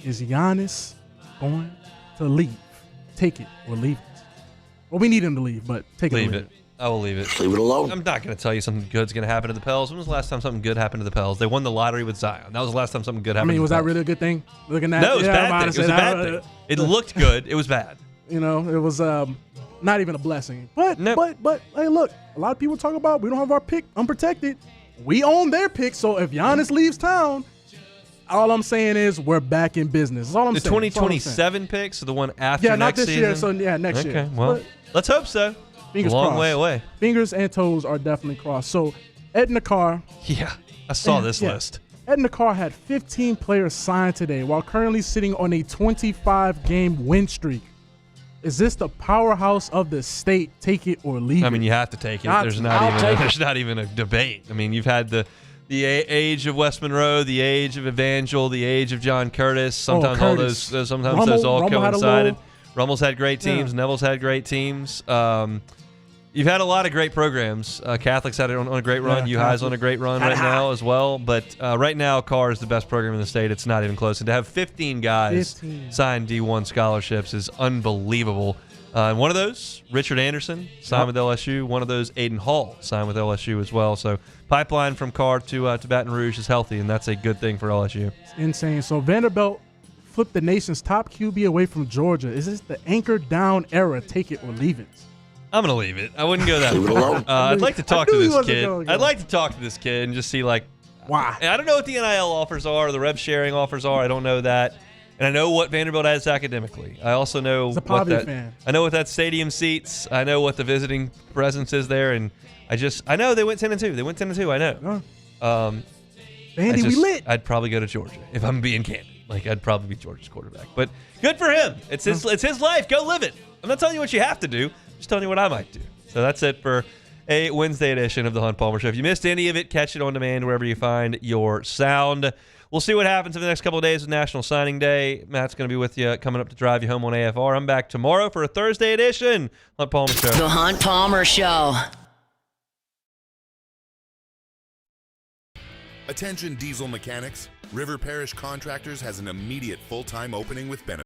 Is Giannis going to leave? Take it or leave it. Well, we need him to leave, but take it or leave it. I will leave it. Leave it alone. I'm not going to tell you something good's going to happen to the Pels. When was the last time something good happened to the Pels? They won the lottery with Zion. That was the last time something good happened to the Pels. Was that really a good thing? Looking at No, it was bad. It was a bad thing. It looked good. It was bad. It was not even a blessing. But hey, look, a lot of people talk about we don't have our pick unprotected. We own their pick, so if Giannis leaves town, all I'm saying is we're back in business. That's all I'm saying. The 2027 pick, so the one after not next this season? year. So next year. Okay, well, let's hope so. Fingers a long crossed. way away. Fingers and toes are definitely crossed. So Ed Nakar. Yeah, I saw this list. Ed Nakar had 15 players signed today while currently sitting on a 25-game win streak. Is this the powerhouse of the state? Take it or leave it. I mean, you have to take it. There's not even a debate. I mean, you've had the age of West Monroe, the age of Evangel, the age of John Curtis. Sometimes those all coincided. Rummel's had great teams. Yeah. Neville's had great teams. You've had a lot of great programs. Catholic's had it on a great run. U-High's on a great run right now as well. But right now, Carr is the best program in the state. It's not even close. And to have 15 guys sign D1 scholarships is unbelievable. And one of those, Richard Anderson, signed with LSU. One of those, Aiden Hall, signed with LSU as well. So pipeline from Carr to Baton Rouge is healthy, and that's a good thing for LSU. It's insane. So Vanderbilt flipped the nation's top QB away from Georgia. Is this the anchor down era? Take it or leave it? I'm going to leave it. I wouldn't go that far. I'd like to talk to this kid. I'd like to talk to this kid and just see, like, why. I don't know what the NIL offers are, the rev sharing offers are. I don't know that. And I know what Vanderbilt has academically. I also know what I know what that stadium seats. I know what the visiting presence is there, and I know they went 10-2. They went 10-2. I know. Vandy, we lit. I'd probably go to Georgia if I'm being candid. Like, I'd probably be Georgia's quarterback. But good for him. It's his life. Go live it. I'm not telling you what you have to do. I'm just telling you what I might do. So that's it for a Wednesday edition of the Hunt Palmer Show. If you missed any of it, catch it on demand wherever you find your sound. We'll see what happens in the next couple of days with National Signing Day. Matt's going to be with you coming up to drive you home on AFR. I'm back tomorrow for a Thursday edition. Hunt Palmer Show. The Hunt Palmer Show. Attention diesel mechanics. River Parish Contractors has an immediate full-time opening with benefits.